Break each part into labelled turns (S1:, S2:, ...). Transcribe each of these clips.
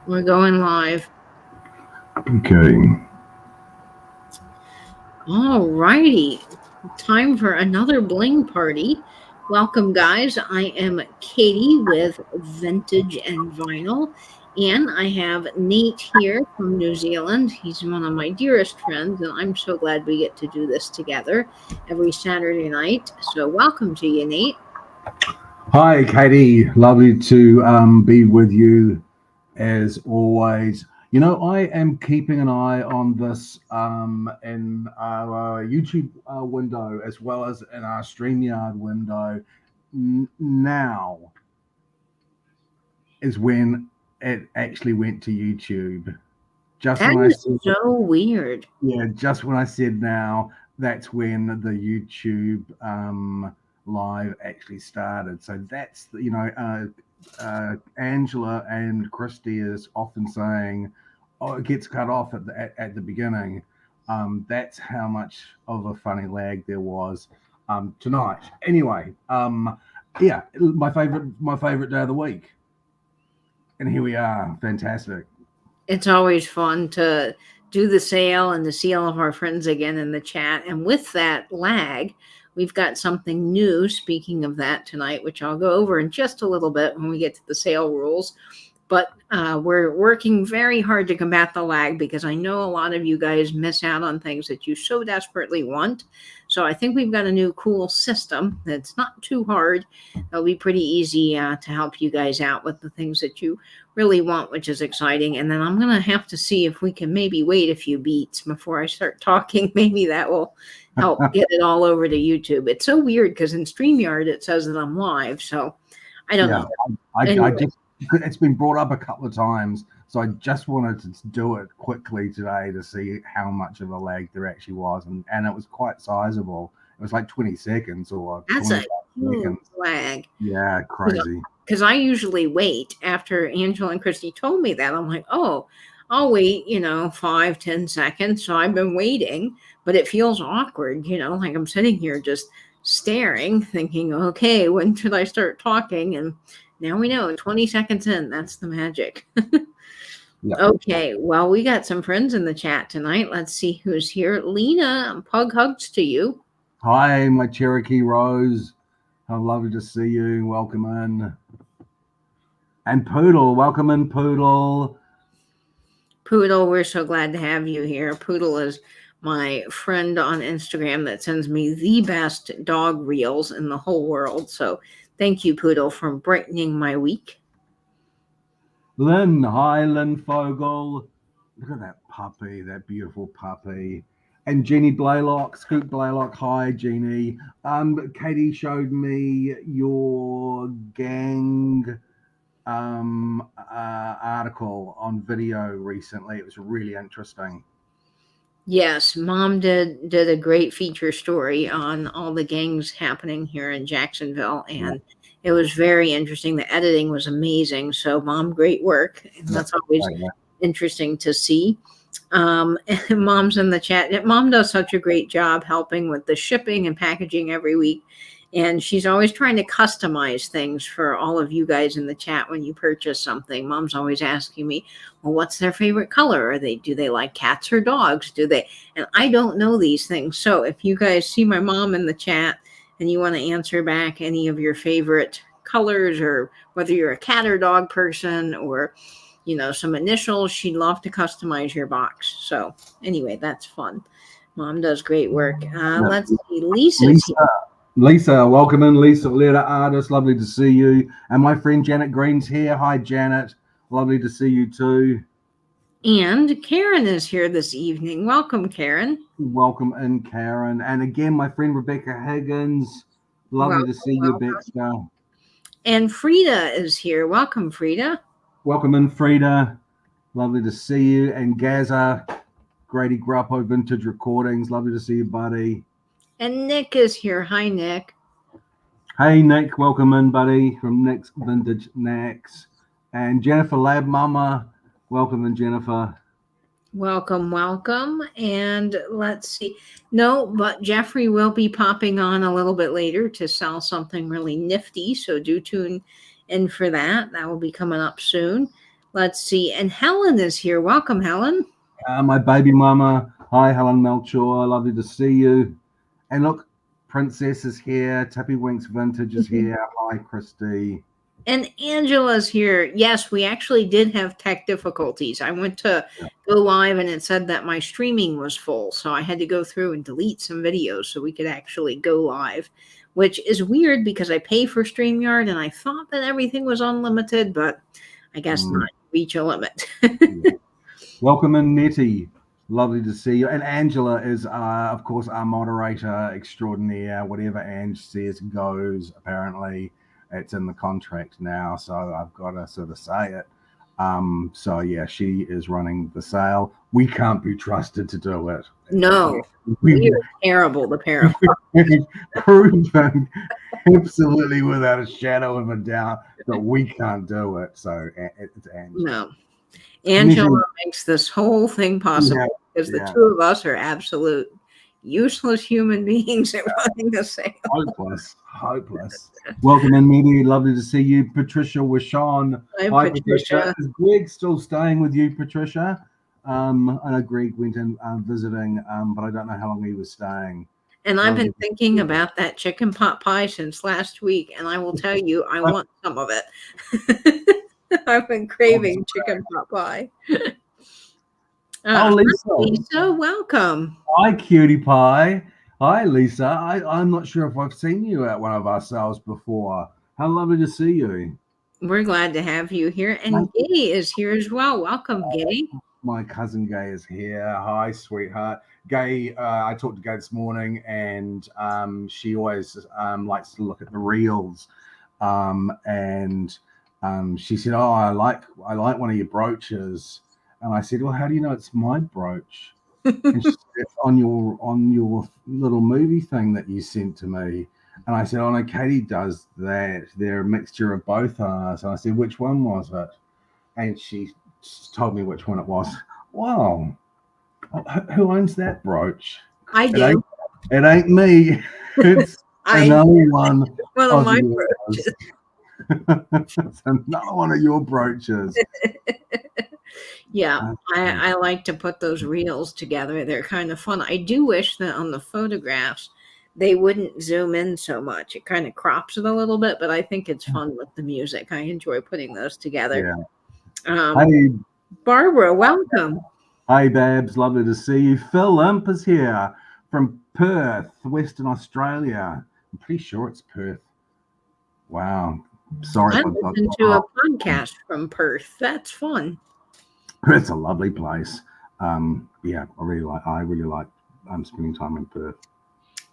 S1: We're going live.
S2: Okay.
S1: All righty. Time for another bling party. Welcome, guys. I am Katie with Vintage and Vinyl, and I have Nate here from New Zealand. He's one of my dearest friends, and I'm so glad we get to do this together every Saturday night. So, welcome to you, Nate.
S2: Hi, Katie. Lovely to be with you as always. You know, I am keeping an eye on this in our YouTube window as well as in our StreamYard window. Now is when it actually went to YouTube. Just
S1: That
S2: when I
S1: is
S2: said,
S1: so weird.
S2: yeah, just when I said now, that's when the YouTube live actually started. So that's Angela and Christy is often saying, "Oh, it gets cut off at the beginning." That's how much of a funny lag there was tonight. Anyway, yeah, my favorite day of the week, and here we are. Fantastic.
S1: It's always fun to do the sale and to see all of our friends again in the chat. And with that lag, we've got something new, speaking of that tonight, which I'll go over in just a little bit when we get to the sale rules. But we're working very hard to combat the lag because I know a lot of you guys miss out on things that you so desperately want. So I think we've got a new cool system that's not too hard. It'll be pretty easy to help you guys out with the things that you really want, which is exciting. And then I'm going to have to see if we can maybe wait a few beats before I start talking. Maybe that will help get it all over to YouTube. It's so weird because in StreamYard it says that I'm live. So I don't
S2: Yeah,
S1: know.
S2: I
S1: Anyway.
S2: just it's been brought up a couple of times, so I just wanted to do it quickly today to see how much of a lag there actually was, and it was quite sizable. It was like 20 seconds or
S1: That's a
S2: 25
S1: huge
S2: seconds.
S1: lag.
S2: Yeah, crazy.
S1: Because I usually wait after Angela and Christy told me that. I'm like, oh, I'll wait, 5, 10 seconds. So I've been waiting, but it feels awkward, like I'm sitting here just staring, thinking, okay, when should I start talking? And now we know 20 seconds in, that's the magic.
S2: Yeah.
S1: Okay, well, we got some friends in the chat tonight. Let's see who's here. Lena, pug hugs to you.
S2: Hi, my Cherokee Rose. How lovely to see you. Welcome in. And Poodle, welcome in, Poodle.
S1: Poodle, we're so glad to have you here. Poodle is my friend on Instagram that sends me the best dog reels in the whole world. So thank you, Poodle, for brightening my week.
S2: Lynn, hi, Lynn Fogel. Look at that puppy, that beautiful puppy. And Jeannie Blaylock, Scoop Blaylock, hi, Jeannie. Katie showed me your gang article on video recently. It was really interesting.
S1: Yes, Mom did a great feature story on all the gangs happening here in Jacksonville, and it was very interesting. The editing was amazing. So, Mom, great work, and that's always interesting to see. Mom's in the chat. Mom does such a great job helping with the shipping and packaging every week. And she's always trying to customize things for all of you guys in the chat when you purchase something. Mom's always asking me, well, what's their favorite color? Do they like cats or dogs? And I don't know these things. So if you guys see my mom in the chat and you want to answer back any of your favorite colors, or whether you're a cat or dog person, or some initials, she'd love to customize your box. So anyway, that's fun. Mom does great work. Let's see.
S2: Lisa, welcome in, Lisa, letter artist. Lovely to see you. And my friend Janet Green's here. Hi, Janet. Lovely to see you too.
S1: And Karen is here this evening. Welcome, Karen.
S2: Welcome in, Karen. And again, my friend Rebecca Higgins. Lovely to see you, Bexka.
S1: And Frida is here. Welcome, Frida.
S2: Welcome in, Frida. Lovely to see you. And Gaza, Grady Grappo Vintage Recordings. Lovely to see you, buddy.
S1: And Nick is here. Hi, Nick.
S2: Hey, Nick. Welcome in, buddy, from Nick's Vintage Knacks. And Jennifer Lab Mama. Welcome in, Jennifer.
S1: Welcome. And let's see. No, but Jeffrey will be popping on a little bit later to sell something really nifty. So do tune in for that. That will be coming up soon. Let's see. And Helen is here. Welcome, Helen.
S2: My baby mama. Hi, Helen Melchor. Lovely to see you. And look, Princess is here. Tippy Winks Vintage is here. Hi, Christy.
S1: And Angela's here. Yes, we actually did have tech difficulties. I went to go live and it said that my streaming was full. So I had to go through and delete some videos so we could actually go live, which is weird because I pay for StreamYard and I thought that everything was unlimited, but I guess not. Reach a limit.
S2: Welcome in, Nettie. Lovely to see you. And Angela is, of course, our moderator extraordinaire. Whatever Ange says goes, apparently. It's in the contract now, so I've got to sort of say it. So yeah, she is running the sale. We can't be trusted to do it.
S1: No, we're terrible, the pair of us.
S2: Proven absolutely without a shadow of a doubt that we can't do it. So it's Angela.
S1: No, Angela makes this whole thing possible because the two of us are absolute useless human beings at running the sale.
S2: Hopeless. Welcome in, Nettie. Lovely to see you. Patricia Wishon.
S1: Hi, Patricia.
S2: Is Greg still staying with you, Patricia? I know Greg went in visiting, but I don't know how long he was staying.
S1: And I've been thinking about that chicken pot pie since last week, and I will tell you, I want some of it. I've been craving chicken pot pie.
S2: Lisa.
S1: Lisa, welcome.
S2: Hi, cutie pie. Hi, Lisa. I'm not sure if I've seen you at one of our sales before. How lovely to see you.
S1: We're glad to have you here. And Gay is here as well. Welcome, Gay.
S2: My cousin Gay is here. Hi, sweetheart. Gay, I talked to Gay this morning, and she always likes to look at the reels. And she said, "Oh, I like one of your brooches." And I said, "Well, how do you know it's my brooch?" And she said, "It's on your little movie thing that you sent to me." And I said, "Oh no, Katie does that. They're a mixture of both ours." And I said, "Which one was it?" And she told me which one it was. Wow. Who owns that brooch?
S1: I do.
S2: It ain't me. It's another one
S1: of my brooches.
S2: It's another one of your brooches.
S1: Yeah, I like to put those reels together. They're kind of fun. I do wish that on the photographs they wouldn't zoom in so much. It kind of crops it a little bit, but I think it's fun with the music. I enjoy putting those together.
S2: Yeah. Hey,
S1: Barbara, welcome.
S2: Hi, Babs. Lovely to see you. Phil Imp is here from Perth, Western Australia. I'm pretty sure it's Perth. Wow. Sorry.
S1: I listened to a podcast from Perth. That's fun.
S2: Perth's a lovely place. Yeah, I really like spending time in Perth.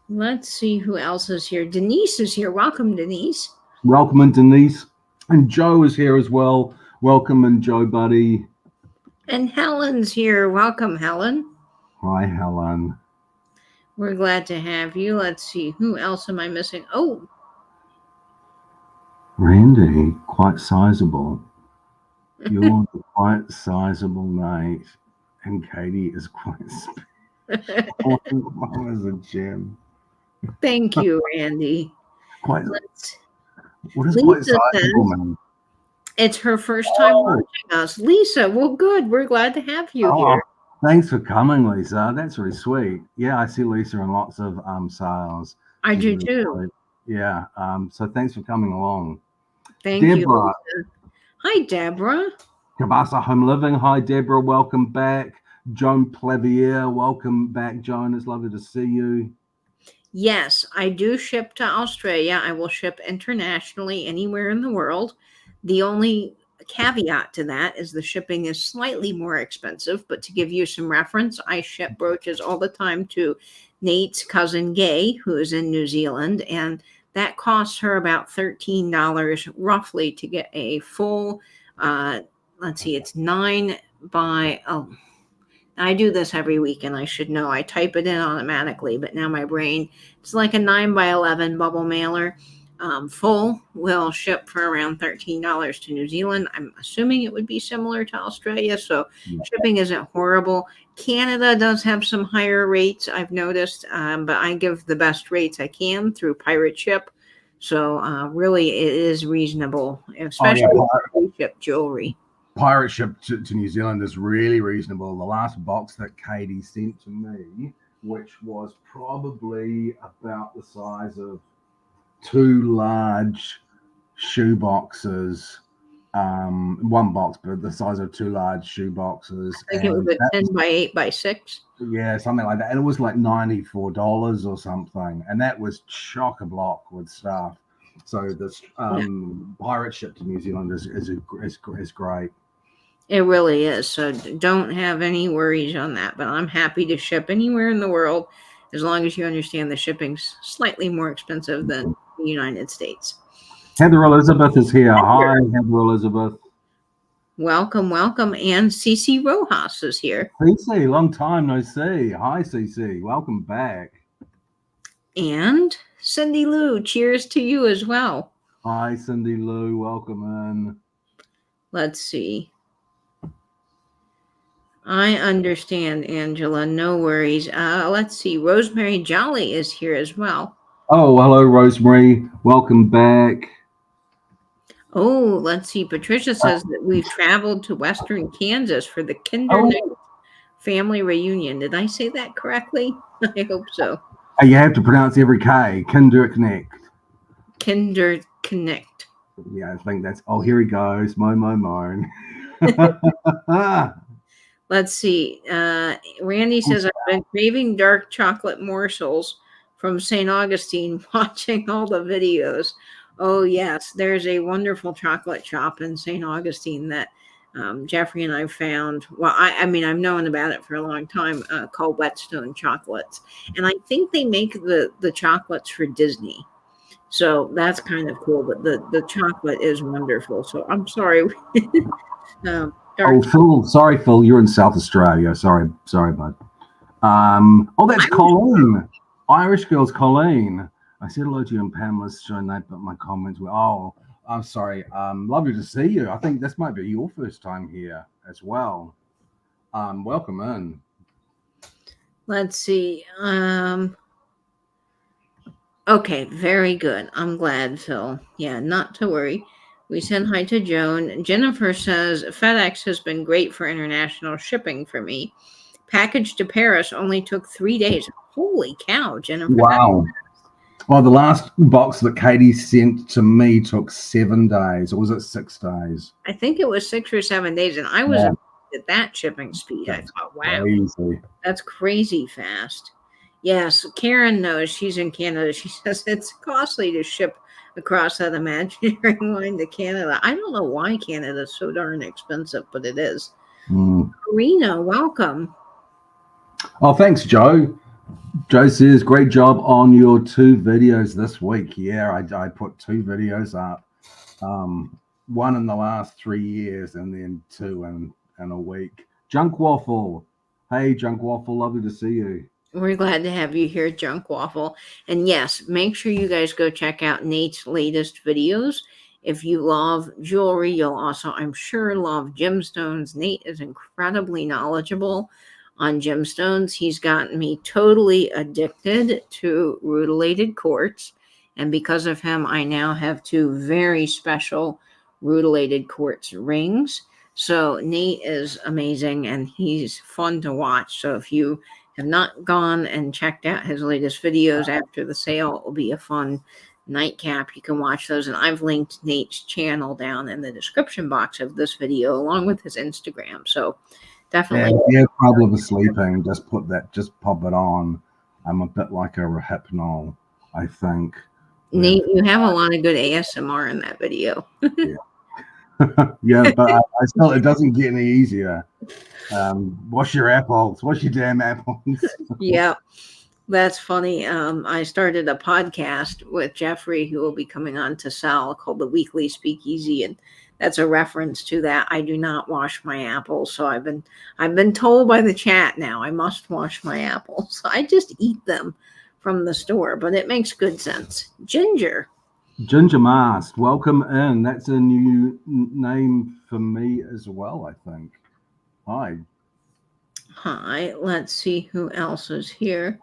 S1: Let's see who else is here. Denise is here. Welcome, Denise.
S2: Welcome, and Denise. And Joe is here as well. Welcome, and Joe, buddy.
S1: And Helen's here. Welcome, Helen.
S2: Hi, Helen.
S1: We're glad to have you. Let's see. Who else am I missing? Oh.
S2: Randy, quite sizable. You're quite sizable, mate. And Katie is quite Mom is a gem.
S1: Thank you, Randy.
S2: What is quite sizable, man?
S1: It's her first time watching us. Lisa, well, good. We're glad to have you here.
S2: Thanks for coming, Lisa. That's really sweet. Yeah, I see Lisa in lots of sales.
S1: I do too.
S2: Yeah. So thanks for coming along.
S1: Thank you, Lisa. Hi, Deborah.
S2: Cabasa Home Living. Hi, Deborah. Welcome back. Joan Plavier. Welcome back, Joan. It's lovely to see you.
S1: Yes, I do ship to Australia. I will ship internationally anywhere in the world. The only caveat to that is the shipping is slightly more expensive, but to give you some reference, I ship brooches all the time to Nate's cousin Gay, who is in New Zealand, and that costs her about $13 roughly to get a full, let's see, it's 9 by, I do this every week and I should know. I type it in automatically, but now my brain, it's like a 9 by 11 bubble mailer. Full will ship for around $13 to New Zealand. I'm assuming it would be similar to Australia, so shipping isn't horrible. Canada does have some higher rates, I've noticed, but I give the best rates I can through Pirate Ship. So really, it is reasonable, especially if you ship jewelry.
S2: pirate ship to New Zealand is really reasonable. The last box that Katie sent to me, which was probably about the size of 2 large shoe boxes, one box, but the size of 2 large shoe boxes,
S1: I think it was
S2: and
S1: a
S2: that
S1: 10 by 8 by 6.
S2: yeah, something like that. And it was like $94 or something, and that was chock a block with stuff. So this pirate ship to New Zealand is great.
S1: It really is. So don't have any worries on that. But I'm happy to ship anywhere in the world as long as you understand the shipping's slightly more expensive than the United States.
S2: Heather Elizabeth is here. Hi, Heather Elizabeth.
S1: Welcome, welcome. And Cece Rojas is here.
S2: Cece, long time no see. Hi, Cece. Welcome back.
S1: And Cindy Lou, cheers to you as well.
S2: Hi, Cindy Lou. Welcome in.
S1: Let's see. I understand, Angela. No worries. Let's see. Rosemary Jolly is here as well.
S2: Oh, hello, Rosemary. Welcome back.
S1: Oh, let's see. Patricia says that we've traveled to Western Kansas for the Kinder family reunion. Did I say that correctly? I hope so.
S2: You have to pronounce every K. Kinder Connect.
S1: Kinder Connect.
S2: Yeah, I think that's. Oh, here he goes. Moan.
S1: Let's see. Randy says, I've been craving dark chocolate morsels from St. Augustine, watching all the videos. Oh, yes. There's a wonderful chocolate shop in St. Augustine that Jeffrey and I found. Well, I mean, I've known about it for a long time, called Whetstone Chocolates. And I think they make the chocolates for Disney. So that's kind of cool. But the chocolate is wonderful. So I'm sorry.
S2: Phil. Sorry, Phil. You're in South Australia. Sorry, bud. Oh, that's Colleen. Irish girl's Colleen. I said hello to you in Pamela's showing that, but my comments were, oh, I'm sorry. Lovely to see you. I think this might be your first time here as well. Welcome in.
S1: Let's see. Okay, very good. I'm glad, Phil. Yeah, not to worry. We send hi to Joan. Jennifer says, FedEx has been great for international shipping for me. Package to Paris only took 3 days. Holy cow, Jennifer.
S2: Wow. Well, the last box that Katie sent to me took 7 days. Or was it 6 days?
S1: I think it was 6 or 7 days. And I was at that shipping speed.
S2: That's
S1: I thought, wow,
S2: crazy.
S1: That's crazy fast. Yes, Karen knows. She's in Canada. She says it's costly to ship across that imaginary line to Canada. I don't know why Canada is so darn expensive, but it is. Karina, welcome.
S2: Oh, thanks, Joe. Joe says, great job on your 2 videos this week. Yeah, I put 2 videos up. One in the last 3 years and then 2 in a week. Junk Waffle. Hey, Junk Waffle. Lovely to see you.
S1: We're glad to have you here, Junk Waffle. And yes, make sure you guys go check out Nate's latest videos. If you love jewelry, you'll also, I'm sure, love gemstones. Nate is incredibly knowledgeable on gemstones. He's gotten me totally addicted to rutilated quartz. And because of him, I now have 2 very special rutilated quartz rings. So Nate is amazing and he's fun to watch. So if you have not gone and checked out his latest videos after the sale, it will be a fun nightcap. You can watch those. And I've linked Nate's channel down in the description box of this video along with his Instagram. So definitely.
S2: Yeah, if you have problem sleeping, just pop it on. I'm a bit like a hypnol, I think.
S1: Nate, you have a lot of good ASMR in that video.
S2: Yeah, but I still, it doesn't get any easier. Wash your apples. Wash your damn apples.
S1: Yeah, that's funny. I started a podcast with Jeffrey, who will be coming on to sell, called the Weekly Speakeasy, and that's a reference to that. I do not wash my apples, so I've been told by the chat now I must wash my apples. I just eat them from the store, but it makes good sense. Ginger
S2: Mast, welcome in. That's a new name for me as well, I think. Hi.
S1: Let's see who else is here.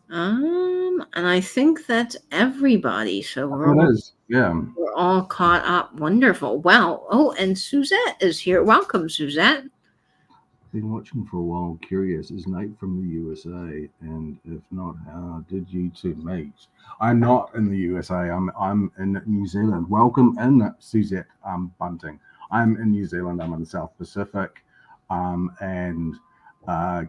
S1: And I think that's everybody. So
S2: It is, yeah.
S1: we're all caught up. Wonderful. Wow. Oh, and Suzette is here. Welcome, Suzette.
S2: Been watching for a while. Curious, is Nate from the USA? And if not, how did you two meet? I'm not in the USA. I'm in New Zealand. Welcome in, Suzette Bunting. I'm in New Zealand. I'm in the South Pacific, and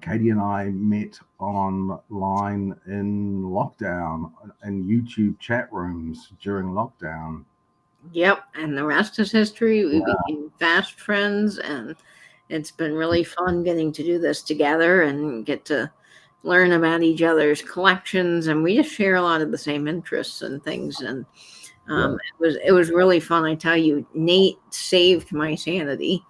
S2: Katie and I met online in lockdown in YouTube chat rooms during lockdown.
S1: Yep. And the rest is history. We
S2: Yeah,
S1: became fast friends, and it's been really fun getting to do this together and get to learn about each other's collections. And we just share a lot of the same interests and things. And
S2: yeah.
S1: it was really fun. I tell you, Nate saved my sanity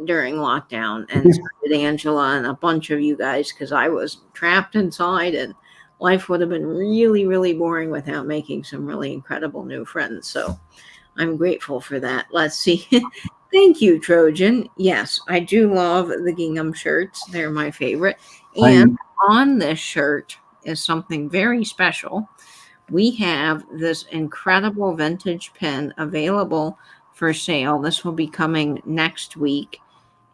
S1: during lockdown, and so did Angela and a bunch of you guys, because I was trapped inside, and life would have been really, really boring without making some really incredible new friends. So I'm grateful for that. Let's see. Thank you, Trojan. Yes, I do love the gingham shirts. They're my favorite.
S2: Hey,
S1: And on this shirt is something very special. We have this incredible vintage pin available for sale. This will be coming next week.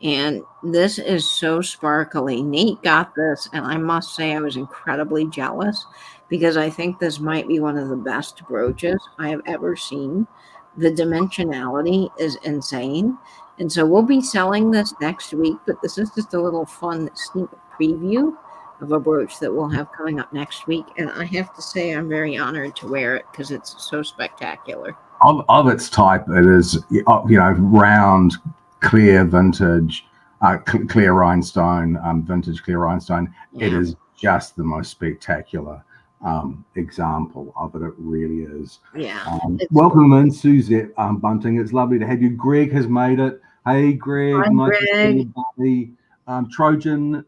S1: And this is so sparkly. Nate got this, and I must say I was incredibly jealous because I think this might be one of the best brooches I have ever seen. The dimensionality is insane. And so we'll be selling this next week, but this is just a little fun sneak preview of a brooch that we'll have coming up next week. And I have to say, I'm very honored to wear it because it's so spectacular.
S2: of its type, it is, round, clear vintage, clear rhinestone, vintage clear rhinestone. It
S1: Yeah.
S2: is just the most spectacular example of it. It really is.
S1: Yeah. It's
S2: Welcome in, Suzette Bunting. It's lovely to have you. Greg has made it. Hey, Greg,
S1: Hi,
S2: nice to see
S1: Greg.
S2: you, buddy. Trojan,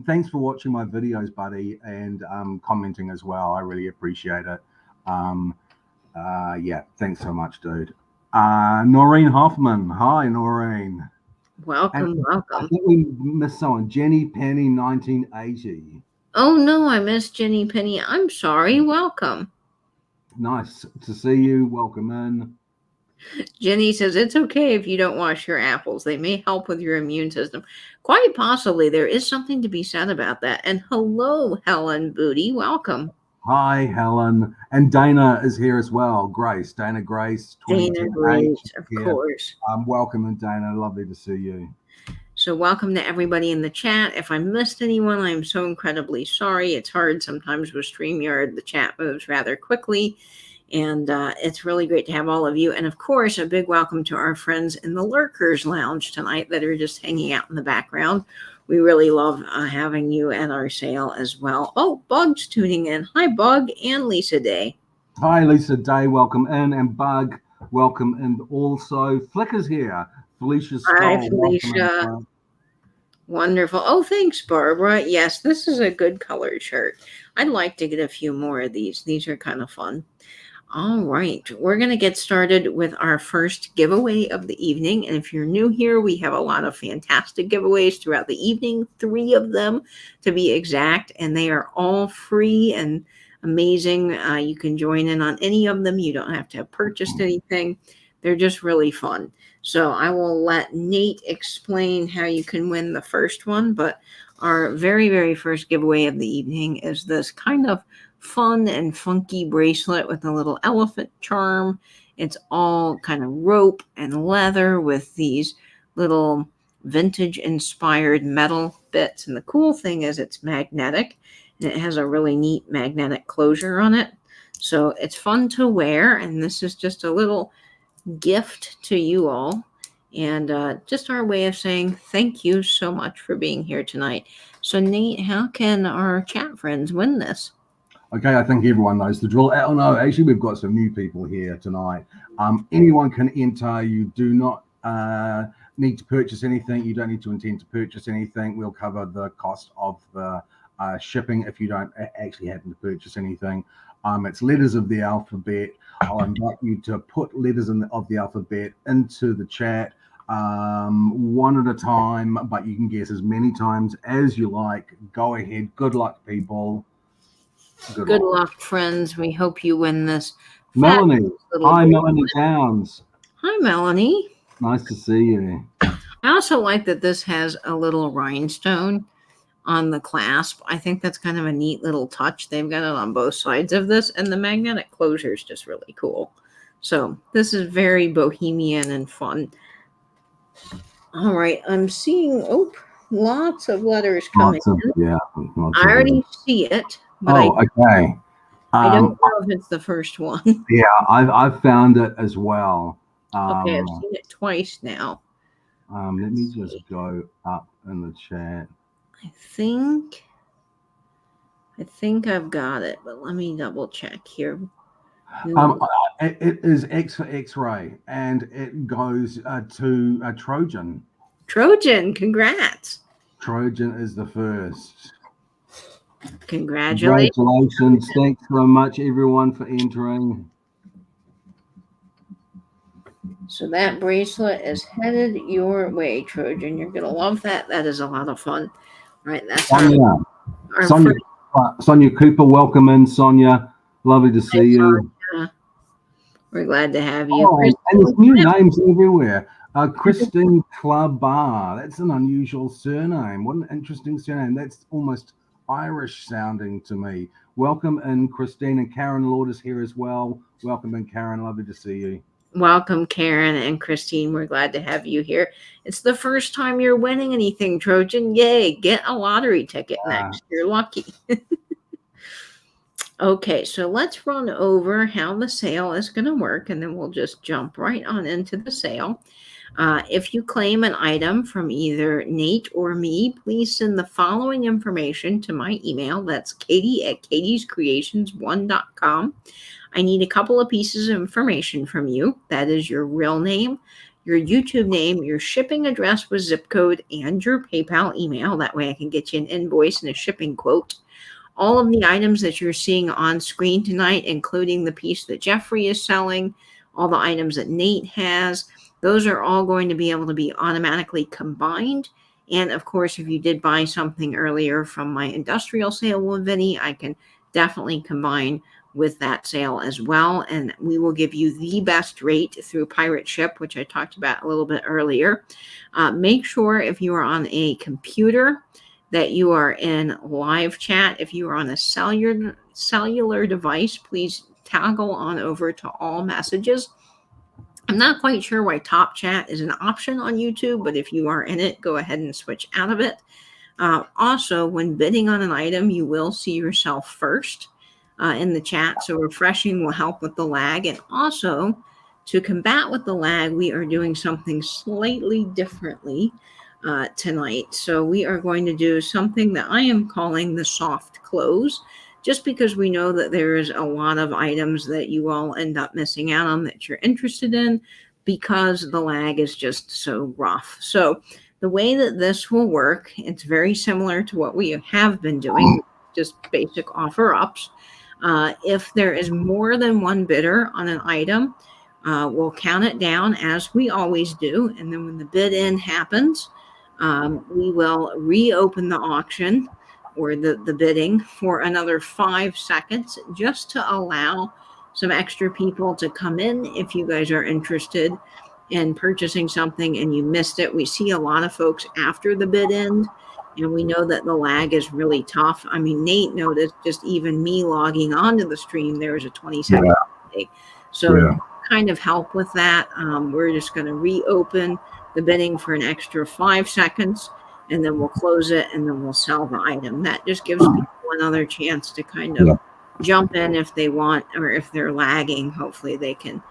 S2: thanks for watching my videos, buddy, and commenting as well. I really appreciate it. Yeah, thanks so much, dude. Noreen Hoffman. Hi, Noreen. And
S1: Welcome,
S2: I
S1: welcome.
S2: think we missed someone. Jenny Penny, 1980.
S1: Oh no, I missed Jenny Penny. I'm sorry. Welcome.
S2: Nice to see you. Welcome in.
S1: Jenny says it's okay if you don't wash your apples. They may help with your immune system. Quite possibly, there is something to be said about that. And hello, Helen Booty. Welcome.
S2: Hi, Helen. And Dana is here as well. Grace, Dana Grace,
S1: Dana
S2: 2010H
S1: Grace, of
S2: here.
S1: course.
S2: Welcome in, Dana. Lovely to see you.
S1: So, welcome to everybody in the chat. If I missed anyone, I'm so incredibly sorry. It's hard sometimes with StreamYard, the chat moves rather quickly. And it's really great to have all of you. And of course, a big welcome to our friends in the Lurkers Lounge tonight that are just hanging out in the background. We really love having you at our sale as well. Oh, Bug's tuning in. Hi, Bug and Lisa Day.
S2: Hi, Lisa Day. Welcome in. And Bug, welcome in also. Flicker's here. Felicia
S1: Hi,
S2: Stoll, welcome in.
S1: Felicia. Wonderful. Oh, thanks, Barbara. Yes, this is a good colored shirt. I'd like to get a few more of these. These are kind of fun. All right, we're going to get started with our first giveaway of the evening. And if you're new here, we have a lot of fantastic giveaways throughout the evening, 3 of them to be exact, and they are all free and amazing. You can join in on any of them. You don't have to have purchased anything. They're just really fun. So I will let Nate explain how you can win the first one, but our very, very first giveaway of the evening is this kind of fun and funky bracelet with a little elephant charm. It's all kind of rope and leather with these little vintage inspired metal bits. And the cool thing is it's magnetic and it has a really neat magnetic closure on it. So it's fun to wear. And this is just a little gift to you all. And just our way of saying thank you so much for being here tonight. So, Nate, how can our chat friends win this?
S2: Okay, I think everyone knows the drill. Oh no, actually, we've got some new people here tonight. Anyone can enter. You do not need to purchase anything. You don't need to intend to purchase anything. We'll cover the cost of the shipping if you don't actually happen to purchase anything. It's letters of the alphabet. I'll invite you to put letters of the alphabet into the chat one at a time, but you can guess as many times as you like. Go ahead. Good luck, people.
S1: Good luck, friends. We hope you win this
S2: Melanie.
S1: fabulous little
S2: Hi,
S1: bracelet.
S2: Melanie Downs.
S1: Hi, Melanie.
S2: Nice to see you.
S1: I also like that this has a little rhinestone on the clasp. I think that's kind of a neat little touch. They've got it on both sides of this, and the magnetic closure is just really cool. So this is very bohemian and fun. All right, I'm seeing lots of letters coming in.
S2: Lots
S1: I
S2: of
S1: already
S2: them.
S1: see it, but
S2: Okay.
S1: I don't know if it's the first one.
S2: Yeah, I've found it as well.
S1: Okay, I've seen it twice now.
S2: Let me just go up in the chat.
S1: I think I've got it, but let me double check here.
S2: It is X for X-ray, and it goes to a Trojan.
S1: Trojan, congrats.
S2: Trojan is the first.
S1: Congratulations.
S2: Thanks so much, everyone, for entering.
S1: So that bracelet is headed your way, Trojan. You're going to love that. That is a lot of fun. All right, that's
S2: Sonia Cooper, welcome in, Sonia. Lovely to see you.
S1: Sonia. We're glad to have you.
S2: And there's new names everywhere. Christine Klabar. That's an unusual surname. What an interesting surname. That's almost Irish sounding to me. Welcome in, Christine. And Karen Lord is here as well. Welcome in, Karen. Lovely to see you.
S1: Welcome, Karen and Christine. We're glad to have you here. It's the first time you're winning anything, Trojan. Yay, get a lottery ticket next. You're lucky. Okay, so let's run over how the sale is going to work, and then we'll just jump right on into the sale. If you claim an item from either Nate or me, please send the following information to my email. That's katie@katiescreations1.com. I need a couple of pieces of information from you. That is your real name, your YouTube name, your shipping address with zip code, and your PayPal email. That way I can get you an invoice and a shipping quote. All of the items that you're seeing on screen tonight, including the piece that Jeffrey is selling, all the items that Nate has, those are all going to be able to be automatically combined. And of course, if you did buy something earlier from my industrial sale with Vinny, I can definitely combine with that sale as well. And we will give you the best rate through Pirate Ship, which I talked about a little bit earlier. Make sure if you are on a computer that you are in live chat. If you are on a cellular device, please toggle on over to all messages. I'm not quite sure why top chat is an option on YouTube, but if you are in it, go ahead and switch out of it. Also, when bidding on an item, you will see yourself first in the chat, so refreshing will help with the lag. And also, to combat with the lag, we are doing something slightly differently tonight. So we are going to do something that I am calling the soft close, just because we know that there is a lot of items that you all end up missing out on that you're interested in because the lag is just so rough. So the way that this will work, it's very similar to what we have been doing, just basic offer ups. If there is more than one bidder on an item, we'll count it down as we always do. And then when the bid in happens, we will reopen the auction or the bidding for another 5 seconds just to allow some extra people to come in if you guys are interested in purchasing something and you missed it. We see a lot of folks after the bid end, and we know that the lag is really tough. I mean, Nate noticed just even me logging onto the stream, there was a 20-second delay. So kind of help with that. We're just going to reopen the bidding for an extra 5 seconds, and then we'll close it, and then we'll sell the item. That just gives people another chance to kind of jump in if they want, or if they're lagging, hopefully they can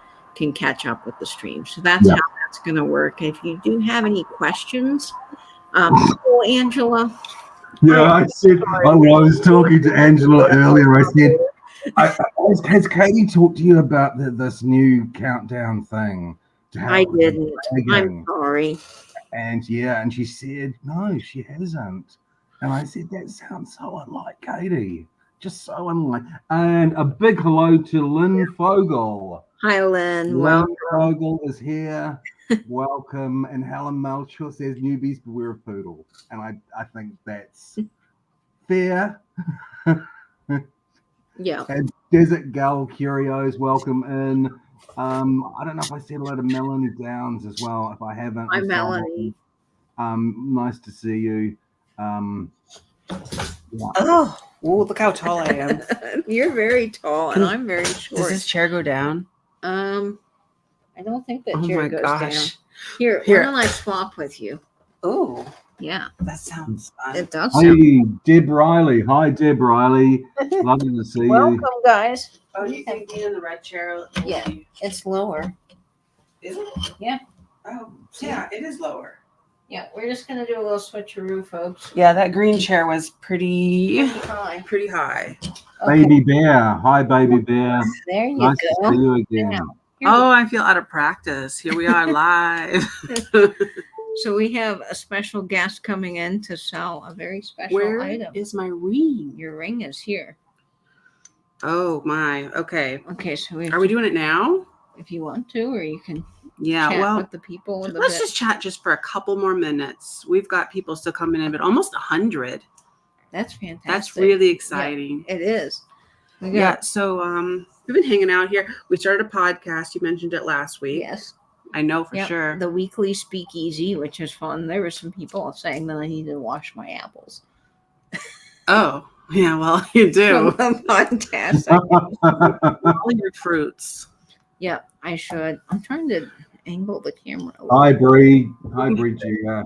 S1: catch up with the stream. So that's how that's going to work. If you do have any questions, Angela.
S2: I said, when I was talking to Angela earlier, I said, has Katie talked to you about this new countdown thing?
S1: I didn't. I'm sorry.
S2: And she said, no, she hasn't. And I said, that sounds so unlike Katie. Just so unlike. And a big hello to Lynn Fogel.
S1: Hi, Lynn.
S2: Lynn Fogel is here. Welcome. And Helen Melchior says, newbies beware of poodle. And I think that's fair.
S1: Yeah.
S2: And Desert Gal Curios, welcome in. I don't know if I said hello to Melanie Downs as well. If I haven't,
S1: Hi,
S2: I'm
S1: Melanie.
S2: sorry. Nice to see you. Yeah.
S3: Oh, look how tall I am.
S1: You're very tall, and I'm very short.
S3: Does this chair go down?
S1: I don't think that
S3: Oh
S1: chair
S3: my
S1: goes
S3: gosh.
S1: down. Here,
S3: Here.
S1: why don't I swap with you?
S3: Oh,
S1: Yeah,
S3: that sounds fun.
S1: it does.
S2: Hey, Deb Riley. Hi, Deb Riley. Lovely to see
S1: Welcome,
S2: you.
S1: guys.
S3: Oh, do you think being in the red chair will
S1: Yeah.
S3: be-
S1: It's lower.
S3: Is it?
S1: Yeah.
S3: Oh, yeah, it is lower.
S1: Yeah, we're just gonna do a little switcheroo, folks.
S3: Yeah, that green chair was pretty
S1: Hi.
S3: high.
S1: Okay,
S2: Baby Bear. Hi, Baby Bear.
S1: there you
S2: Nice to
S1: go.
S2: see you again.
S1: Here
S3: Oh, I feel out of practice. Here we are live.
S1: So we have a special guest coming in to sell a very special
S3: Where
S1: item.
S3: is my ring?
S1: Your ring is here.
S3: Oh my. Okay.
S1: Okay, so
S3: Are we doing it now?
S1: if you want to, or you can
S3: Yeah.
S1: chat
S3: Well,
S1: with the people.
S3: let's just chat just for a couple more minutes. We've got people still coming in, but almost 100.
S1: That's fantastic.
S3: That's really exciting.
S1: It is. We got,
S3: Yeah. So we've been hanging out here. We started a podcast. You mentioned it last week.
S1: Yes.
S3: I know for
S1: Yep,
S3: sure.
S1: the weekly speakeasy, which is fun. There were some people saying that I need to wash my apples.
S3: Oh, yeah. Well, you do.
S1: From the podcast.
S3: All your fruits.
S1: Yeah, I should. I'm trying to angle the camera. A little.
S2: Hi, Bree. Hi, Bree Gia.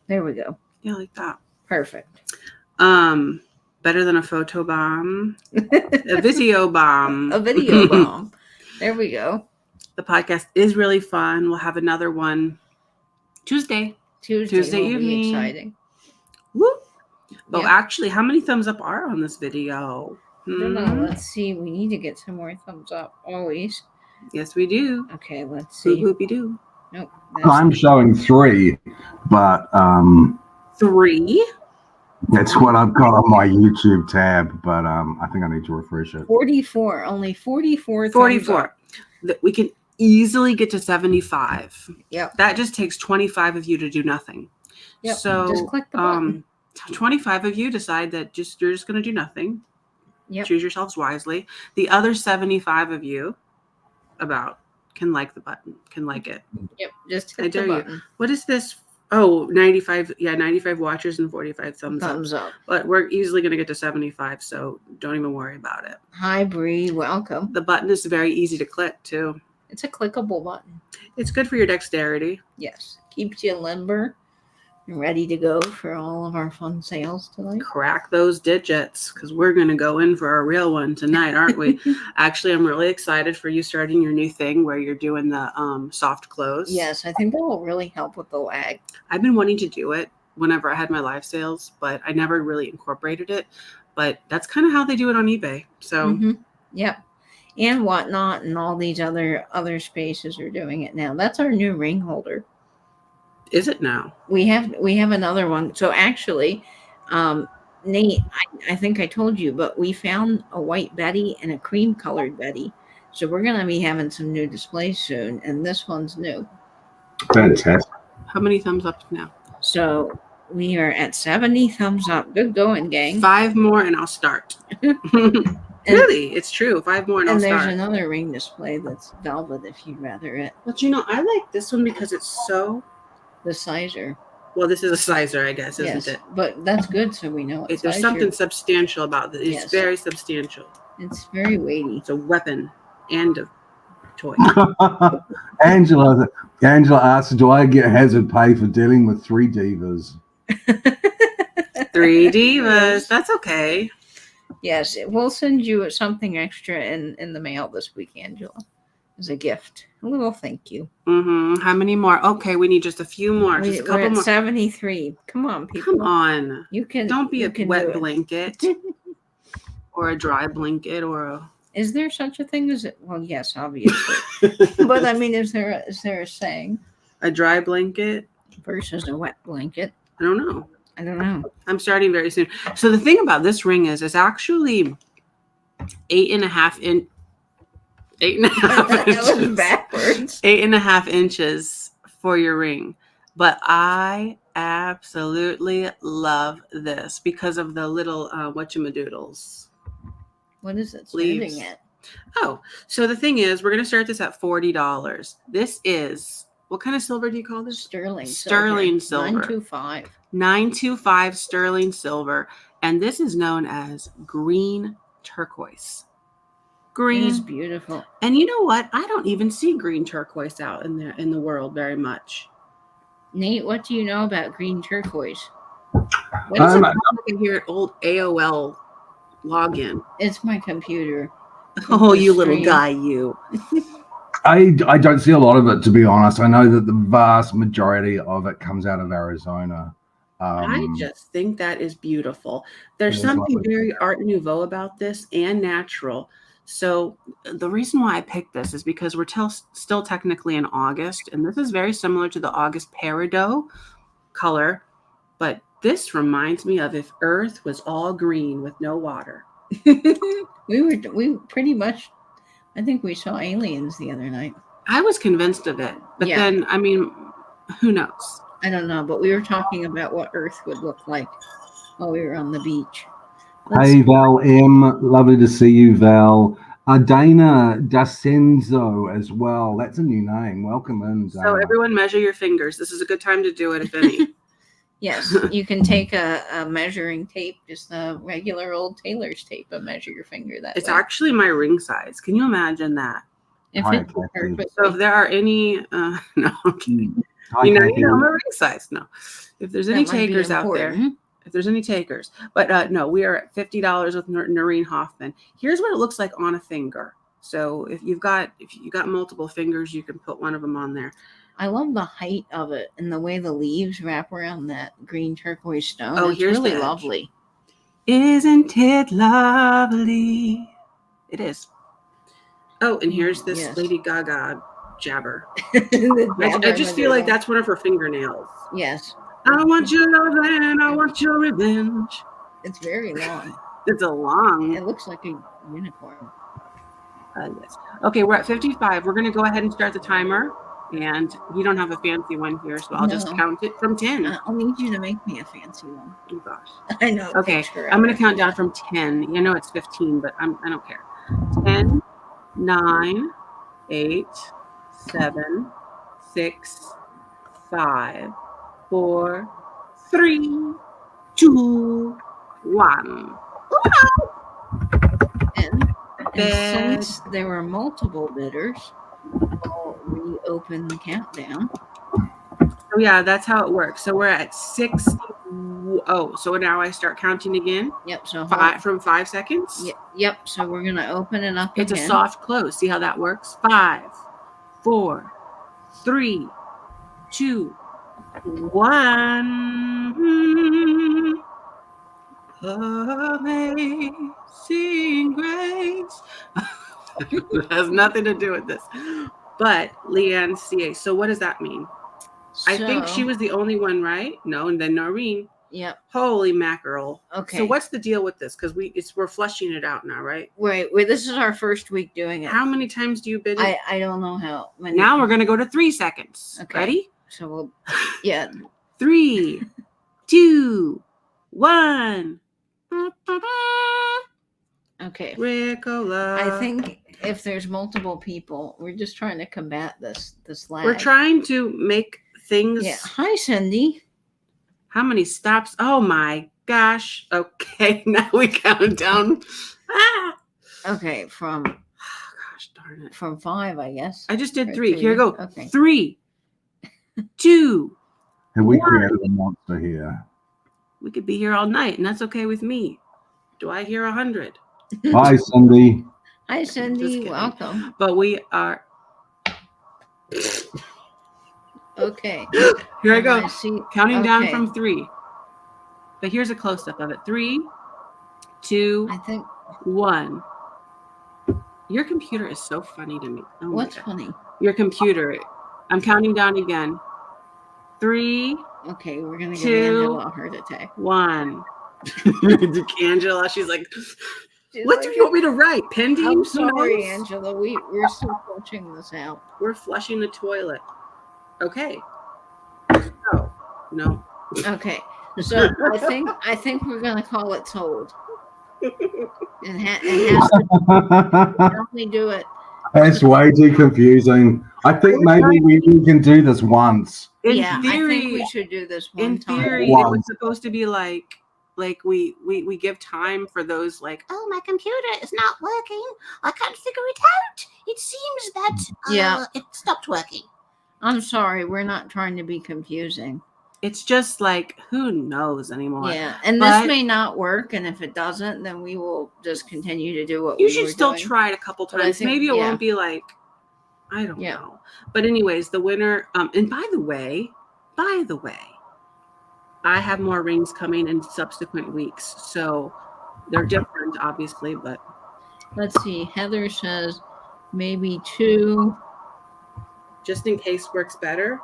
S1: There we go.
S3: Yeah, like that.
S1: Perfect.
S3: Better than a photo bomb. A video bomb.
S1: A video bomb. There we go.
S3: The podcast is really fun. We'll have another one Tuesday
S1: Tuesday will
S3: evening.
S1: be exciting.
S3: Woo! Oh,
S1: Yep.
S3: actually, how many thumbs up are on this video?
S1: I don't know. Let's see. We need to get some more thumbs up. Always.
S3: Yes, we do.
S1: Okay, let's
S3: Whoop,
S1: see.
S3: whoopie doo.
S1: Nope.
S2: I'm showing 3, but
S3: 3.
S2: that's what I've got on my YouTube tab. But I think I need to refresh it.
S1: 44. Only 44.
S3: 44. We can easily get to 75.
S1: Yep.
S3: That just takes 25 of you to do nothing.
S1: Yep.
S3: So
S1: Just click the button.
S3: 25 of you decide that you're just going to do nothing.
S1: Yep.
S3: Choose yourselves wisely. The other 75 of you can like the button, can like it.
S1: Yep. Just
S3: I
S1: hit the
S3: dare you.
S1: button.
S3: What is this? Oh, 95. Yeah, 95 watchers and 45 thumbs up.
S1: up.
S3: But we're easily going to get to 75, so don't even worry about it.
S1: Hi, Bree. Welcome.
S3: The button is very easy to click, too.
S1: It's a clickable button.
S3: It's good for your dexterity.
S1: Yes. Keeps you limber and ready to go for all of our fun sales tonight.
S3: Crack those digits, because we're going to go in for a real one tonight, aren't we? Actually, I'm really excited for you starting your new thing where you're doing the soft close.
S1: Yes, I think that will really help with the lag.
S3: I've been wanting to do it whenever I had my live sales, but I never really incorporated it. But that's kind of how they do it on eBay. So,
S1: Yep. And Whatnot and all these other spaces are doing it now. That's our new ring holder.
S3: is it now?
S1: We have another one. So actually, Nate, I think I told you, but we found a white Betty and a cream colored Betty. So we're gonna be having some new displays soon, and this one's new.
S2: Fantastic.
S3: How many thumbs up now?
S1: So we are at 70 thumbs up. Good going, gang.
S3: 5 more and I'll start. Really, it's true. 5 more and I'll
S1: And there's
S3: start.
S1: another ring display that's velvet if you'd rather it.
S3: But I like this one because it's so.
S1: The sizer.
S3: Well, this is a sizer, I guess, isn't
S1: Yes,
S3: it?
S1: but that's good, so we know it's
S3: There's something substantial about this. It's
S1: Yes.
S3: very substantial.
S1: It's very weighty.
S3: It's a weapon and a toy.
S2: Angela asked, "Do I get hazard pay for dealing with 3 divas?"
S3: 3 divas. That's okay.
S1: Yes, we'll send you something extra in the mail this week, Angela, as a gift. A little thank you.
S3: How many more? Okay, we need just a few more. Just a
S1: We're
S3: couple
S1: at
S3: more.
S1: 73. Come on, people.
S3: Come on.
S1: You can.
S3: Don't be
S1: you
S3: a
S1: can
S3: wet
S1: do it.
S3: blanket or a dry blanket or a.
S1: Is there such a thing as it? Well, yes, obviously. But I mean, is there a saying
S3: A dry blanket?
S1: versus a wet blanket?
S3: I don't know.
S1: I don't know.
S3: I'm starting very soon. So the thing about this ring is it's actually 8.5 inches.
S1: That was backwards.
S3: 8.5 inches for your ring. But I absolutely love this because of the little whatchamadoodles.
S1: What is it
S3: Leaves.
S1: starting at?
S3: Oh, so the thing is, we're going to start this at $40. This is, what kind of silver do you call this?
S1: Sterling
S3: Sterling silver.
S1: 925.
S3: 925 sterling silver. And this is known as green turquoise. Green.
S1: It is beautiful.
S3: And you know what? I don't even see green turquoise out in the world very much.
S1: Nate, what do you know about green turquoise?
S3: What is it like here at old AOL login?
S1: It's my computer.
S3: Oh, you little guy, you.
S2: I don't see a lot of it, to be honest. I know that the vast majority of it comes out of Arizona.
S3: I just think that is beautiful. There's
S2: It is
S3: something
S2: lovely.
S3: very Art Nouveau about this and natural. So the reason why I picked this is because we're still technically in August, and this is very similar to the August peridot color, but this reminds me of if Earth was all green with no water.
S1: We pretty much, I think we saw aliens the other night.
S3: I was convinced of it, but
S1: Yeah.
S3: then, I mean, who knows?
S1: I don't know, but we were talking about what Earth would look like while we were on the beach.
S2: Hey, Val M. Lovely to see you, Val. Dana Dacenzo as well. That's a new name. Welcome in, Dana.
S3: So everyone measure your fingers. This is a good time to do it, if any.
S1: Yes, you can take a measuring tape, just a regular old tailor's tape, and measure your finger that
S3: It's
S1: way.
S3: actually my ring size. Can you imagine that?
S1: If
S2: Hi,
S1: it's
S2: Kathy.
S1: perfect.
S3: So if there are any, no, I'm kidding.
S2: Hi,
S3: You
S2: Kathy.
S3: know my ring size. No, if there's any
S1: That might be
S3: takers out there,
S1: important.
S3: if there's any takers, but no, we are at $50 with Noreen Hoffman. Here's what it looks like on a finger. So if you got multiple fingers, you can put one of them on there.
S1: I love the height of it and the way the leaves wrap around that green turquoise stone.
S3: Oh,
S1: it's
S3: here's
S1: really
S3: the edge.
S1: lovely.
S3: Isn't it lovely? It is. Oh, and here's this
S1: Yes.
S3: Lady Gaga jabber.
S1: The
S3: I
S1: jabber
S3: just feel like
S1: Madonna.
S3: that's one of her fingernails.
S1: Yes,
S3: I want your love and I want your revenge.
S1: it's very long.
S3: It's a long.
S1: It looks like a unicorn.
S3: Yes. Okay, we're at 55. We're going to go ahead and start the timer. And you don't have a fancy one here, so I'll just
S1: No.
S3: count it from 10.
S1: I'll need you to make me a fancy one.
S3: Oh, gosh.
S1: I know.
S3: Okay,
S1: picture
S3: I'm
S1: of
S3: going
S1: it.
S3: to count down from 10. You know it's 15, but I don't care. 10, 9, 8, 7, 6, 5, 4, 3, 2, 1.
S1: And since there were multiple bidders, I'll reopen the countdown.
S3: Oh yeah, that's how it works. So we're at 6. Oh, so now I start counting again.
S1: Yep. So
S3: From 5 seconds.
S1: Yep. So we're gonna open it up.
S3: It's
S1: again.
S3: a soft close. See how that works? 5, 4, 3, 2, 1. Amazing grace. It has nothing to do with this. But Leanne CA. So what does that mean? I think she was the only one, right? No, and then Noreen.
S1: Yep.
S3: Holy mackerel.
S1: Okay.
S3: So what's the deal with this? Because we're flushing it out now, right?
S1: Wait. This is our first week doing it.
S3: How many times do you bid it?
S1: I don't know how many.
S3: Now we're gonna go to 3 seconds.
S1: Okay.
S3: Ready?
S1: So we'll. Yeah.
S3: 3, 2, 1.
S1: Okay.
S3: Ricola.
S1: I think if there's multiple people, we're just trying to combat this lag.
S3: We're trying to make things.
S1: Yeah. Hi, Cindy.
S3: How many stops? Oh my gosh. Okay, now we count down. Ah!
S1: Okay, from
S3: Gosh darn it.
S1: from 5, I guess.
S3: I just did
S1: Or
S3: 3. Here we go.
S1: Okay.
S3: 3, 2.
S2: Have we
S3: One.
S2: created a monster here?
S3: We could be here all night, and that's okay with me. Do I hear 100?
S2: Hi, Cindy.
S1: Hi,
S3: Just
S1: Cindy.
S3: kidding.
S1: Welcome.
S3: But we are.
S1: Okay.
S3: Here I go.
S1: I see.
S3: Counting down
S1: Okay.
S3: from 3. But here's a close up of it. 3, 2,
S1: I think.
S3: 1. Your computer is so funny to me. Oh my
S1: What's
S3: God.
S1: funny?
S3: Your computer. I'm counting down again. 3,
S1: Okay, we're gonna give
S3: 2,
S1: Angela a heart attack.
S3: 1. Angela, she's like,
S1: She's
S3: what
S1: like,
S3: do you want me to write? Pending?
S1: I'm
S3: Who
S1: sorry,
S3: knows?
S1: Angela. We're still flushing this out.
S3: We're flushing the toilet. Okay. So, no.
S1: Okay. So I think we're gonna call it sold. It has to definitely do it.
S2: That's way too confusing. I think maybe we can do this once.
S3: In
S1: Yeah, I
S3: theory,
S1: think we should do this one
S3: in
S1: time.
S3: theory, it was supposed to be like we give time for those like, oh, my computer is not working. I can't figure it out. It seems that it stopped working.
S1: I'm sorry, we're not trying to be confusing.
S3: It's just like, who knows anymore?
S1: Yeah, and this may not work, and if it doesn't, then we will just continue to do what we were doing.
S3: You should still try it a couple times. Maybe it won't be like, I don't know. But anyways, the winner, and by the way, I have more rings coming in subsequent weeks. So they're different, obviously, but.
S1: Let's see. Heather says maybe 2.
S3: Just in case works better.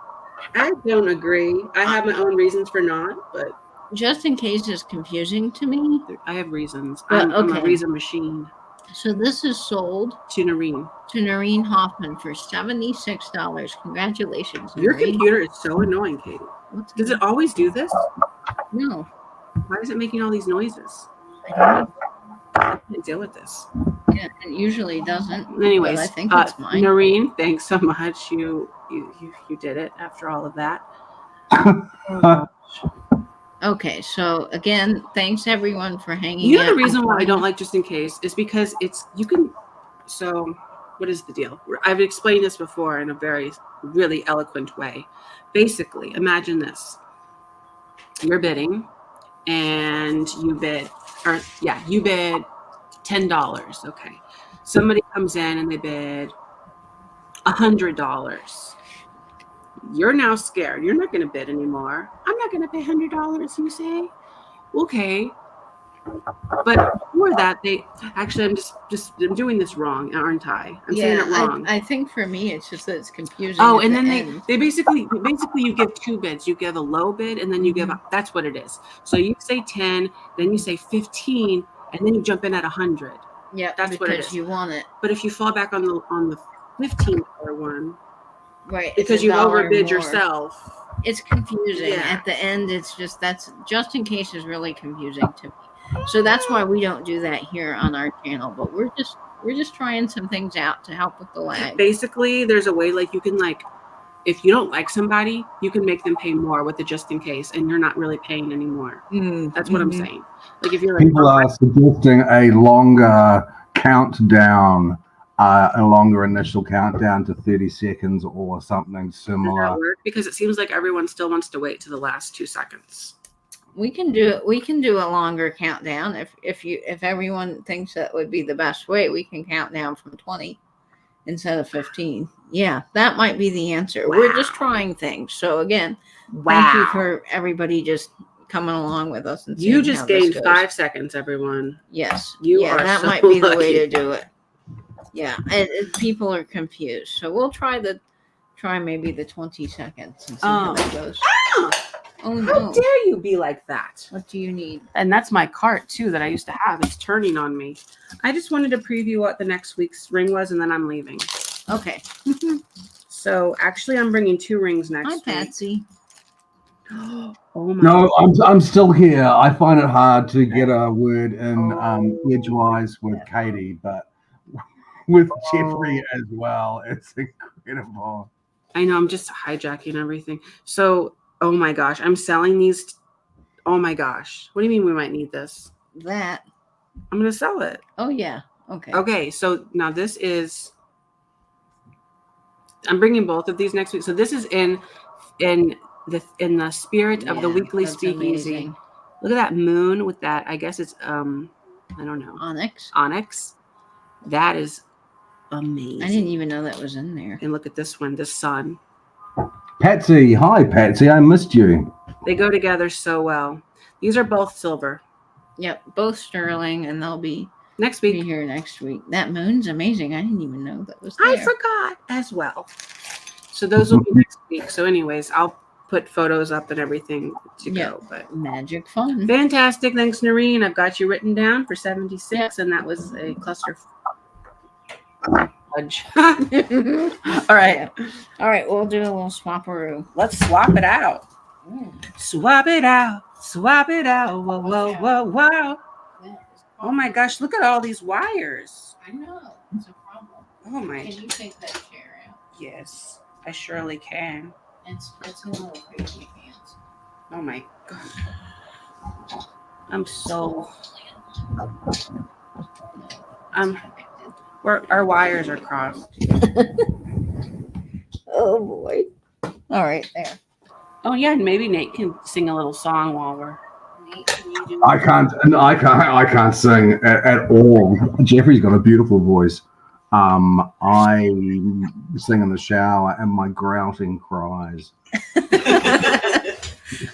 S3: I don't agree. I have my own reasons for not, but.
S1: Just in case is confusing to me.
S3: I have reasons.
S1: But,
S3: I'm a reason machine.
S1: So this is sold
S3: to
S1: Noreen Hoffman for $76. Congratulations,
S3: Your
S1: Noreen.
S3: computer is so annoying, Katie. Does it always do this?
S1: No.
S3: Why is it making all these noises?
S1: I don't know.
S3: I can't deal with this.
S1: Yeah, it usually doesn't.
S3: Anyways,
S1: I think it's mine.
S3: Noreen, thanks so much. You did it after all of that.
S1: Okay, so again, thanks everyone for hanging out.
S3: You know the reason why I don't like just in case is because so what is the deal? I've explained this before in a very, really eloquent way. Basically, imagine this. You're bidding and you bid $10. Okay. Somebody comes in and they bid $100. You're now scared. You're not going to bid anymore. I'm not going to pay $100, you say? Okay. But before that, I'm doing this wrong, aren't I? I'm saying it wrong.
S1: I think for me, it's just that it's confusing.
S3: Oh, and then they basically you give 2 bids. You give a low bid, and then you give that's what it is. So you say 10, then you say 15, and then you jump in at 100.
S1: Yeah,
S3: that's what it is.
S1: You want it.
S3: But if you fall back on the $15 one,
S1: right?
S3: Because you overbid yourself.
S1: It's confusing. Yeah. At the end, it's that's just in case is really confusing to me. So that's why we don't do that here on our channel. But we're just trying some things out to help with the lag.
S3: Basically, there's a way you can if you don't like somebody, you can make them pay more with the just in case, and you're not really paying anymore. That's what I'm saying. Like if you're
S2: people are suggesting a longer countdown, a longer initial countdown to 30 seconds or something similar.
S3: Does that work? Because it seems like everyone still wants to wait to the last 2 seconds.
S1: We can do a longer countdown if everyone thinks that would be the best way. We can count down from 20 instead of 15. Yeah, that might be the answer. Wow. We're just trying things. So again, thank you for everybody just coming along with us. And
S3: you just gained 5 seconds, everyone.
S1: Yes,
S3: that
S1: might be the way to do it. Yeah, and people are confused. So we'll try maybe the 20 seconds and see how that goes. Oh, no.
S3: How dare you be like that?
S1: What do you need?
S3: And that's my cart, too, that I used to have. It's turning on me. I just wanted to preview what the next week's ring was, and then I'm leaving.
S1: Okay.
S3: So, actually, I'm bringing 2 rings next week.
S1: Hi, Patsy.
S3: Oh, my
S2: No, I'm still here. I find it hard to get a word in edgewise with Katie, but with Jeffrey as well. It's incredible.
S3: I know. I'm just hijacking everything. So... oh my gosh, I'm selling these. Oh my gosh. What do you mean we might need this?
S1: That.
S3: I'm going to sell it.
S1: Oh, yeah. Okay.
S3: Okay, so now this is. I'm bringing both of these next week. So this is in the spirit of the weekly speakeasy. Amazing. Look at that moon with that. I guess it's I don't know. Onyx. That is amazing.
S1: I didn't even know that was in there.
S3: And look at this one, the sun.
S2: Patsy, hi Patsy, I missed you.
S3: They go together so well. These are both silver.
S1: Yep, both sterling, and they'll be
S3: next week.
S1: Be here next week. That moon's amazing. I didn't even know that was there.
S3: I forgot as well. So those will be next week. So anyways, I'll put photos up and everything to go. But
S1: magic fun.
S3: Fantastic. Thanks, Noreen. I've got you written down for 76, and that was a cluster. All right.
S1: We'll do a little swapperoo.
S3: Let's swap it out. Swap it out. Swap it out. Whoa, whoa, whoa, whoa. Oh my gosh, look at all these wires.
S1: I know, it's a problem.
S3: Oh my.
S1: Can you take that chair out?
S3: Yes, I surely can.
S1: It's a little crazy pants.
S3: Oh my god. I'm so our wires are crossed.
S1: Oh boy. All right, there.
S3: Oh yeah, and maybe Nate can sing a little song while we're.
S1: Nate, can you do
S2: I can't sing at all. Jeffrey's got a beautiful voice. I sing in the shower and my grouting cries.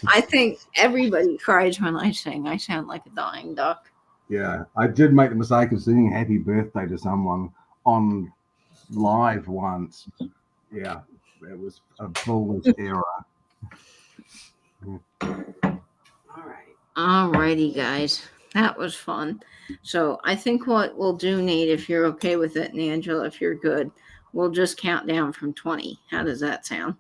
S1: I think everybody cries when I sing. I sound like a dying duck.
S2: Yeah, I did make the mistake of singing "Happy Birthday" to someone on live once. Yeah, it was a foolish error.
S3: All
S1: righty, guys. That was fun. So I think what we'll do, Nate, if you're okay with it, and Angela, if you're good, we'll just count down from 20. How does that sound?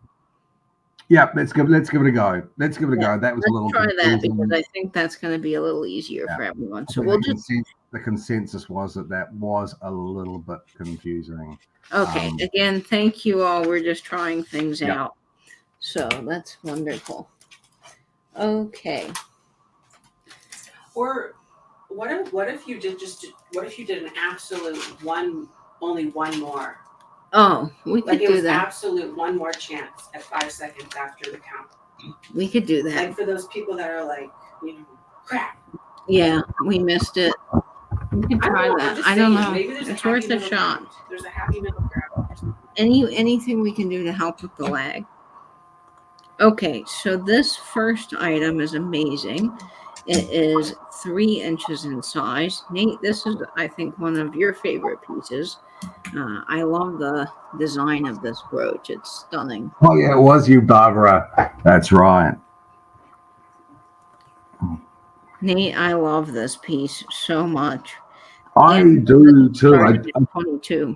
S2: Yeah, let's give it a go. Let's give it a go. That was a little
S1: try that
S2: confusing.
S1: because I think that's going to be a little easier for everyone. So
S2: the consensus was that was a little bit confusing.
S1: Okay. Again, thank you all. We're just trying things out. So that's wonderful. Okay.
S3: Or what if you did an absolute only one more?
S1: Oh, we could do that.
S3: Absolute one more chance at 5 seconds after the count.
S1: We could do that.
S3: Like for those people that are like, crap.
S1: Yeah, we missed it. We could try that. I don't know.
S3: Maybe
S1: it's worth a shot.
S3: Ground. There's a happy middle ground.
S1: Anything we can do to help with the lag. Okay, so this first item is amazing. It is 3 inches in size. Nate, this is, I think, one of your favorite pieces. I love the design of this brooch. It's stunning.
S2: Oh, yeah, it was you, Barbara. That's right.
S1: Nate, I love this piece so much.
S2: I do too.
S1: 22.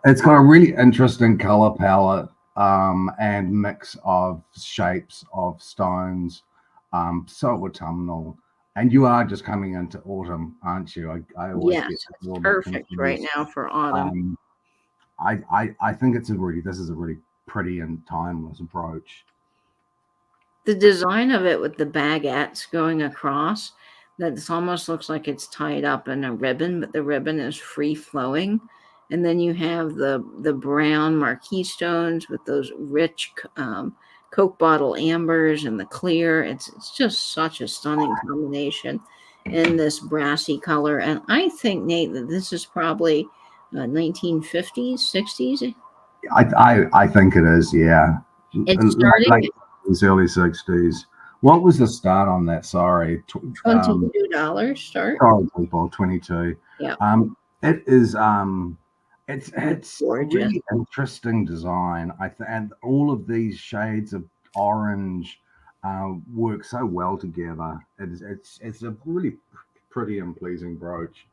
S2: It's got a really interesting color palette and mix of shapes of stones. So autumnal. And you are just coming into autumn, aren't you? I always get
S1: it's perfect right now for autumn.
S2: I think this is a really pretty and timeless brooch.
S1: The design of it with the baguettes going across, that almost looks like it's tied up in a ribbon, but the ribbon is free flowing. And then you have the brown marquise stones with those rich Coke bottle ambers and the clear. It's just such a stunning combination in this brassy color. And I think, Nate, that this is probably 1950s, 60s.
S2: I think it is, yeah.
S1: It's starting
S2: like early 60s. What was the start on that? Sorry,
S1: $22 start.
S2: Sorry, people, 22.
S1: Yeah.
S2: It is. It's
S1: gorgeous.
S2: Really interesting design. And all of these shades of orange work so well together. It's a really pretty and pleasing brooch.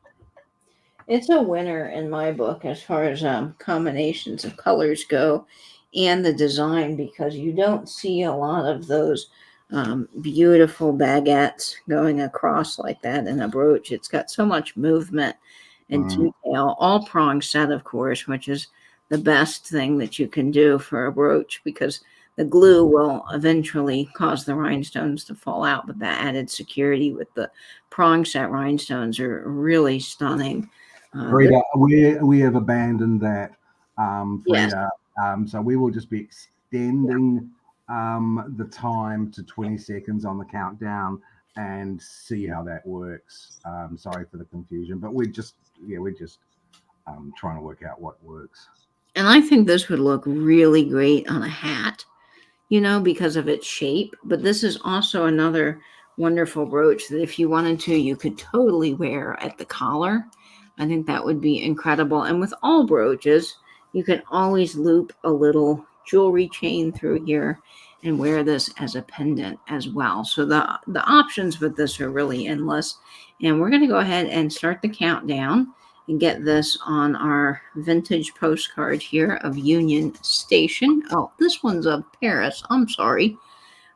S1: It's a winner in my book as far as combinations of colors go and the design, because you don't see a lot of those beautiful baguettes going across like that in a brooch. It's got so much movement and detail, all prong set, of course, which is the best thing that you can do for a brooch, because the glue will eventually cause the rhinestones to fall out, but that added security with the prong set rhinestones are really stunning.
S2: Frida, we have abandoned that, Frida.
S1: Yes.
S2: So we will just be extending the time to 20 seconds on the countdown and see how that works. Sorry for the confusion, but we're just trying to work out what works.
S1: And I think this would look really great on a hat, because of its shape. But this is also another wonderful brooch that if you wanted to, you could totally wear at the collar. I think that would be incredible. And with all brooches, you can always loop a little jewelry chain through here and wear this as a pendant as well. So the options with this are really endless. And we're going to go ahead and start the countdown and get this on our vintage postcard here of Union Station. Oh, this one's of Paris. I'm sorry,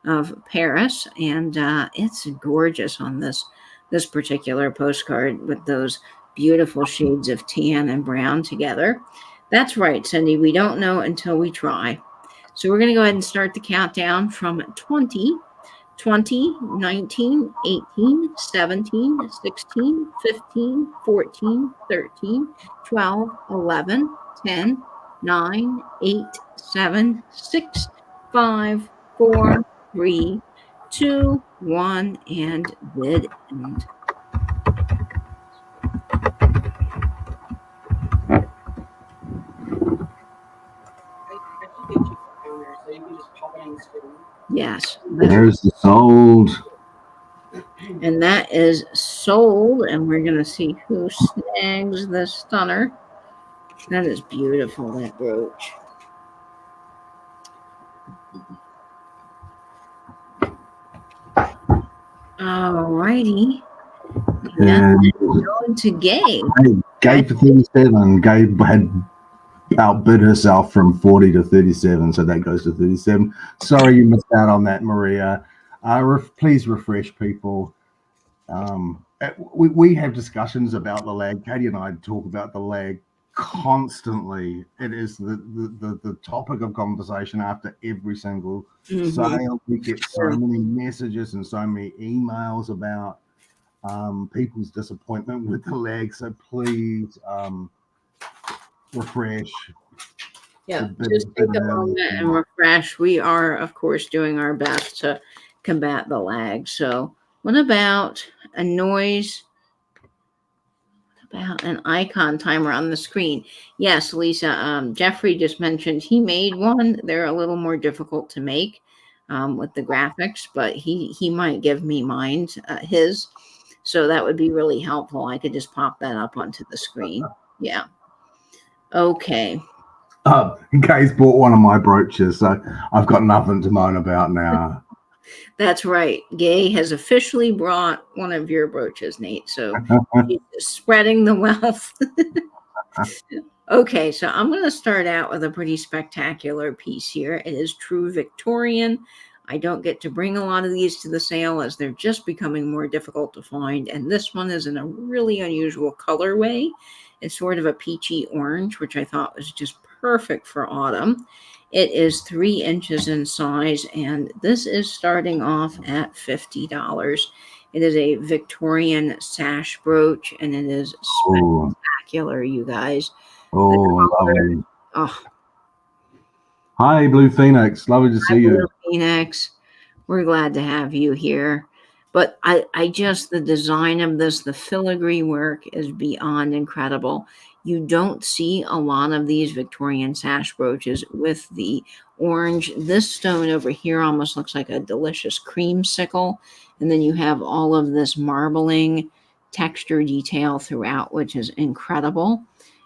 S1: of Paris. And it's gorgeous on this this particular postcard with those beautiful shades of tan and brown together. That's right, Cindy. We don't know until we try. So we're going to go ahead and start the countdown from 20, 20, 19, 18, 17, 16, 15, 14, 13, 12, 11, 10, 9, 8, 7, 6, 5, 4, 3, 2, 1, and bid end. Yes.
S2: There's the sold.
S1: And that is sold. And we're going to see who snags the stunner. That is beautiful, that brooch. All righty. And going to Gay.
S2: Gay for 37. Gay had outbid herself from 40 to 37, so that goes to 37. Sorry you missed out on that, Maria. Please refresh people. We have discussions about the lag. Katie and I talk about the lag constantly. It is the topic of conversation after every single sale. We get so many messages and so many emails about people's disappointment with the lag. So please refresh.
S1: Yeah, just take a moment and refresh. We are, of course, doing our best to combat the lag. So what about a noise? What about an icon timer on the screen? Yes, Lisa. Jeffrey just mentioned he made one. They're a little more difficult to make with the graphics, but he might give me his. So that would be really helpful. I could just pop that up onto the screen. Yeah. Okay.
S2: Gay's bought one of my brooches, so I've got nothing to moan about now.
S1: That's right. Gay has officially brought one of your brooches, Nate. So she's spreading the wealth. Okay, so I'm going to start out with a pretty spectacular piece here. It is true Victorian. I don't get to bring a lot of these to the sale as they're just becoming more difficult to find. And this one is in a really unusual colorway. It's sort of a peachy orange, which I thought was just perfect for autumn. It is 3 inches in size, and this is starting off at $50. It is a Victorian sash brooch, and it is spectacular, you guys.
S2: Oh, lovely.
S1: Oh.
S2: Hi, Blue Phoenix. Lovely to see you.
S1: Blue Phoenix. We're glad to have you here. But I just, the design of this, the filigree work is beyond incredible. You don't see a lot of these Victorian sash brooches with the orange. This stone over here almost looks like a delicious creamsicle. And then you have all of this marbling texture detail throughout, which is incredible.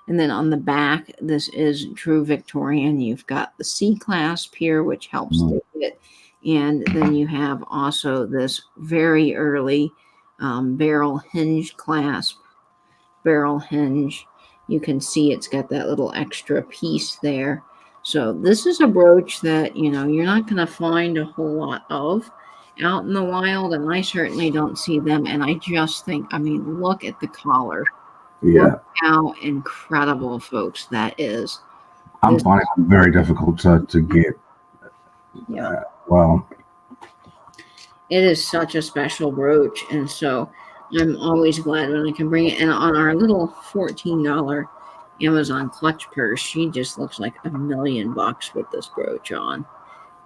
S1: And then on the back, this is true Victorian. You've got the C clasp here, which helps stick it. And then you have also this very early barrel hinge clasp, barrel hinge. You can see it's got that little extra piece there. So this is a brooch that, you know, you're not going to find a whole lot of out in the wild. And I certainly don't see them. And I just think, I mean, look at the collar.
S2: Yeah.
S1: Look how incredible, folks, that is.
S2: I'm finding it very difficult to get.
S1: Yeah.
S2: Well,
S1: it is such a special brooch, and so I'm always glad when I can bring it. And on our little $14 Amazon clutch purse, she just looks like $1 million with this brooch on.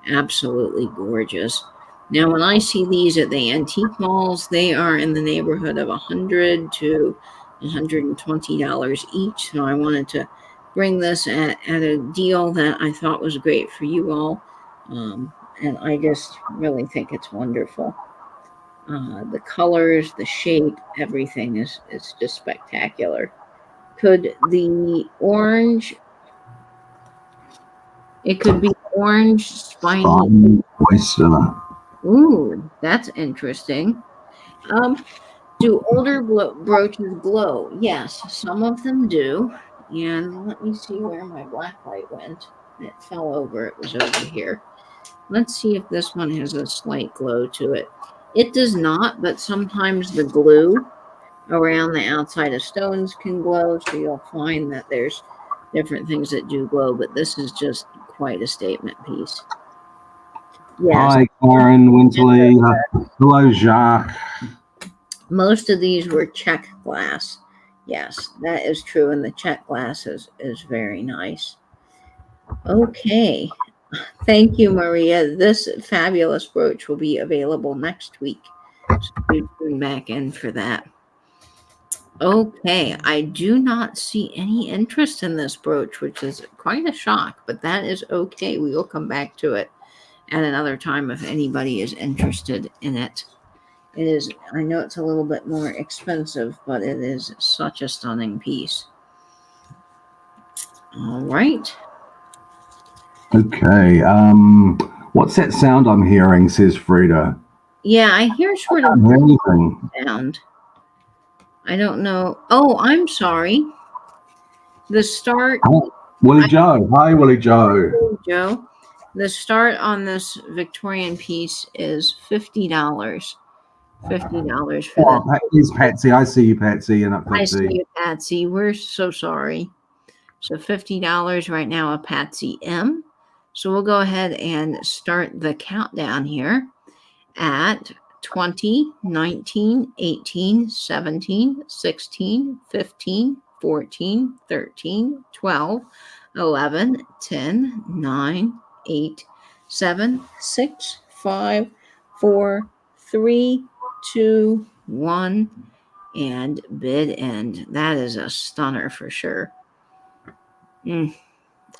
S1: Absolutely gorgeous. Now, when I see these at the antique malls, they are in the neighborhood of $100 to $120 each. So I wanted to bring this at a deal that I thought was great for you all. And I just really think it's wonderful. The colors, the shape, everything is just spectacular. Could the orange, it could be orange spiny. Ooh, that's interesting. Do older brooches glow? Yes, some of them do. And let me see where my black light went. It fell over. It was over here. Let's see if this one has a slight glow to it. It does not, but sometimes the glue around the outside of stones can glow, so you'll find that there's different things that do glow, but this is just quite a statement piece. Yes.
S2: Hi, Karen Winterley. Hello, Jacques.
S1: Most of these were check glass. Yes, that is true, and the check glass is very nice. Okay. Thank you, Maria. This fabulous brooch will be available next week. So you tune back in for that. Okay, I do not see any interest in this brooch, which is quite a shock, but that is okay. We will come back to it at another time if anybody is interested in it. It is, I know it's a little bit more expensive, but it is such a stunning piece. All right.
S2: Okay. What's that sound I'm hearing? Says Frida.
S1: Yeah, I hear sort of
S2: anything.
S1: sound. I don't know. Oh, I'm sorry. The start.
S2: Willie Joe. Hi, Willie Joe.
S1: Joe. The start on this Victorian piece is $50. $50 for that.
S2: Here's Patsy. I see you, Patsy. And
S1: I see you, Patsy. We're so sorry. So $50 right now, a Patsy M. So we'll go ahead and start the countdown here at 20, 19, 18, 17, 16, 15, 14, 13, 12, 11, 10, 9, 8, 7, 6, 5, 4, 3, 2, 1, and bid end. That is a stunner for sure.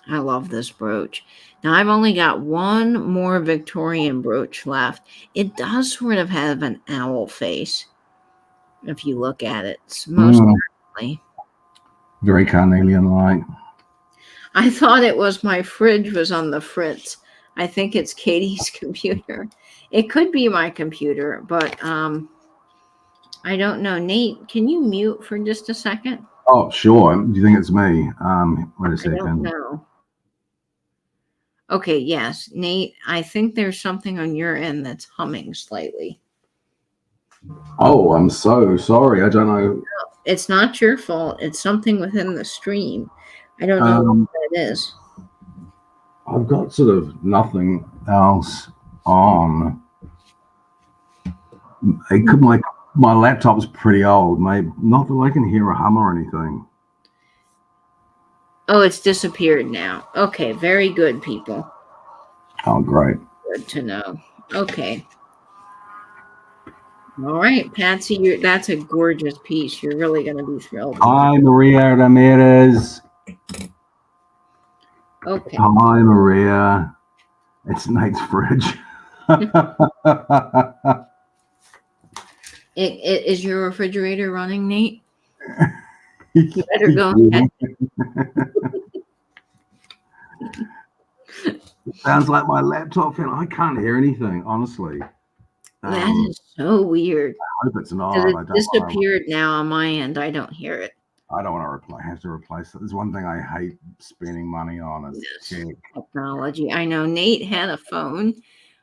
S1: I love this brooch. Now, I've only got one more Victorian brooch left. It does sort of have an owl face, if you look at it. It's most certainly.
S2: Very carnelian-like.
S1: I thought it was my fridge was on the fritz. I think it's Katie's computer. It could be my computer, but I don't know. Nate, can you mute for just a second?
S2: Oh, sure. Do you think it's me? Wait a second.
S1: I don't know. Okay, yes. Nate, I think there's something on your end that's humming slightly.
S2: Oh, I'm so sorry. I don't know.
S1: It's not your fault. It's something within the stream. I don't know what it is.
S2: I've got sort of nothing else on. It could my laptop's pretty old. Maybe not that I can hear a hum or anything.
S1: Oh, it's disappeared now. Okay, very good, people.
S2: Oh, great.
S1: Good to know. Okay. All right, Patsy, that's a gorgeous piece. You're really going to be thrilled.
S2: Hi, Maria Ramirez.
S1: Okay.
S2: Hi, Maria. It's Nate's fridge.
S1: Is your refrigerator running, Nate? You better go ahead.
S2: Sounds like my laptop. I can't hear anything, honestly.
S1: That is so weird.
S2: I hope it's not.
S1: It disappeared now on my end. I don't hear it.
S2: I don't want to replace. I have to replace it. There's one thing I hate spending money on is
S1: technology. I know Nate had a phone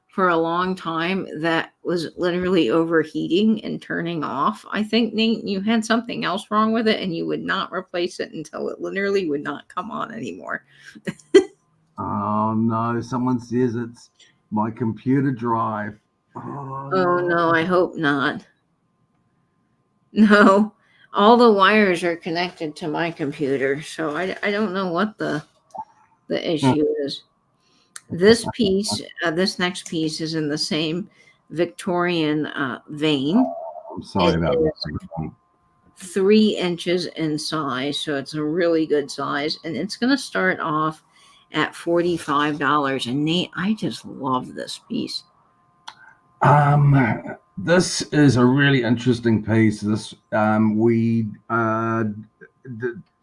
S1: for a long time that was literally overheating and turning off. I think, Nate, you had something else wrong with it and you would not replace it until it literally would not come on anymore.
S2: Oh no, someone says it's my computer drive.
S1: Oh no, I hope not. No, all the wires are connected to my computer, so I don't know what the issue is. This piece, this next piece is in the same Victorian vein.
S2: I'm sorry about that.
S1: 3 inches in size, so it's a really good size, and it's going to start off at $45. And Nate, I just love this piece.
S2: This is a really interesting piece. This we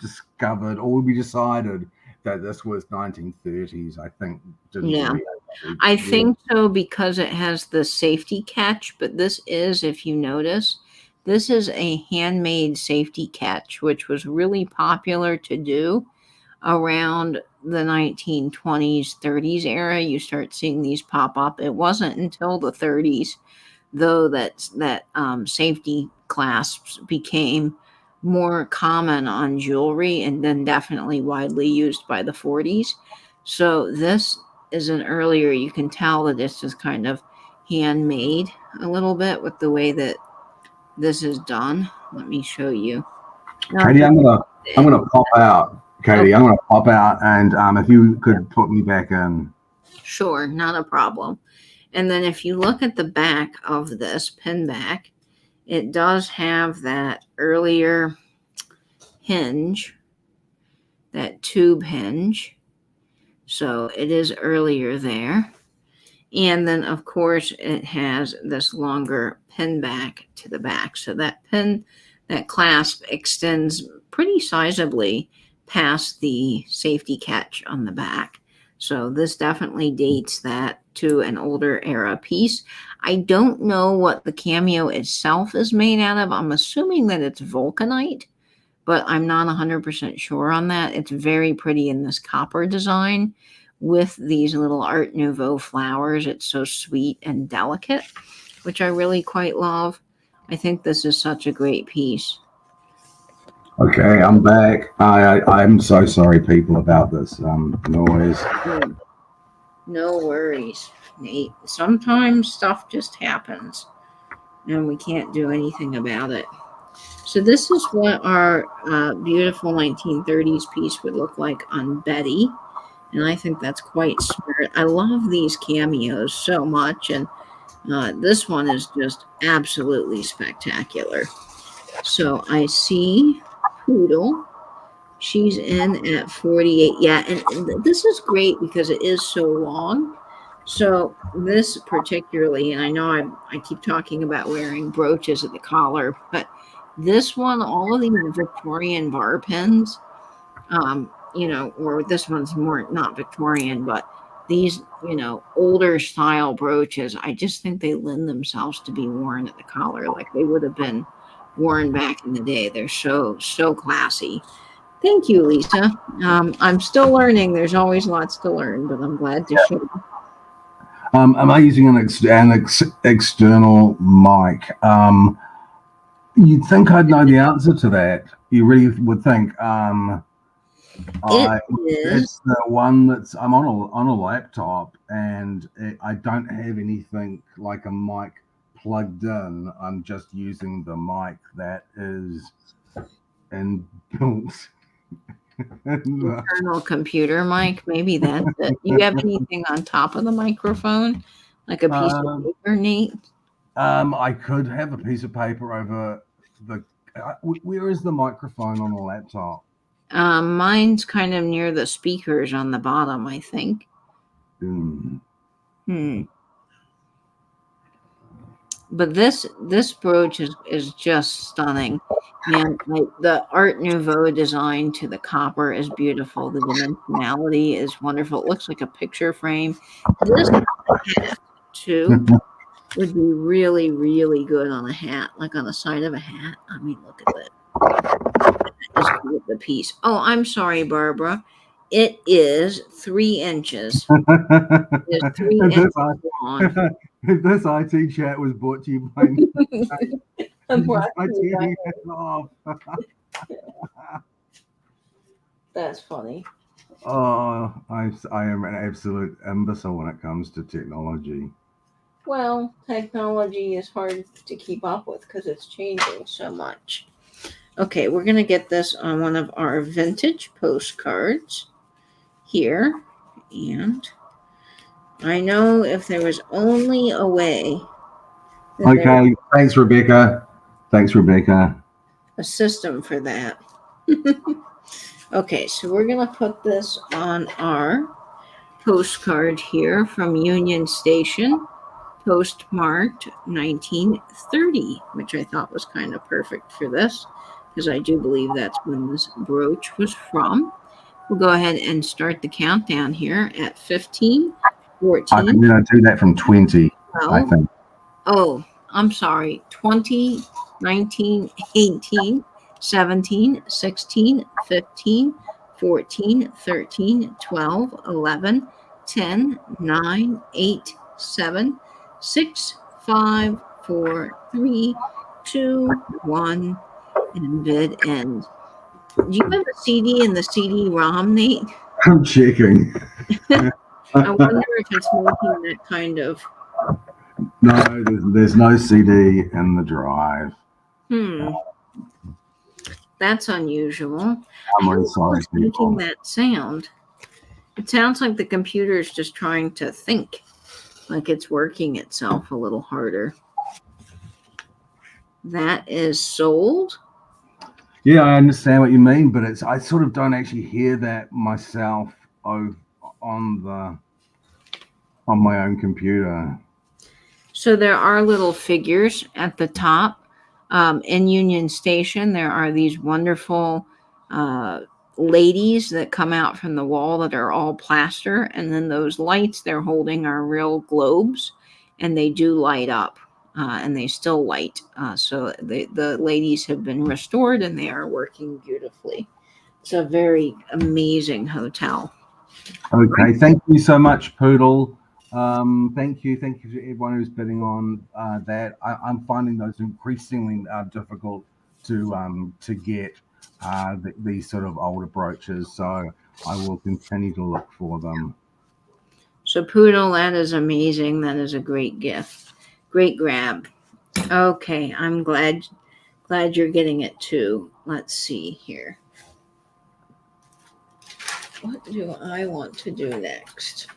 S2: discovered, or we decided that this was 1930s. I think.
S1: Yeah, I think so because it has the safety catch. But this is, if you notice, this is a handmade safety catch, which was really popular to do around the 1920s, 30s era. You start seeing these pop up. It wasn't until the 30s though that safety clasps became more common on jewelry and then definitely widely used by the 40s. So this is an earlier, you can tell that this is kind of handmade a little bit with the way that this is done. Let me show you.
S2: Katie, I'm gonna pop out. Katie, I'm gonna pop out, and if you could put me back in.
S1: Sure, not a problem. And then if you look at the back of this pin back, it does have that earlier hinge, that tube hinge. So it is earlier there. And then, of course, it has this longer pin back to the back. So that clasp extends pretty sizably past the safety catch on the back. So this definitely dates that to an older era piece. I don't know what the cameo itself is made out of. I'm assuming that it's vulcanite, but I'm not 100% sure on that. It's very pretty in this copper design with these little Art Nouveau flowers. It's so sweet and delicate, which I really quite love. I think this is such a great piece.
S2: Okay, I'm back. I'm so sorry, people, about this noise.
S1: No worries, Nate. Sometimes stuff just happens, and we can't do anything about it. So this is what our beautiful 1930s piece would look like on Betty. And I think that's quite smart. I love these cameos so much. And this one is just absolutely spectacular. So I see Poodle. She's in at 48. Yeah, and this is great because it is so long. So this particularly, and I know I keep talking about wearing brooches at the collar, but this one, all of these Victorian bar pins, or this one's more not Victorian, but these, older style brooches, I just think they lend themselves to be worn at the collar like they would have been worn back in the day. They're so classy. Thank you, Lisa. I'm still learning. There's always lots to learn, but I'm glad to share.
S2: Am I using an external mic? You'd think I'd know the answer to that. You really would think. It's the one that's I'm on a laptop, and I don't have anything like a mic plugged in. I'm just using the mic that is inbuilt.
S1: Internal computer mic, maybe that's it. Do you have anything on top of the microphone, like a piece of paper, Nate?
S2: I could have a piece of paper over the. Where is the microphone on the laptop?
S1: Mine's kind of near the speakers on the bottom, I think. But this brooch is just stunning. And the Art Nouveau design to the copper is beautiful. The dimensionality is wonderful. It looks like a picture frame. This hat, too, would be really, really good on a hat, like on the side of a hat. I mean, look at that. Just look at the piece. Oh, I'm sorry, Barbara. It is 3 inches. It's 3 inches long.
S2: This IT chat was brought to you by
S1: That's funny.
S2: Oh, I am an absolute imbecile when it comes to technology.
S1: Well, technology is hard to keep up with because it's changing so much. Okay, we're going to get this on one of our vintage postcards here. And I know if there was only a way.
S2: Okay, thanks, Rebecca. A
S1: system for that. Okay, so we're going to put this on our postcard here from Union Station, postmarked 1930, which I thought was kind of perfect for this, because I do believe that's when this brooch was from. We'll go ahead and start the countdown here at 15, 14.
S2: I'm going to do that from 20, 12, I think.
S1: Oh, I'm sorry. 20, 19, 18, 17, 16, 15, 14, 13, 12, 11, 10, 9, 8, 7, 6, 5, 4, 3, 2, 1, and bid end. Do you have a CD in the CD-ROM, Nate?
S2: I'm checking.
S1: I wonder if it's making that kind of.
S2: No, there's no CD in the drive.
S1: That's unusual.
S2: I'm really
S1: How
S2: sorry,
S1: is making
S2: people.
S1: that sound? It sounds like the computer is just trying to think, like it's working itself a little harder. That is sold.
S2: Yeah, I understand what you mean, but I sort of don't actually hear that myself on my own computer.
S1: So there are little figures at the top. In Union Station, there are these wonderful ladies that come out from the wall that are all plaster, and then those lights they're holding are real globes, and they do light up, and they still light. So the ladies have been restored, and they are working beautifully. It's a very amazing hotel.
S2: Okay, thank you so much, Poodle. Thank you to everyone who's bidding on that. I'm finding those increasingly difficult to get these sort of older brooches, so I will continue to look for them.
S1: So Poodle, that is amazing. That is a great gift. Great grab. Okay, I'm glad you're getting it too. Let's see here. What do I want to do next?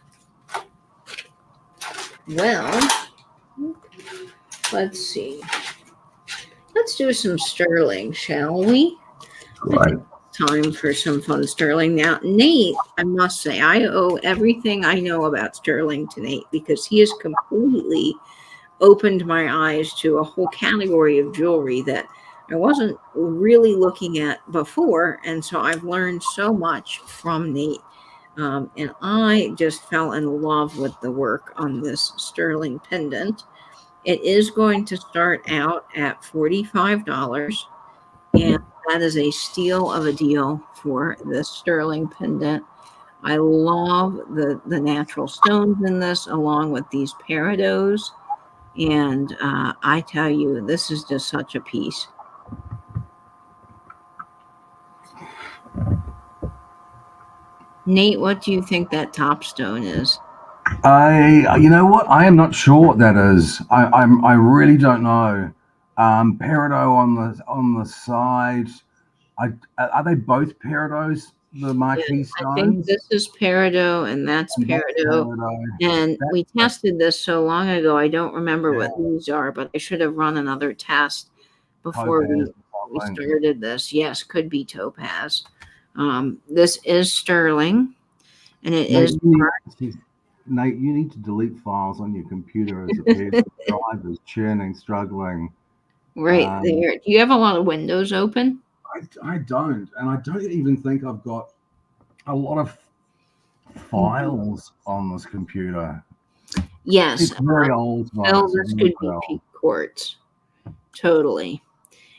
S1: Well, let's see. Let's do some sterling, shall we?
S2: Right.
S1: Time for some fun sterling. Now, Nate, I must say, I owe everything I know about sterling to Nate because he has completely opened my eyes to a whole category of jewelry that I wasn't really looking at before. And so I've learned so much from Nate. And I just fell in love with the work on this sterling pendant. It is going to start out at $45. And that is a steal of a deal for this sterling pendant. I love the natural stones in this, along with these peridots. And I tell you, this is just such a piece. Nate, what do you think that top stone is?
S2: You know what? I am not sure what that is. I really don't know. Peridot on the side. Are they both peridots? The marquee stones.
S1: I think this is peridot and that's peridot. And we tested this so long ago. I don't remember what these are, but I should have run another test before we started this. Yes, could be topaz. This is sterling, and it is.
S2: Nate, you need to delete files on your computer as the drive is churning, struggling.
S1: Right there. Do you have a lot of windows open?
S2: I don't, and I don't even think I've got a lot of files on this computer.
S1: Yes,
S2: it's very old.
S1: This could be peak quartz, totally.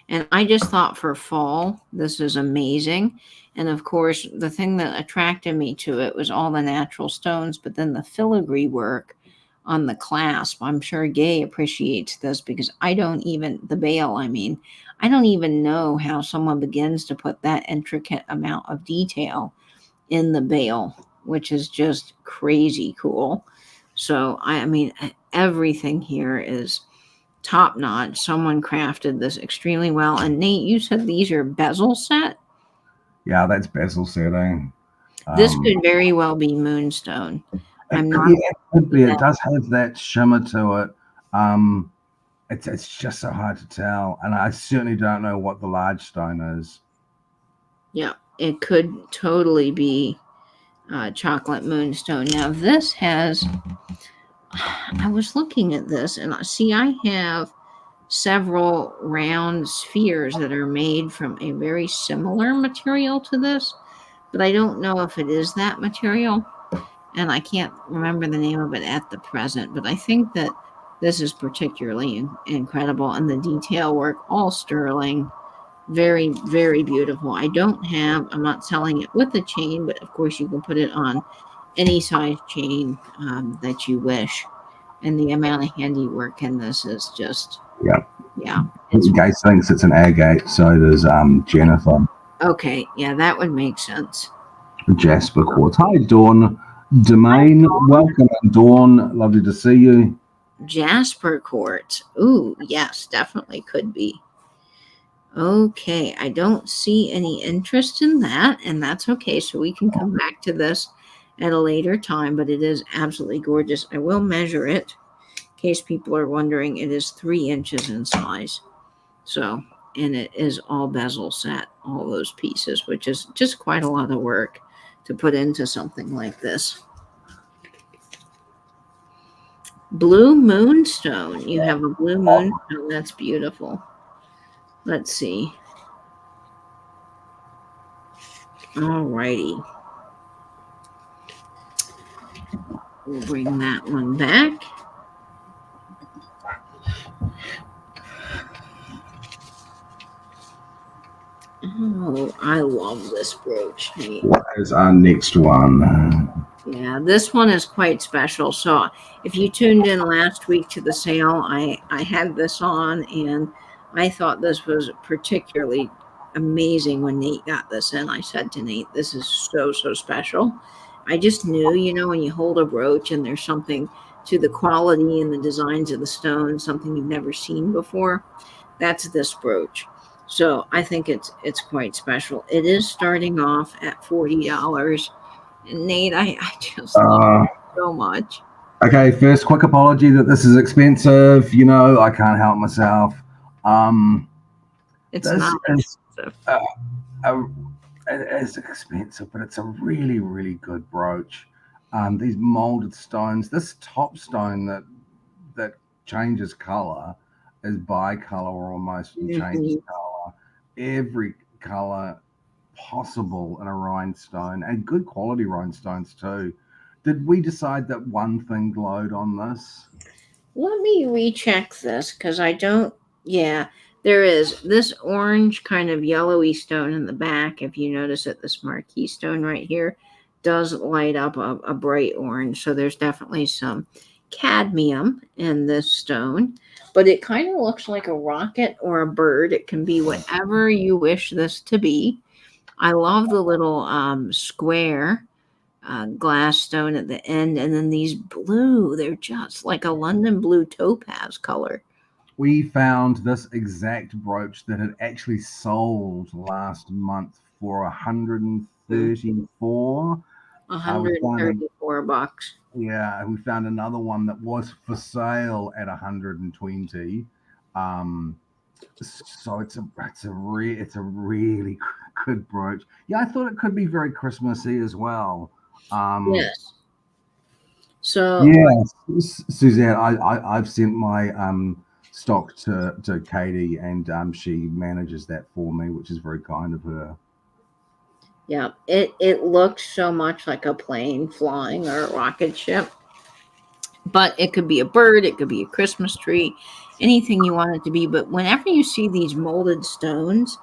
S1: And I just thought for fall, this is amazing. And of course, the thing that attracted me to it was all the natural stones, but then the filigree work on the clasp. I'm sure Gay appreciates this because the bail, I don't even know how someone begins to put that intricate amount of detail in the bail, which is just crazy cool. So, everything here is top notch. Someone crafted this extremely well. And Nate, you said these are bezel set?
S2: Yeah, that's bezel setting.
S1: This could very well be moonstone.
S2: It could be. It does have that shimmer to it. It's just so hard to tell, and I certainly don't know what the large stone is.
S1: Yeah, it could totally be chocolate moonstone. Now this has. I was looking at this, and I have several round spheres that are made from a very similar material to this, but I don't know if it is that material, and I can't remember the name of it at the present, but I think that this is particularly incredible, and the detail work, all sterling, very, very beautiful. I'm not selling it with a chain, but of course you can put it on any size chain that you wish. And the amount of handiwork in this is just,
S2: Yeah.
S1: yeah. It's
S2: Gates thinks it's an agate, so does Jennifer.
S1: okay. Yeah, that would make sense.
S2: Jasper quartz. Hi, Dawn. Domain, welcome, Dawn. Lovely to see you.
S1: Jasper quartz. Ooh, yes, definitely could be. Okay, I don't see any interest in that, and that's okay. So we can come back to this at a later time, but it is absolutely gorgeous. I will measure it in case people are wondering. It is 3 inches in size. So, and it is all bezel set, all those pieces, which is just quite a lot of work to put into something like this. Blue moonstone. You have a blue moonstone. That's beautiful. Let's see. All righty. We'll bring that one back. Oh, I love this brooch.
S2: What is our next one?
S1: Yeah, this one is quite special. So if you tuned in last week to the sale, I had this on, and I thought this was particularly amazing when Nate got this in. I said to Nate, this is so, so special. I just knew, when you hold a brooch and there's something to the quality and the designs of the stone, something you've never seen before, that's this brooch. So I think it's quite special. It is starting off at $40. And Nate, I just love it so much.
S2: Okay, first quick apology that this is expensive. I can't help myself.
S1: It's
S2: this
S1: not
S2: is
S1: expensive.
S2: it's expensive, but it's a really, really good brooch. These molded stones, this top stone that changes color is bicolor almost, and changes color. Every color possible in a rhinestone, and good quality rhinestones too. Did we decide that one thing glowed on this?
S1: Let me recheck this because I don't. Yeah, there is this orange kind of yellowy stone in the back. If you notice it, this marquee stone right here does light up a bright orange. So there's definitely some cadmium in this stone, but it kind of looks like a rocket or a bird. It can be whatever you wish this to be. I love the little square glass stone at the end, and then these blue, they're just like a London blue topaz color.
S2: We found this exact brooch that had actually sold last month for 134.
S1: 134 bucks.
S2: Yeah, we found another one that was for sale at 120. So it's a really good brooch. Yeah, I thought it could be very Christmassy as well.
S1: Yes. So
S2: yes, Suzanne, I've sent my stock to Katie, and she manages that for me, which is very kind of her.
S1: yeah, it looks so much like a plane flying or a rocket ship, but it could be a bird, it could be a Christmas tree, anything you want it to be. But whenever you see these molded stones,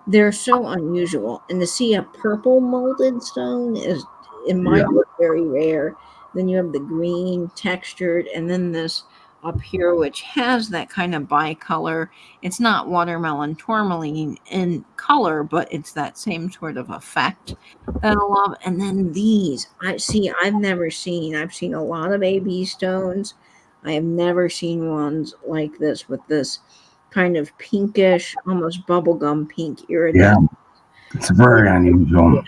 S1: they're so unusual, and to see a purple molded stone is, in my book, very rare. Then you have the green textured, and then this up here, which has that kind of bicolor. It's not watermelon tourmaline in color, but it's that same sort of effect that I love. And then these, I've seen a lot of AB stones. I have never seen ones like this with this kind of pinkish, almost bubblegum pink iridescent.
S2: Yeah, it's very unusual.
S1: Yeah,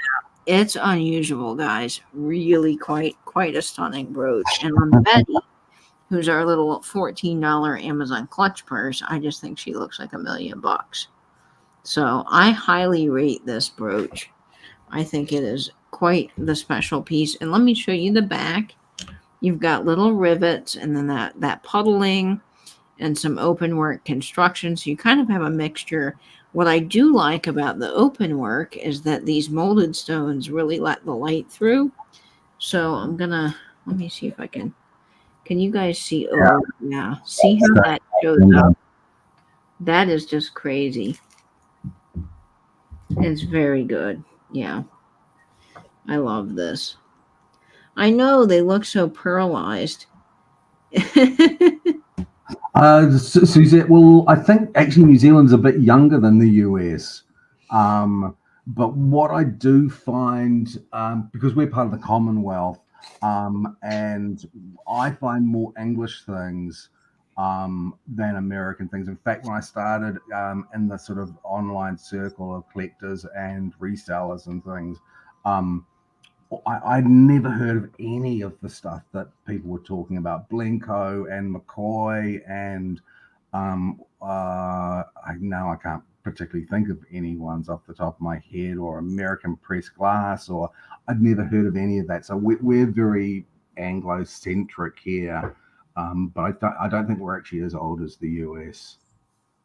S1: it's unusual, guys. Really quite a stunning brooch. And on Betty, who's our little $14 Amazon clutch purse, I just think she looks like $1,000,000. So I highly rate this brooch. I think it is quite the special piece. And let me show you the back. You've got little rivets, and then that puddling and some open work construction. So you kind of have a mixture. What I do like about the open work is that these molded stones really let the light through. So let me see if I can you guys see? Oh, yeah. See how that shows up? That is just crazy. It's very good. Yeah. I love this. I know they look so pearlized,
S2: Suzette, well, I think actually New Zealand's a bit younger than the US. But what I do find, because we're part of the Commonwealth, and I find more English things than American things. In fact, when I started in the sort of online circle of collectors and resellers and things, I'd never heard of any of the stuff that people were talking about. Blenko and McCoy and I can't particularly think of any ones off the top of my head, or American Press Glass, or I'd never heard of any of that. So we're very Anglo-centric here, but I don't think we're actually as old as the US.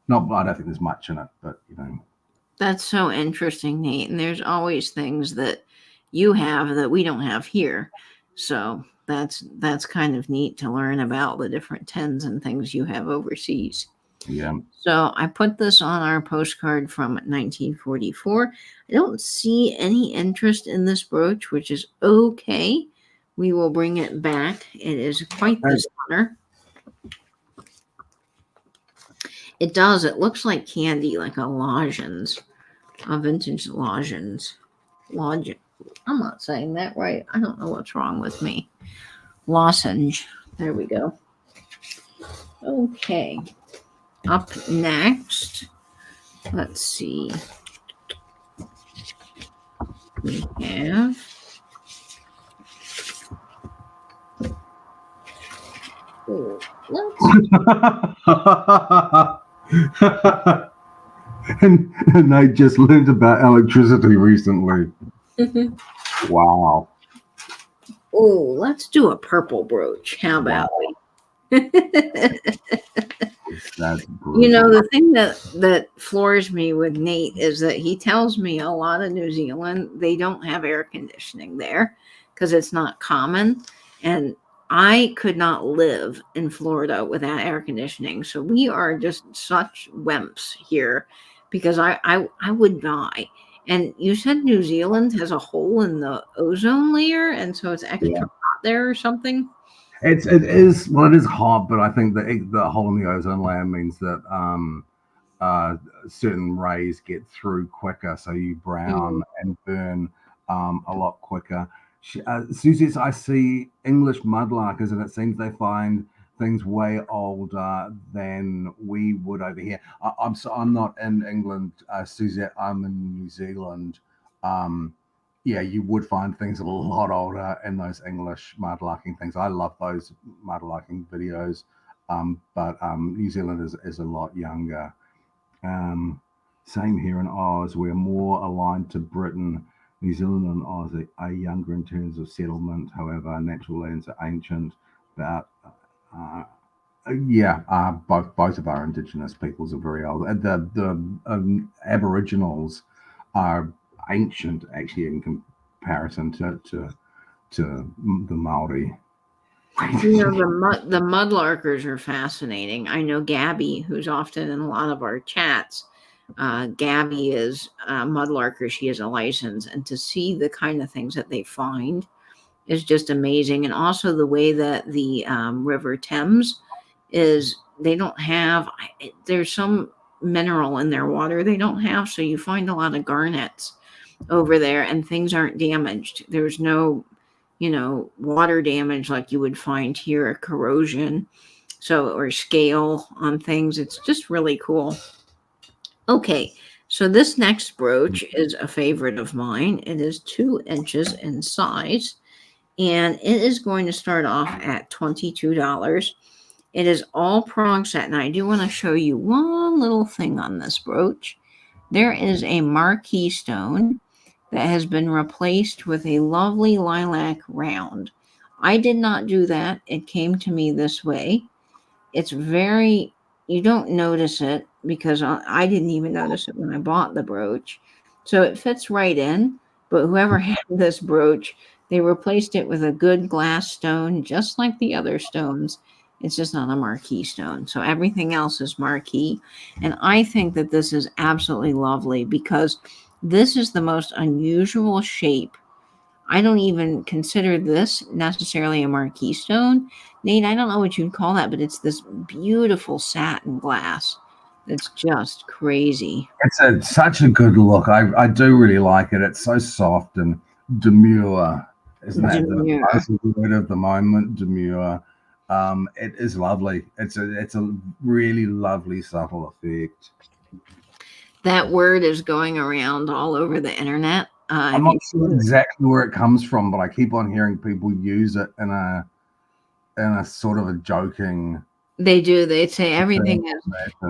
S2: Not, I don't think there's much in it, but you know.
S1: That's so interesting, Nate. And there's always things that you have that we don't have here. So that's kind of neat to learn about the different tens and things you have overseas.
S2: Yeah.
S1: So I put this on our postcard from 1944. I don't see any interest in this brooch, which is okay. We will bring it back. It is quite the stunner. It does. It looks like candy, like a lozenge, a vintage lozenge. I'm not saying that right. I don't know what's wrong with me. Lozenge. There we go. Okay. Up next, let's see. We have
S2: and I just learned about electricity recently. Wow.
S1: Oh, let's do a purple brooch. How about we?
S2: That's
S1: you know, the thing that floors me with Nate is that he tells me a lot of New Zealand, they don't have air conditioning there because it's not common. And I could not live in Florida without air conditioning. So we are just such wimps here because I would die. And you said New Zealand has a hole in the ozone layer, and so it's extra hot there or something.
S2: It is hot, but I think the hole in the ozone layer means that certain rays get through quicker, so you brown and burn a lot quicker. Susie, I see English mudlarkers, and it seems they find things way older than we would over here. I'm not in England, Susie. I'm in New Zealand. Yeah, you would find things a lot older in those English mudlarking things. I love those mudlarking videos, but New Zealand is a lot younger. Same here in Oz. We're more aligned to Britain. New Zealand and Oz are younger in terms of settlement. However, natural lands are ancient. But both of our indigenous peoples are very old. The Aboriginals are ancient, actually, in comparison to the Maori.
S1: You know, the mudlarkers are fascinating. I know Gabby, who's often in a lot of our chats. Gabby is a mudlarker. She has a license, and to see the kind of things that they find is just amazing. And also the way that the River Thames is, they don't have, there's some mineral in their water they don't have, so you find a lot of garnets over there, and things aren't damaged. There's no, water damage like you would find here, corrosion, or scale on things. It's just really cool. Okay, so this next brooch is a favorite of mine. It is 2 inches in size, and it is going to start off at $22. It is all prong satin. I do want to show you one little thing on this brooch. There is a marquee stone that has been replaced with a lovely lilac round. I did not do that. It came to me this way. It's very, you don't notice it because I didn't even notice it when I bought the brooch. So it fits right in, but whoever had this brooch, they replaced it with a good glass stone, just like the other stones. It's just not a marquee stone. So everything else is marquee. And I think that this is absolutely lovely because this is the most unusual shape I don't even consider this necessarily a marquee stone. Nate, I don't know what you'd call that, but it's this beautiful satin glass. It's just crazy.
S2: It's such a good look. I do really like it. It's so soft and demure. Isn't that the
S1: Demure.
S2: word of the moment? Demure. It is lovely. It's a really lovely subtle effect.
S1: That word is going around all over the internet.
S2: I'm not sure exactly where it comes from, but I keep on hearing people use it in a sort of a joking.
S1: They do. They say everything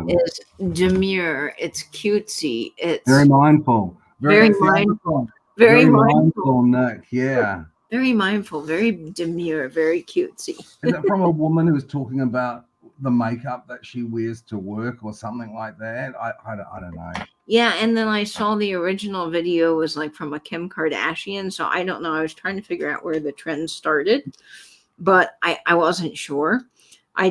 S1: is demure. It's cutesy. It's
S2: very mindful.
S1: very
S2: That's the other
S1: mindful.
S2: one.
S1: Very
S2: Very
S1: mindful.
S2: mindful, Nick. Yeah.
S1: Very mindful. Very demure. Very cutesy.
S2: Is it from a woman who's talking about the makeup that she wears to work or something like that? I don't know.
S1: Yeah, and then I saw the original video was like from a Kim Kardashian, so I don't know. I was trying to figure out where the trend started, but I wasn't sure. I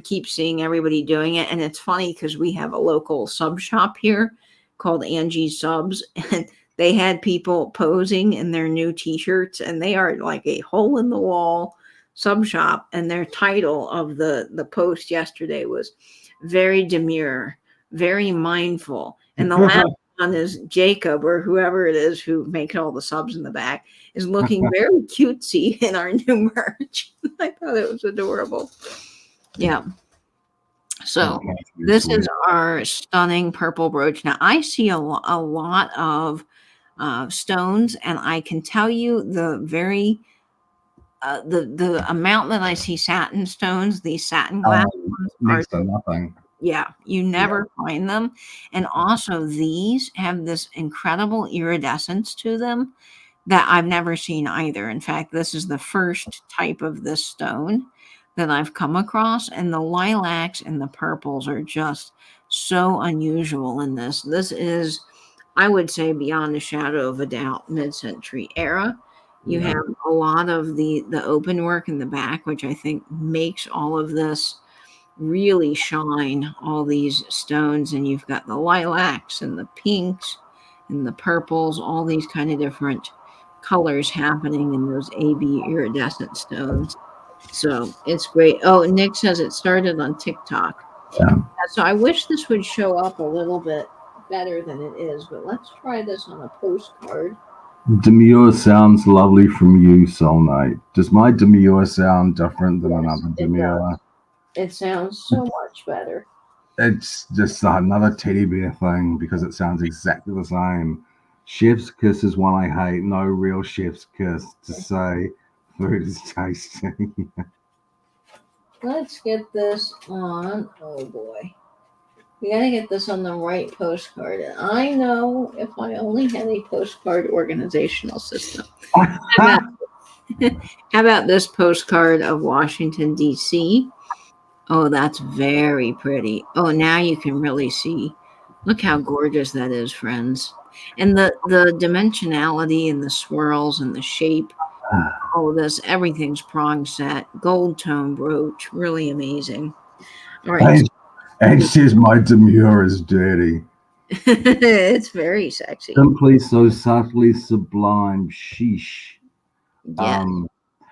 S1: keep seeing everybody doing it, and it's funny because we have a local sub shop here called Angie's Subs, and they had people posing in their new t-shirts, and they are like a hole in the wall sub shop, and their title of the post yesterday was very demure, very mindful. And the last one is Jacob or whoever it is who makes all the subs in the back is looking very cutesy in our new merch. I thought it was adorable. Yeah. So this is our stunning purple brooch. Now I see a lot of stones, and I can tell you the amount that I see satin stones, these satin glass ones,
S2: next to nothing.
S1: Yeah, you never find them. And also these have this incredible iridescence to them that I've never seen either. In fact, this is the first type of this stone that I've come across, and the lilacs and the purples are just so unusual in this. This is, I would say, beyond a shadow of a doubt, mid-century era. You have a lot of the open work in the back, which I think makes all of this really shine, all these stones. And you've got the lilacs and the pinks and the purples, all these kind of different colors happening in those AB iridescent stones. So it's great. Oh, Nick says it started on TikTok.
S2: Yeah.
S1: So I wish this would show up a little bit better than it is, but let's try this on a postcard.
S2: Demure sounds lovely from you, Soul Knight. Does my demure sound different than another demure?
S1: It sounds so much better.
S2: It's just another teddy bear thing because it sounds exactly the same. Chef's kiss is one I hate. No real chef's kiss to say food is tasty.
S1: Let's get this on. Oh boy. We got to get this on the right postcard. And I know if I only had a postcard organizational system. How about this postcard of Washington, D.C.? Oh, that's very pretty. Oh, now you can really see. Look how gorgeous that is, friends. And the dimensionality and the swirls and the shape, all of this, everything's prong set, gold tone brooch, really amazing. All right.
S2: And says my demure is dirty.
S1: It's very sexy.
S2: Simply so subtly sublime. Sheesh.
S1: Yeah.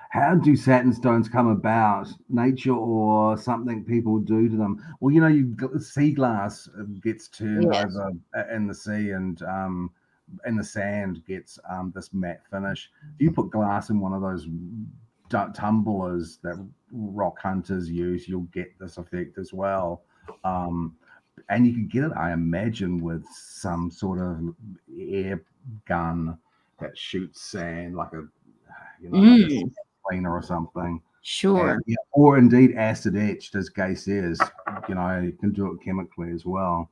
S2: How do satin stones come about? Nature or something people do to them? Well, sea glass gets turned over in the sea, and in the sand gets this matte finish. If you put glass in one of those tumblers that rock hunters use, you'll get this effect as well. And you can get it, I imagine, with some sort of air gun that shoots sand, like a like a cleaner or something.
S1: Sure.
S2: And, or indeed acid etched, as Gay says. You can do it chemically as well.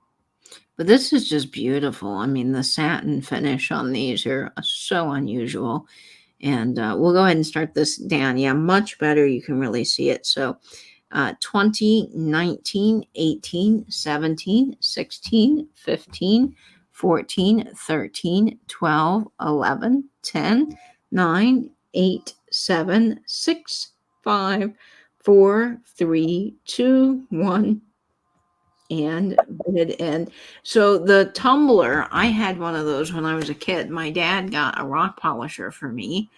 S1: But this is just beautiful. I mean, the satin finish on these are so unusual. And we'll go ahead and start this down. Yeah, much better. You can really see it. So 20, 19, 18, 17, 16, 15, 14, 13, 12, 11, 10, 9, 8, 7, 6, 5, 4, 3, 2, 1. And so the tumbler, I had one of those when I was a kid. My dad got a rock polisher for me,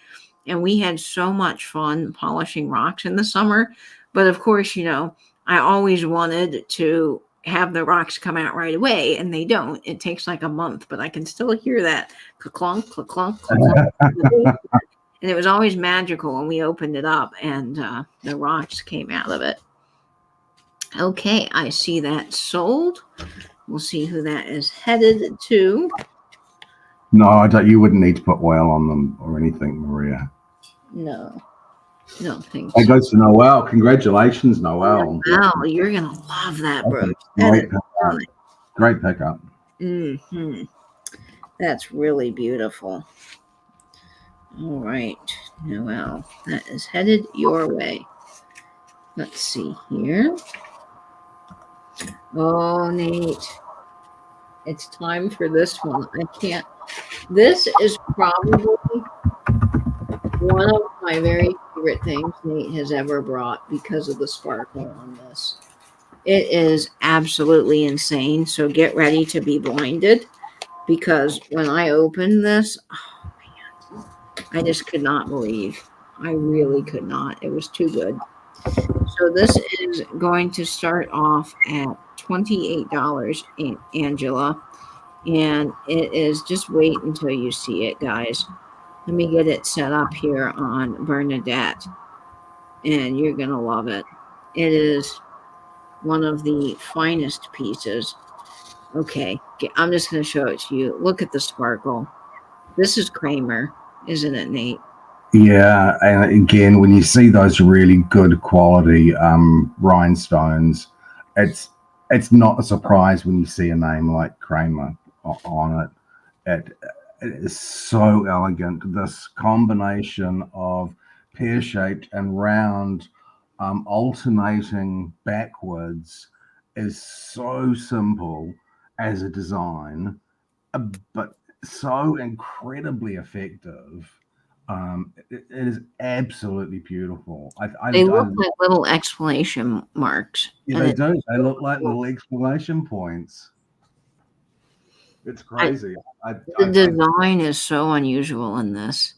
S1: and we had so much fun polishing rocks in the summer. But of course, I always wanted to have the rocks come out right away, and they don't. It takes like a month, but I can still hear that clunk, clunk, clunk, clunk. And it was always magical when we opened it up and the rocks came out of it. Okay, I see that sold. We'll see who that is headed to.
S2: No, I don't. You wouldn't need to put oil on them or anything, Maria.
S1: No, I don't think
S2: It
S1: so.
S2: goes to Noel. Congratulations, Noel.
S1: Wow, you're going to love that brooch.
S2: Great pickup. Great pickup.
S1: Mm-hmm. That's really beautiful. All right, Noel, that is headed your way. Let's see here. Oh, Nate. It's time for this one. I can't. This is probably one of my very favorite things Nate has ever brought because of the sparkle on this. It is absolutely insane. So get ready to be blinded, because when I opened this, oh man, I just could not believe. I really could not. It was too good. So this is going to start off at $28, Angela. And it is, just wait until you see it, guys. Let me get it set up here on Bernadette. And you're going to love it. It is one of the finest pieces. Okay, I'm just going to show it to you. Look at the sparkle. This is Kramer, isn't it, Nate?
S2: Yeah, and again, when you see those really good quality rhinestones, it's not a surprise when you see a name like Kramer on it. It is so elegant. This combination of pear-shaped and round, alternating backwards, is so simple as a design, but so incredibly effective. It is absolutely beautiful.
S1: They look like little exclamation marks.
S2: Yeah, they do. They look like little exclamation points. It's crazy.
S1: The design is so unusual in this.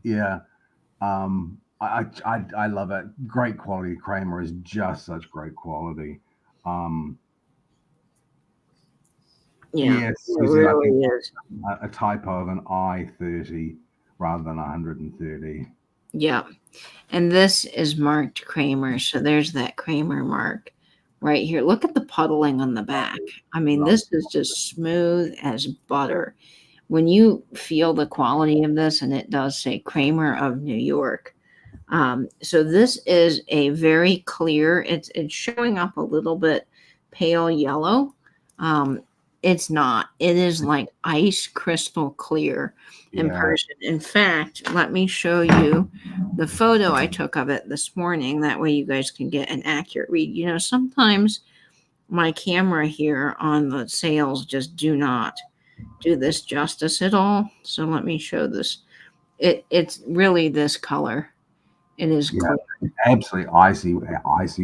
S2: Yeah. I love it. Great quality. Kramer is just such great quality.
S1: Yeah,
S2: yes,
S1: it really is.
S2: A typo of an I-30 rather than 130.
S1: Yeah. And this is marked Kramer. So there's that Kramer mark right here. Look at the puddling on the back. I mean, this is just smooth as butter. When you feel the quality of this, and it does say Kramer of New York. So this is a very clear, it's showing up a little bit pale yellow. It's not. It is like ice crystal clear in person. In fact, let me show you the photo I took of it this morning. That way you guys can get an accurate read. Sometimes my camera here on the sales just do not do this justice at all. So let me show this. It's really this color. It is clear.
S2: Absolutely icy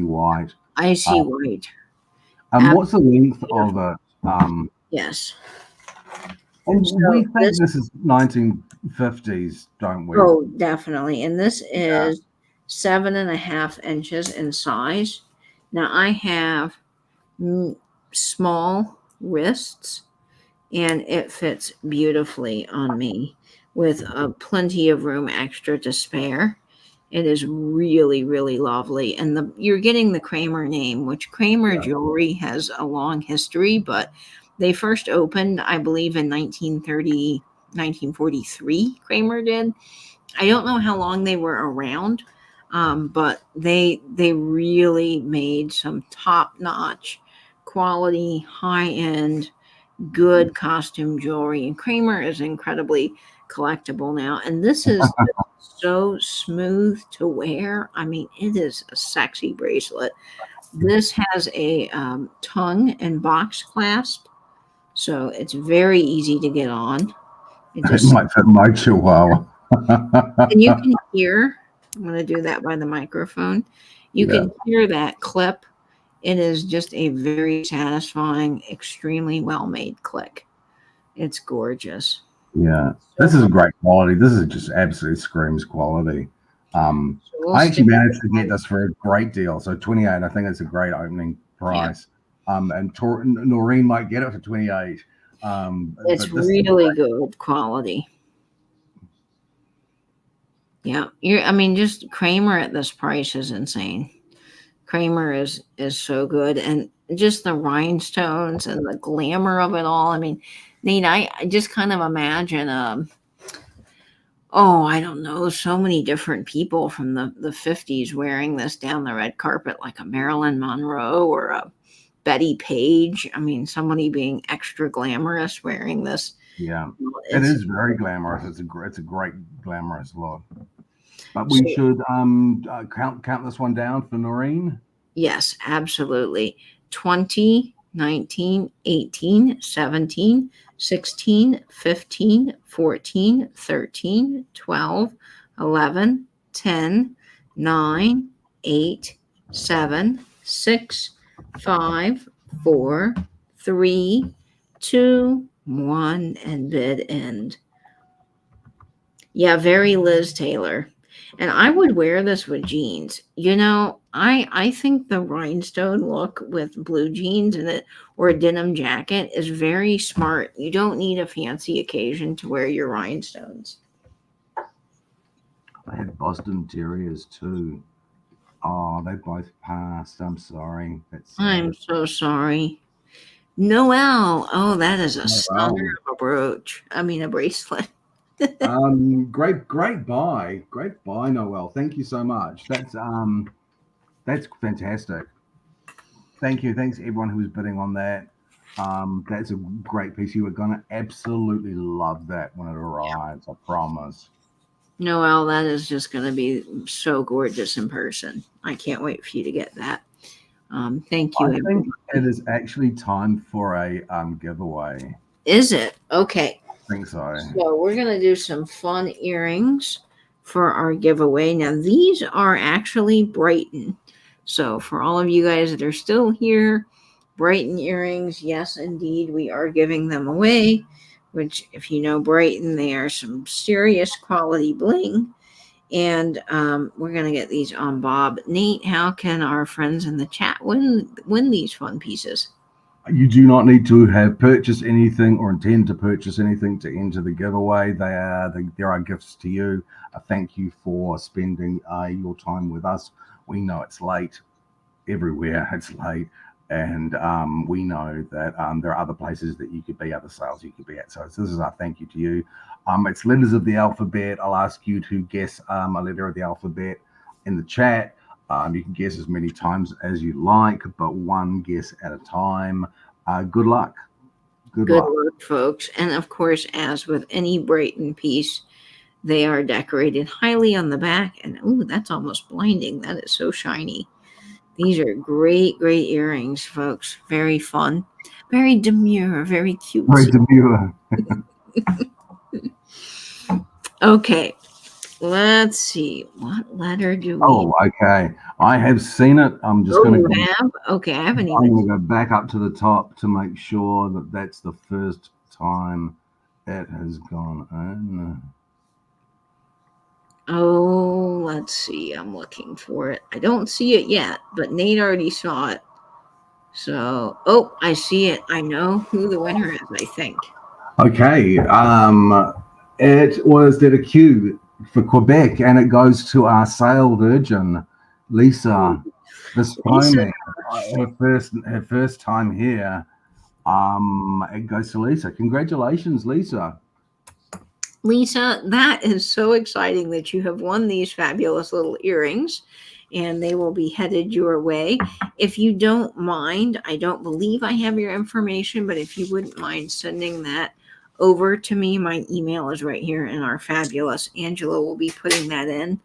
S2: white.
S1: Icy white.
S2: And what's the length of it?
S1: Yes.
S2: And we think this is 1950s, don't we?
S1: Oh, definitely. And this is 7.5 inches in size. Now I have small wrists, and it fits beautifully on me with plenty of room extra to spare. It is really, really lovely. And you're getting the Kramer name, which Kramer jewelry has a long history, but they first opened, I believe, in 1943, Kramer did. I don't know how long they were around, but they really made some top-notch quality, high-end, good costume jewelry. And Kramer is incredibly collectible now. And this is so smooth to wear. I mean, it is a sexy bracelet. This has a tongue and box clasp, so it's very easy to get on.
S2: It might fit my chihuahua.
S1: And you can hear, I'm going to do that by the microphone. You can hear that clip It is just a very satisfying, extremely well-made click. It's gorgeous.
S2: Yeah,
S1: So
S2: this is
S1: fun.
S2: a great quality. This is just absolutely screams quality.
S1: So we'll
S2: I actually
S1: stick
S2: managed to get this for a great deal. So 28, I think it's a great opening
S1: yeah.
S2: price. And Noreen might get it for 28.
S1: It's
S2: But this is
S1: really good quality. Yeah. I mean, just Kramer at this price is insane. Kramer is so good, and just the rhinestones and the glamour of it all. I mean, Nate, I just kind of imagine oh, I don't know, so many different people from the 50s wearing this down the red carpet, like a Marilyn Monroe or a Betty Page. I mean, somebody being extra glamorous wearing this.
S2: yeah, it
S1: It's
S2: is very glamorous. It's a great glamorous look. But we
S1: so,
S2: should count this one down for Noreen.
S1: yes, absolutely. 20, 19, 18, 17, 16, 15, 14, 13, 12, 11, 10, 9, 8, 7, 6, 5, 4, 3, 2, 1, and bid end. Yeah, very Liz Taylor. And I would wear this with jeans. You know, I think the rhinestone look with blue jeans and it or a denim jacket is very smart. You don't need a fancy occasion to wear your rhinestones.
S2: They had Boston Terriers too. Oh, they both passed. I'm sorry. That's
S1: I'm so sorry. Noelle. Oh, that is a stunner
S2: wow.
S1: of a brooch. I mean, a bracelet.
S2: Great buy. Great buy, Noel. Thank you so much. That's fantastic. Thank you. Thanks everyone who was bidding on that. That's a great piece. You are gonna absolutely love that when it arrives, I promise.
S1: Noelle, that is just going to be so gorgeous in person. I can't wait for you to get that. Thank you.
S2: I think it is actually time for a giveaway.
S1: Is it? Okay.
S2: I think so.
S1: So we're going to do some fun earrings for our giveaway. Now, these are actually Brighton. So for all of you guys that are still here, Brighton earrings, yes, indeed, we are giving them away, which if you know Brighton, they are some serious quality bling. And we're going to get these on Bob. Nate, how can our friends in the chat win these fun pieces?
S2: You do not need to have purchased anything or intend to purchase anything to enter the giveaway. There are gifts to you. A thank you for spending your time with us. We know it's late everywhere. It's late. And we know that there are other places that you could be, other sales you could be at. So this is our thank you to you. It's letters of the alphabet. I'll ask you to guess a letter of the alphabet in the chat. You can guess as many times as you like, but one guess at a time. Good luck. Good luck,
S1: folks. And of course, as with any Brighton piece, they are decorated highly on the back. And ooh, that's almost blinding. That is so shiny. These are great earrings, folks. Very fun, very demure, very cute.
S2: Very demure.
S1: Okay, let's see. What letter do we?
S2: Oh, okay. I have seen it. I'm just going to
S1: have. Okay, I haven't
S2: I'm
S1: even.
S2: going to go back up to the top to make sure that that's the first time it has gone in.
S1: Oh, let's see. I'm looking for it. I don't see it yet, but Nate already saw it. So, oh, I see it. I know who the winner is, I think.
S2: Okay. It was did a queue for Quebec, and it goes to our sail virgin, Lisa. This time, her first time here. It goes to Lisa. Congratulations, Lisa.
S1: Lisa, that is so exciting that you have won these fabulous little earrings, and they will be headed your way. If you don't mind, I don't believe I have your information, but if you wouldn't mind sending that over to me, my email is right here in our fabulous. Angela will be putting that in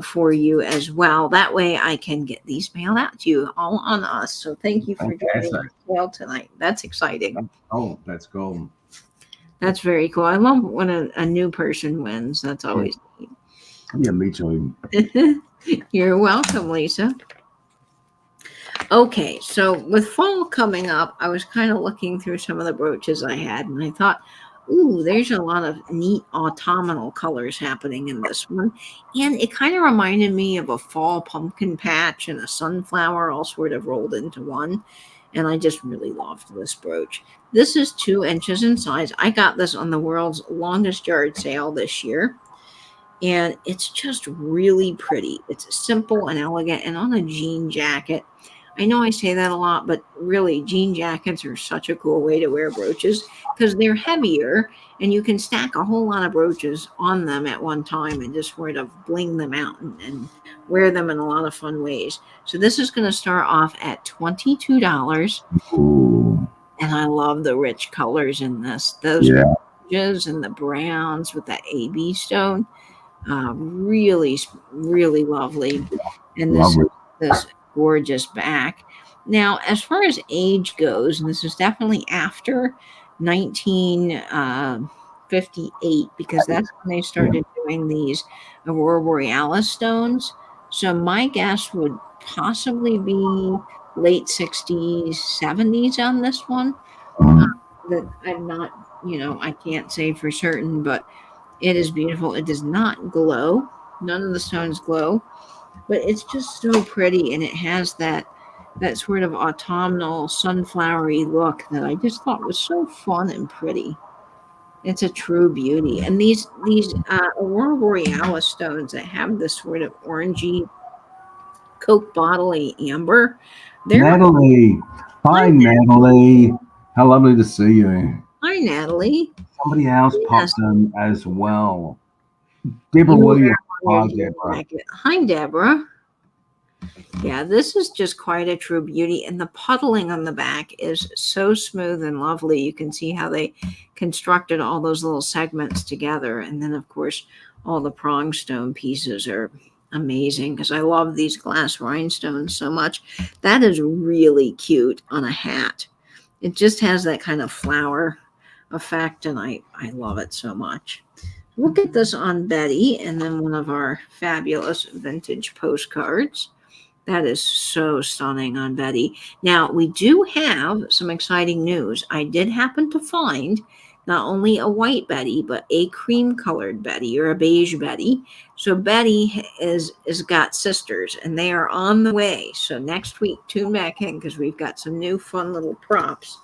S1: for you as well. That way I can get these mailed out to you all on us. So thank you for joining us well tonight. That's exciting.
S2: Oh, that's cool.
S1: That's very cool. I love when a new person wins. That's always neat.
S2: Yeah, me too.
S1: You're welcome, Lisa. Okay, so with fall coming up, I was kind of looking through some of the brooches I had, and I thought, ooh, there's a lot of neat autumnal colors happening in this one. And it kind of reminded me of a fall pumpkin patch and a sunflower all sort of rolled into one. And I just really loved this brooch. This is 2 inches in size. I got this on the world's longest yard sale this year. And it's just really pretty. It's simple and elegant and on a jean jacket. I know I say that a lot, but really, jean jackets are such a cool way to wear brooches because they're heavier and you can stack a whole lot of brooches on them at one time and just sort of bling them out and wear them in a lot of fun ways. So, this is going to start off at $22.
S2: Ooh,
S1: And I love the rich colors in this. Those
S2: yeah,
S1: beiges and the browns with that AB stone. Really, really lovely. And
S2: lovely.
S1: this gorgeous back. Now, as far as age goes, and this is definitely after 1958, because that's when they started doing these Aurora Borealis stones. So my guess would possibly be late 60s, 70s on this one.
S2: Mhm.
S1: That I'm not, I can't say for certain, but it is beautiful. It does not glow. None of the stones glow, but it's just so pretty, and it has that sort of autumnal sunflowery look that I just thought was so fun and pretty. It's a true beauty. And these Aurora Borealis stones that have this sort of orangey Coke bottle-y amber, they're
S2: Natalie. Hi,
S1: hi,
S2: Natalie. How lovely to see you.
S1: hi Natalie.
S2: Somebody else
S1: Yes,
S2: popped in as well. Deborah
S1: you wear
S2: Williams.
S1: on your
S2: Hi,
S1: jean
S2: Deborah.
S1: jacket. Hi, Deborah. Yeah, this is just quite a true beauty. And the puddling on the back is so smooth and lovely. You can see how they constructed all those little segments together. And then, of course, all the prong stone pieces are amazing because I love these glass rhinestones so much. That is really cute on a hat. It just has that kind of flower effect, and I love it so much. We'll get this on Betty and then one of our fabulous vintage postcards. That is so stunning on Betty. Now, we do have some exciting news. I did happen to find not only a white Betty, but a cream colored Betty or a beige Betty. So Betty is got sisters and they are on the way. So next week, tune back in because we've got some new fun little props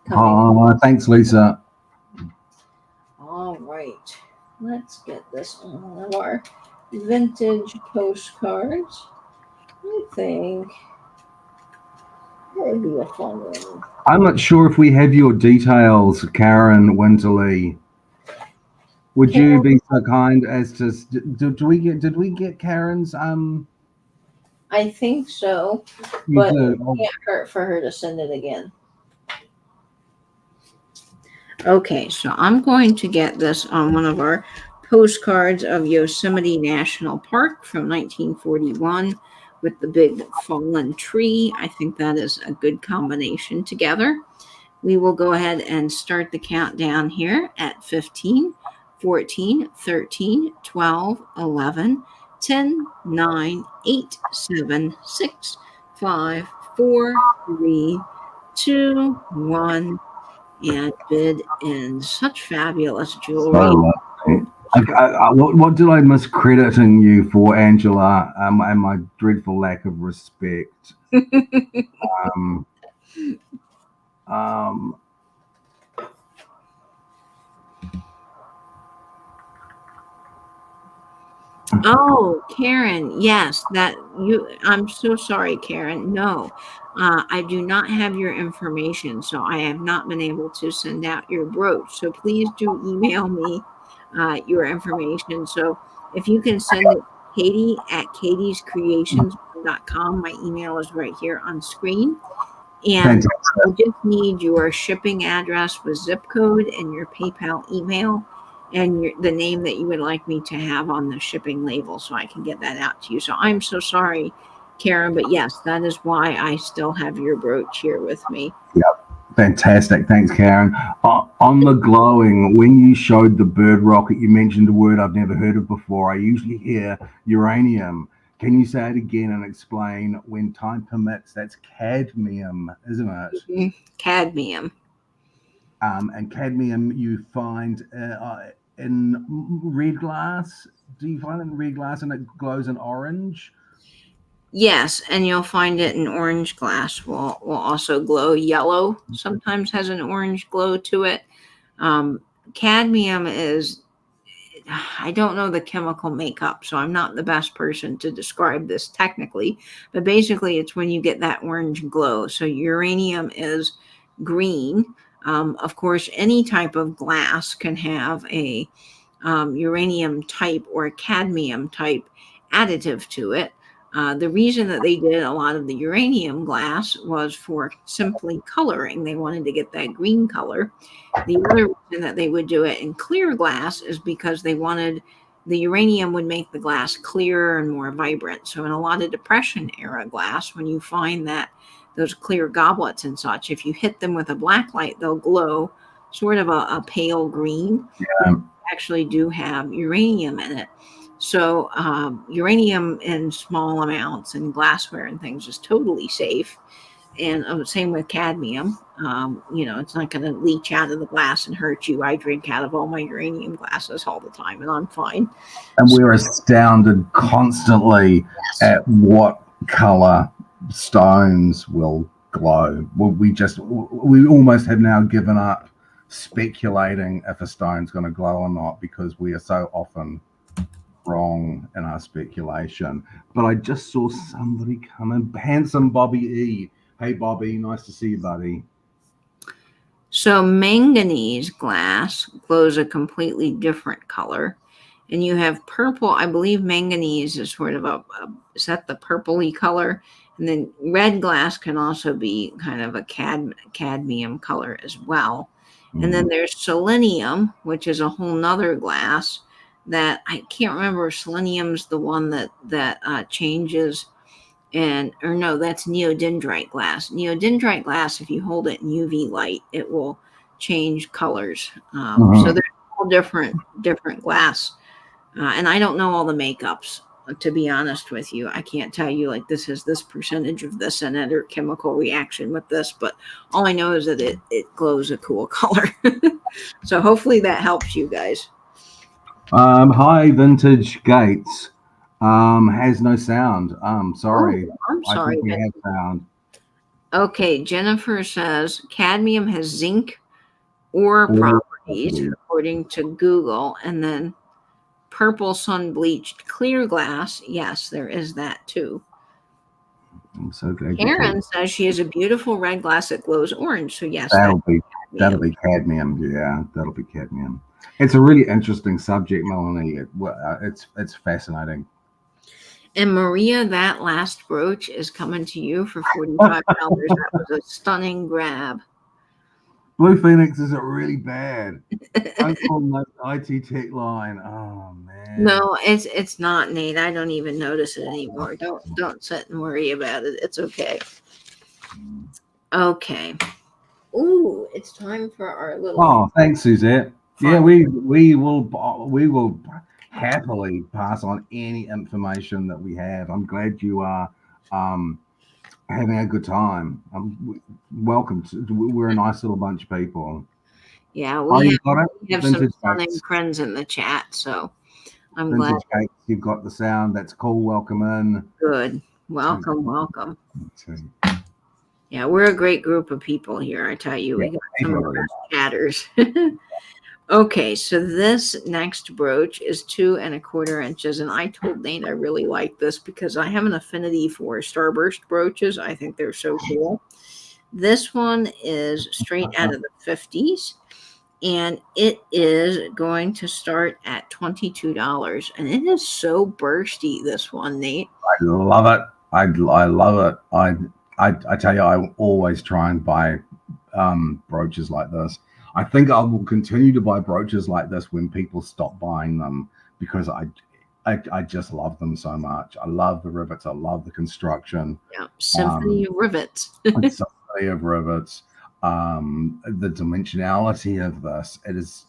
S1: coming.
S2: Oh, thanks, Lisa.
S1: All right. Let's get this on one of our vintage postcards. I think that would be a fun one.
S2: I'm not sure if we have your details, Karen Winterly. Would you be so kind as to did we get Karen's
S1: I think so,
S2: you
S1: but
S2: did.
S1: it can't hurt for her to send it again. Okay, so I'm going to get this on one of our postcards of Yosemite National Park from 1941 with the big fallen tree. I think that is a good combination together. We will go ahead and start the countdown here at 15, 14, 13, 12, 11, 10, 9, 8, 7, 6, 5, 4, 3, 2, 1, and bid in such fabulous jewelry.
S2: What did I miscrediting you for, Angela? And my dreadful lack of respect.
S1: Oh, Karen, yes, I'm so sorry, Karen. No, I do not have your information, so I have not been able to send out your brooch. So please do email me your information. So if you can send it to Katie at katiescreations.com. My email is right here on screen. And I just need your shipping address with zip code and your PayPal email and the name that you would like me to have on the shipping label so I can get that out to you. So I'm so sorry, Karen, but yes, that is why I still have your brooch here with me.
S2: Yep. Fantastic. Thanks, Karen. On the glowing, when you showed the bird rocket, you mentioned a word I've never heard of before. I usually hear uranium. Can you say it again and explain when time permits? That's cadmium, isn't it?
S1: Mhm. Cadmium.
S2: And cadmium you find in red glass. Do you find it in red glass and it glows in orange?
S1: Yes, and you'll find it in orange glass will also glow. Yellow sometimes has an orange glow to it. Um, Cadmium is, I don't know the chemical makeup, so I'm not the best person to describe this technically, but basically it's when you get that orange glow. So uranium is green. Of course, any type of glass can have a uranium type or a cadmium type additive to it. The reason that they did a lot of the uranium glass was for simply coloring. They wanted to get that green color. The other reason that they would do it in clear glass is because they wanted the uranium would make the glass clearer and more vibrant. So in a lot of Depression era glass, when you find that those clear goblets and such, if you hit them with a black light, they'll glow sort of a pale green. Actually do have uranium in it. So uranium in small amounts in glassware and things is totally safe. And same with cadmium. It's not going to leach out of the glass and hurt you. I drink out of all my uranium glasses all the time, and I'm fine.
S2: And we're astounded constantly at what color stones will glow. We almost have now given up speculating if a stone's going to glow or not because we are so often wrong in our speculation. But I just saw somebody come in, handsome Bobby E. Hey Bobby, nice to see you, buddy.
S1: So manganese glass glows a completely different color, and you have purple. I believe manganese is sort of is that the purpley color? And then red glass can also be kind of a cadmium color as well. And then there's selenium, which is a whole nother glass that I can't remember. Selenium's the one that changes, or no, that's neodendrite glass. Neodendrite glass, if you hold it in UV light, it will change colors. So there's all different glass, and I don't know all the makeups. To be honest with you, I can't tell you like this is this percentage of this in it or chemical reaction with this, but all I know is that it glows a cool color. So hopefully that helps you guys.
S2: Hi, Vintage Gates. Has no sound. Sorry.
S1: Oh, I'm sorry.
S2: I think we have sound.
S1: Okay, Jennifer says cadmium has zinc ore properties according to Google, and then purple sun bleached clear glass. Yes, there is that too.
S2: I'm so glad.
S1: Karen says she has a beautiful red glass that glows orange. So yes,
S2: that'll be cadmium. Yeah, that'll be cadmium. It's a really interesting subject, Melanie. It's fascinating.
S1: And Maria, that last brooch is coming to you for $45. That was a stunning grab.
S2: Blue Phoenix is really bad. Don't call that IT Tech line. Oh man.
S1: No, it's not, Nate. I don't even notice it anymore. Don't sit and worry about it. It's okay. Okay. Ooh, it's time for our little.
S2: Oh, thanks, Suzette. Yeah, we will happily pass on any information that we have. I'm glad you are having a good time. Welcome. We're a nice little bunch of people.
S1: Yeah, we have some stunning friends in the chat, so I'm glad.
S2: You've got the sound. That's cool. Welcome in.
S1: Good. Welcome. Yeah, we're a great group of people here. I tell you, we got some of the chatters. Okay, so this next brooch is 2 1/4 inches, and I told Nate I really like this because I have an affinity for starburst brooches. I think they're so cool. This one is straight out of the 50s, and it is going to start at $22, and it is so bursty. This one, Nate.
S2: I love it. I love it. I tell you, I always try and buy brooches like this. I think I will continue to buy brooches like this when people stop buying them because I just love them so much. I love the rivets. I love the construction.
S1: Yeah, symphony of rivets.
S2: Symphony of rivets. The dimensionality of this. It is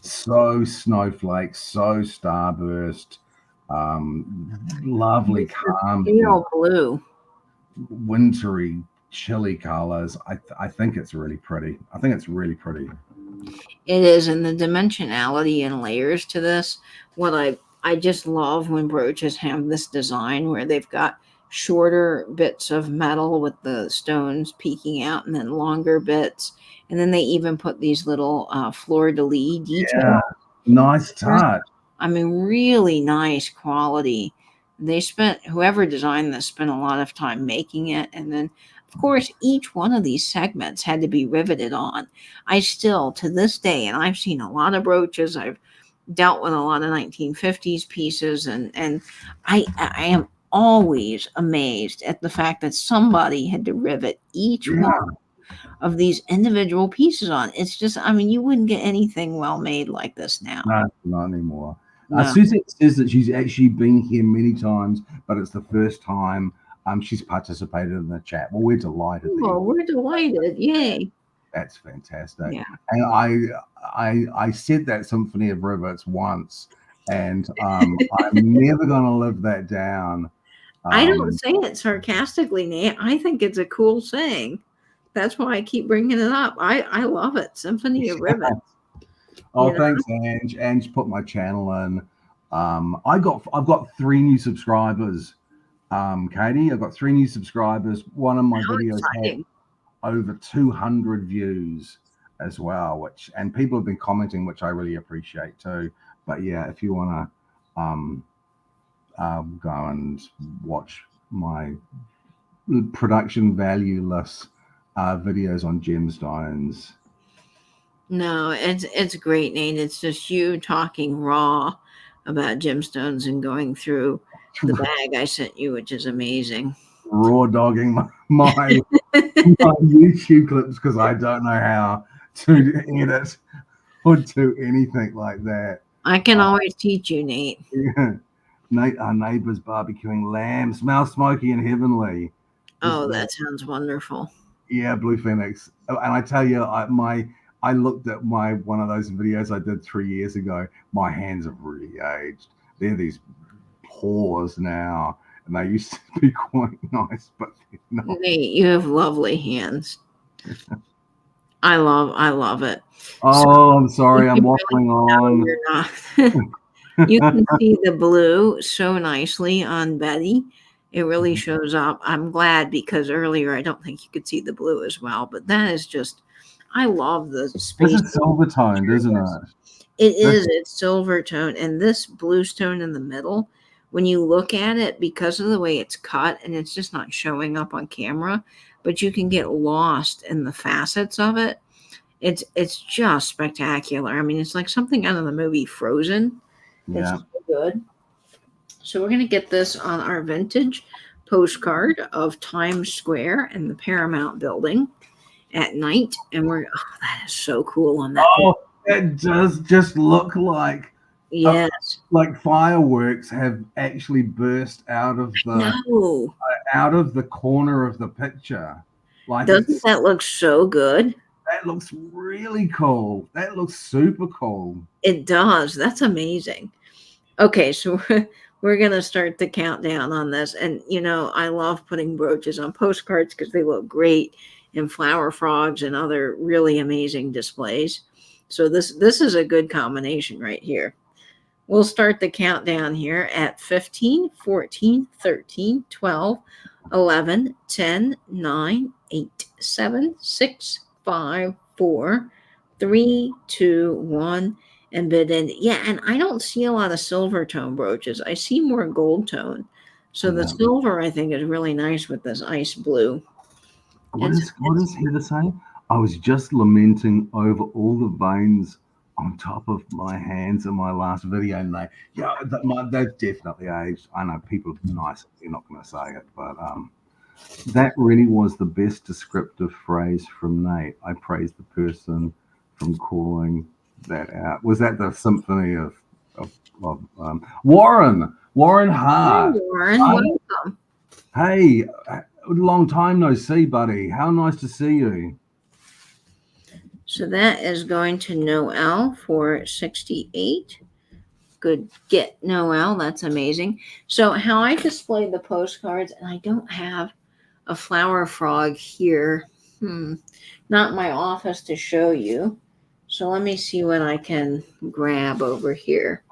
S2: so snowflake, so starburst. Lovely,
S1: It's the
S2: calm,
S1: pale blue.
S2: wintry, chilly colors. I think it's really pretty. I think it's really pretty.
S1: It is, and the dimensionality and layers to this. What I just love when brooches have this design where they've got shorter bits of metal with the stones peeking out, and then longer bits, and then they even put these little fleur de lis
S2: Yeah,
S1: details.
S2: nice touch.
S1: I mean, really nice quality. They spent, whoever designed this spent a lot of time making it. And then, of course, each one of these segments had to be riveted on. I still, to this day, and I've seen a lot of brooches, I've dealt with a lot of 1950s pieces, and I am always amazed at the fact that somebody had to rivet each one
S2: Yeah,
S1: of these individual pieces on. It's just, I mean, you wouldn't get anything well made like this now.
S2: no, not anymore.
S1: No.
S2: Suzette says that she's actually been here many times, but it's the first time she's participated in the chat. Well, we're delighted.
S1: Well, we're delighted. Yay.
S2: That's fantastic.
S1: Yeah.
S2: And I said that Symphony of Rivets once, and I'm never going to live that down.
S1: I don't say it sarcastically, Nate. I think it's a cool saying. That's why I keep bringing it up. I love it. Symphony of Rivets.
S2: Oh,
S1: You know?
S2: thanks, Ange. Ange put my channel in. I've got 3 new subscribers. Katie, I've got 3 new subscribers. One of my
S1: How
S2: videos had
S1: exciting.
S2: over 200 views as well, and people have been commenting, which I really appreciate too. But yeah, if you want to go and watch my production valueless videos on gemstones.
S1: No, it's great, Nate. It's just you talking raw about gemstones and going through the bag I sent you, which is amazing.
S2: Raw dogging my YouTube clips because I don't know how to edit or do anything like that.
S1: I can always teach you, Nate.
S2: Yeah. Nate, our neighbor's barbecuing lamb. Smells smoky and heavenly.
S1: Oh, that sounds wonderful.
S2: Yeah, Blue Phoenix. And I tell you, I looked at one of those videos I did 3 years ago. My hands have really aged. They're these paws now, and they used to be quite nice, but not.
S1: Nate, you have lovely hands. I love it.
S2: Oh, I'm sorry, I'm waffling on.
S1: No, you're not. You can see the blue so nicely on Betty. It really shows up. I'm glad because earlier I don't think you could see the blue as well, but that is just, I love the space.
S2: This is silver toned, isn't it?
S1: It is. It's silver tone. And this blue stone in the middle, when you look at it, because of the way it's cut and it's just not showing up on camera, but you can get lost in the facets of it. It's just spectacular. I mean, it's like something out of the movie Frozen.
S2: Yeah.
S1: It's so good. So we're going to get this on our vintage postcard of Times Square and the Paramount Building at night. And that is so cool on that.
S2: Oh, it does just look like
S1: yes,
S2: like fireworks have actually burst out of the corner of the picture. Like,
S1: doesn't that look so good?
S2: That looks really cool. That looks super cool.
S1: It does. That's amazing. Okay, so we're going to start the countdown on this. And, I love putting brooches on postcards because they look great in flower frogs and other really amazing displays. So this is a good combination right here. We'll start the countdown here at 15, 14, 13, 12, 11, 10, 9, 8, 7, 6, 5, 4, 3, 2, 1, and bid in. Yeah, and I don't see a lot of silver tone brooches. I see more gold tone. So the silver, I think, is really nice with this ice blue.
S2: What is Heather saying? I was just lamenting over all the veins on top of my hands in my last video, and they've definitely aged. I know people are nice, they're not going to say it, but that really was the best descriptive phrase from Nate. I praise the person from calling that out. Was that the symphony of Warren Hart?
S1: Hi, Warren, welcome.
S2: Hey, long time no see, buddy. How nice to see you.
S1: So that is going to Noel for 68. Good get, Noel. That's amazing. So how I display the postcards, and I don't have a flower frog here. Not in my office to show you. So let me see what I can grab over here.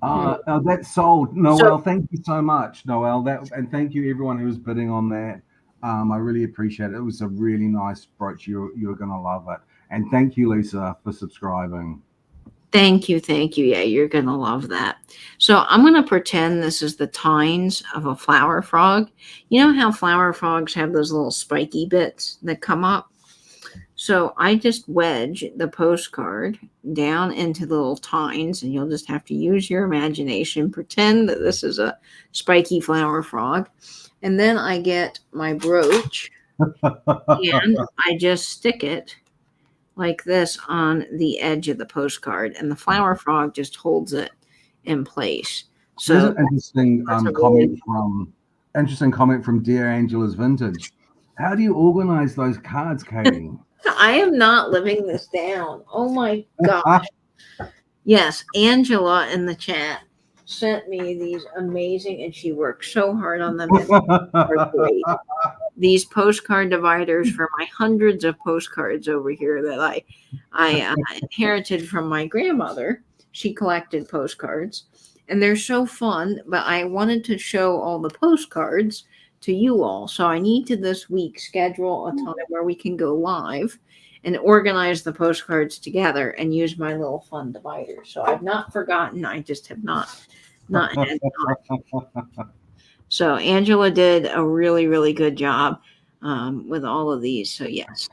S2: That's sold. Noel,
S1: So-
S2: thank you so much, Noel. And thank you everyone who was bidding on that. I really appreciate it. It was a really nice brooch. You're going to love it. And thank you, Lisa, for subscribing.
S1: Thank you. Yeah, you're going to love that. So I'm going to pretend this is the tines of a flower frog. You know how flower frogs have those little spiky bits that come up? So I just wedge the postcard down into the little tines, and you'll just have to use your imagination. Pretend that this is a spiky flower frog. And then I get my brooch and I just stick it like this on the edge of the postcard, and the flower frog just holds it in place. So
S2: there's an interesting comment from Dear Angela's Vintage. How do you organize those cards, Katie?
S1: I am not living this down. Oh my gosh. Yes, Angela in the chat sent me these amazing, and she worked so hard on them. They're great. These postcard dividers for my hundreds of postcards over here that I inherited from my grandmother. She collected postcards, and they're so fun, but I wanted to show all the postcards to you all. So I need to this week schedule a time where we can go live and organize the postcards together and use my little fun divider. So I've not forgotten. I just have not had time. So Angela did a really, really good job with all of these. So yes.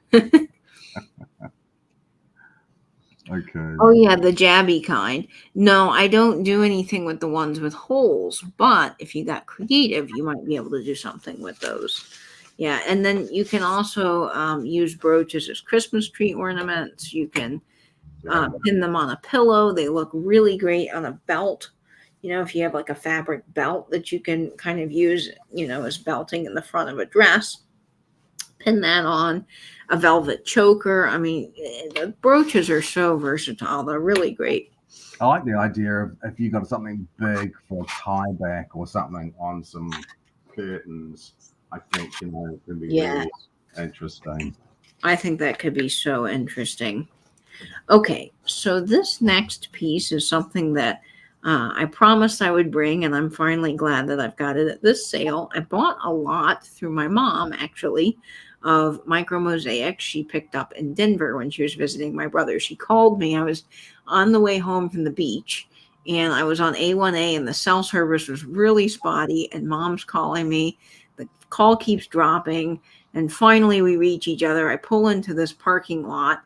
S2: Okay.
S1: Oh yeah, the jabby kind. No, I don't do anything with the ones with holes, but if you got creative, you might be able to do something with those. Yeah, and then you can also use brooches as Christmas tree ornaments. You can pin them on a pillow. They look really great on a belt. You know, if you have like a fabric belt that you can kind of use, as belting in the front of a dress, pin that on. A velvet choker. I mean, the brooches are so versatile. They're really great.
S2: I like the idea of if you got something big for a tie back or something on some curtains. I think it can be really interesting.
S1: I think that could be so interesting. Okay, so this next piece is something that I promised I would bring, and I'm finally glad that I've got it at this sale. I bought a lot through my mom, actually, of micro-mosaic she picked up in Denver when she was visiting my brother. She called me. I was on the way home from the beach, and I was on A1A, and the cell service was really spotty, and Mom's calling me. The call keeps dropping, and finally we reach each other. I pull into this parking lot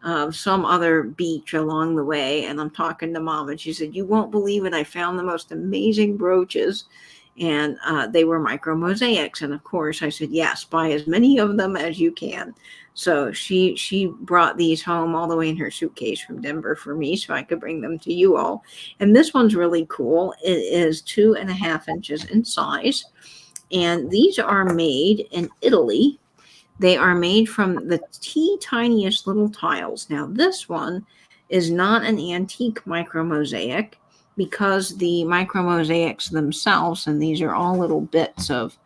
S1: of some other beach along the way, and I'm talking to Mom, and she said, "You won't believe it. I found the most amazing brooches." And they were micro-mosaics. And of course I said, yes, buy as many of them as you can. So she brought these home all the way in her suitcase from Denver for me so I could bring them to you all. And this one's really cool. It is 2.5 inches in size. And these are made in Italy. They are made from the tiniest little tiles. Now this one is not an antique micro-mosaic, because the micro-mosaics themselves, and these are all little bits of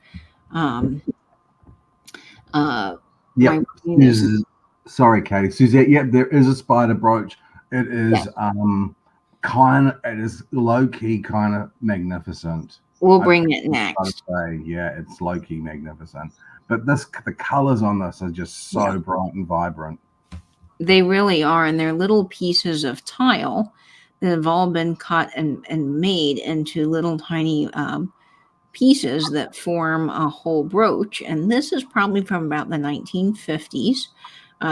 S2: sorry, Katie. Suzette, there is a spider brooch. It is it is low-key kind of magnificent.
S1: We'll bring it next.
S2: It's low-key magnificent. But the colors on this are just so bright and vibrant.
S1: They really are, and they're little pieces of tile that have all been cut and made into little tiny pieces that form a whole brooch. And this is probably from about the 1950s.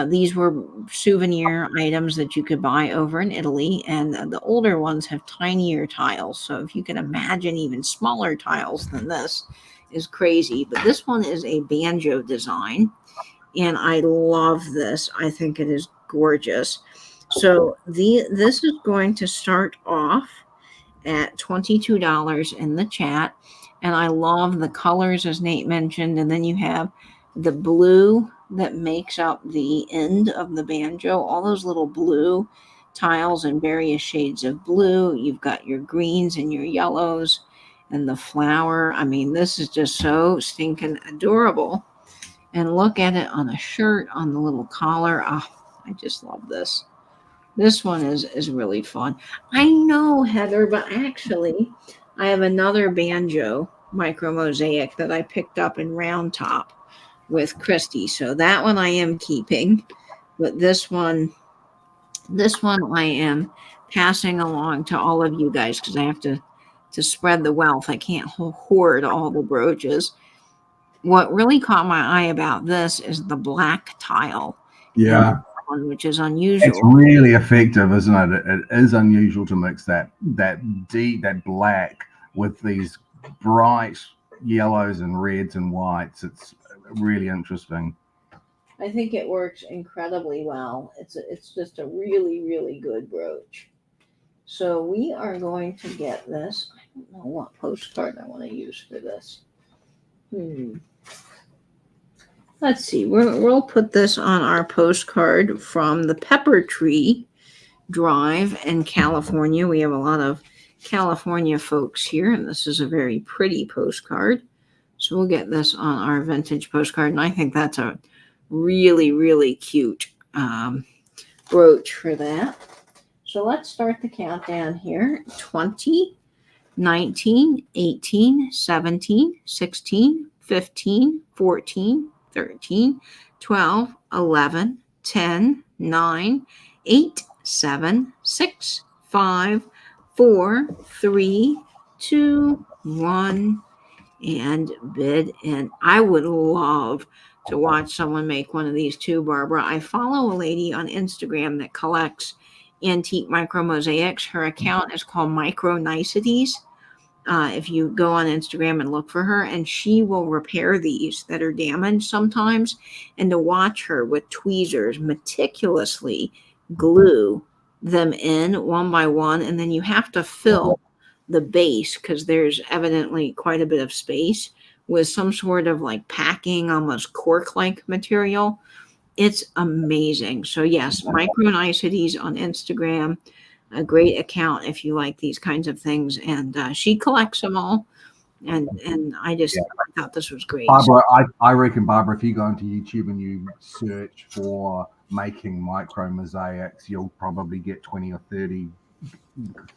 S1: These were souvenir items that you could buy over in Italy, and the older ones have tinier tiles. So if you can imagine even smaller tiles than this is crazy. But this one is a banjo design, and I love this. I think it is gorgeous. So this is going to start off at $22 in the chat. And I love the colors, as Nate mentioned. And then you have the blue that makes up the end of the banjo, all those little blue tiles in various shades of blue. You've got your greens and your yellows and the flower. I mean, this is just so stinking adorable. And look at it on a shirt, on the little collar. Oh, I just love this. This one is really fun. I know, Heather, but actually, I have another banjo micro-mosaic that I picked up in Round Top with Christy. So that one I am keeping. But this one I am passing along to all of you guys because I have to spread the wealth. I can't hoard all the brooches. What really caught my eye about this is the black tile.
S2: Yeah.
S1: One, which is
S2: It's
S1: unusual.
S2: really effective, isn't it? It is unusual to mix that black with these bright yellows and reds and whites. It's really interesting.
S1: I think it works incredibly well. It's just a really, really good brooch. So we are going to get this. I don't know what postcard I want to use for this. Let's see. We'll put this on our postcard from the Pepper Tree Drive in California. We have a lot of California folks here, and this is a very pretty postcard. So we'll get this on our vintage postcard, and I think that's a really, really cute brooch for that. So let's start the countdown here. 20, 19, 18, 17, 16, 15, 14, 13, 12, 11, 10, 9, 8, 7, 6, 5, 4, 3, 2, 1, and bid in. I would love to watch someone make one of these too, Barbara. I follow a lady on Instagram that collects antique micro mosaics. Her account is called Micro Niceties. If you go on Instagram and look for her, and she will repair these that are damaged sometimes, and to watch her with tweezers meticulously glue them in one by one, and then you have to fill the base because there's evidently quite a bit of space with some sort of like packing, almost cork-like material. It's amazing. So yes, Micro Niceties on Instagram, a great account if you like these kinds of things. And she collects them all. And I thought this was great.
S2: Barbara, I reckon, Barbara, if you go into YouTube and you search for making micro mosaics, you'll probably get 20 or 30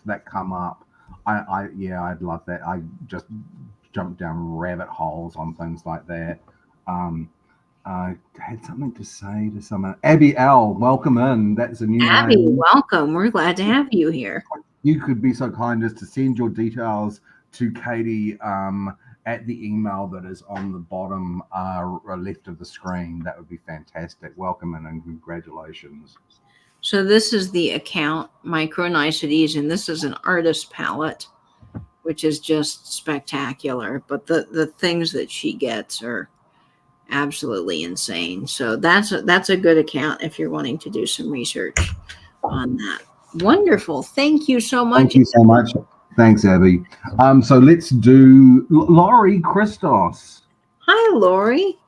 S2: that come up. I'd love that. I just jump down rabbit holes on things like that. I had something to say to someone. Abby L, welcome in. That's a new
S1: Abby,
S2: name.
S1: welcome. We're glad to have you here.
S2: You could be so kind as to send your details to Katie at the email that is on the bottom left of the screen. That would be fantastic. Welcome in and congratulations.
S1: So this is the account, Micro Niceties, and this is an artist palette, which is just spectacular. But the things that she gets are absolutely insane. So that's a good account if you're wanting to do some research on that. Wonderful. Thank you so much.
S2: Thank you so much. Thanks, Abby. So let's do Laurie Christos.
S1: Hi, Laurie.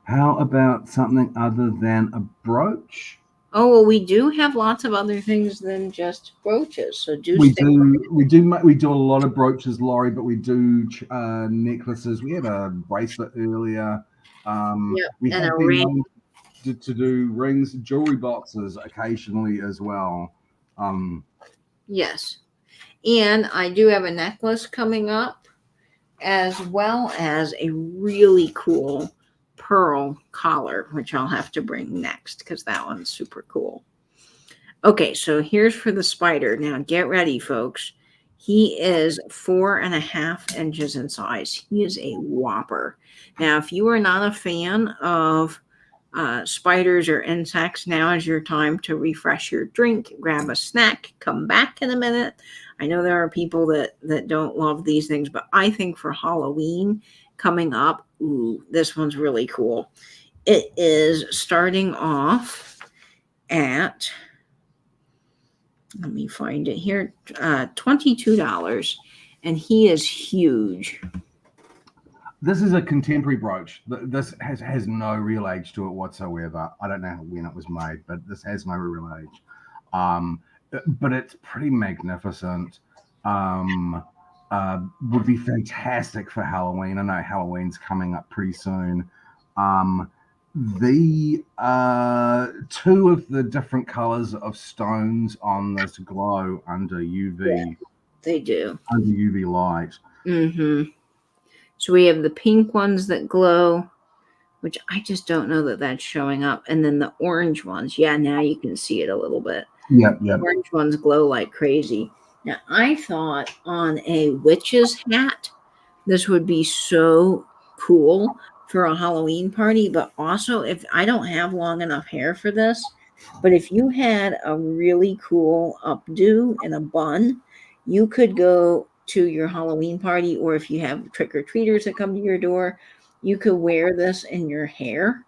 S2: How about something other than a brooch?
S1: Oh, well, we do have lots of other things than just brooches. So
S2: we do a lot of brooches, Laurie, but we do necklaces. We had a bracelet earlier. We have been known to do rings, jewelry boxes occasionally as well.
S1: Yes. And I do have a necklace coming up, as well as a really cool pearl collar, which I'll have to bring next because that one's super cool. Okay, so here's for the spider. Now get ready, folks. He is 4.5 inches in size. He is a whopper. Now, if you are not a fan of spiders or insects, now is your time to refresh your drink, grab a snack, come back in a minute. I know there are people that don't love these things, but I think for Halloween coming up, this one's really cool. It is starting off at, let me find it here, $22, and he is huge.
S2: This is a contemporary brooch. This has no real age to it whatsoever. I don't know when it was made, but this has no real age. but it's pretty magnificent. Um, would be fantastic for Halloween. I know Halloween's coming up pretty soon. The two of the different colors of stones on this glow under
S1: Yeah,
S2: UV
S1: they do.
S2: light.
S1: Mm-hmm. So we have the pink ones that glow, which I just don't know that that's showing up. And then the orange ones. Yeah, now you can see it a little bit.
S2: Yep,
S1: The
S2: yep.
S1: orange ones glow like crazy. Now, I thought on a witch's hat, this would be so cool for a Halloween party, but also if I don't have long enough hair for this, but if you had a really cool updo and a bun, you could go to your Halloween party, or if you have trick-or-treaters that come to your door, you could wear this in your hair,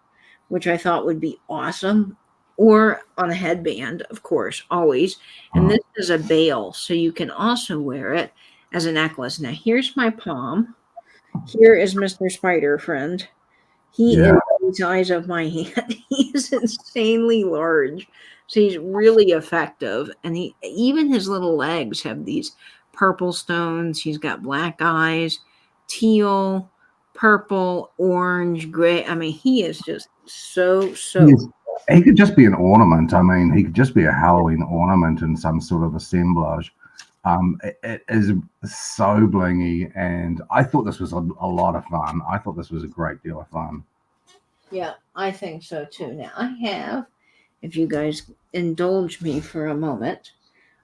S1: which I thought would be awesome, or on a headband, of course, always. And this is a veil, so you can also wear it as a necklace. Now, here's my palm. Here is Mr. Spider Friend. He
S2: Yeah.
S1: is the size of my hand. He is insanely large. So he's really effective. And he even his little legs have these purple stones. He's got black eyes, teal, purple, orange, gray. I mean, he is just so
S2: He could just be an ornament. I mean, he could just be a Halloween ornament in some sort of assemblage. It is so blingy, and I thought this was a lot of fun. I thought this was a great deal of fun.
S1: Yeah, I think so too. Now I have, if you guys indulge me for a moment,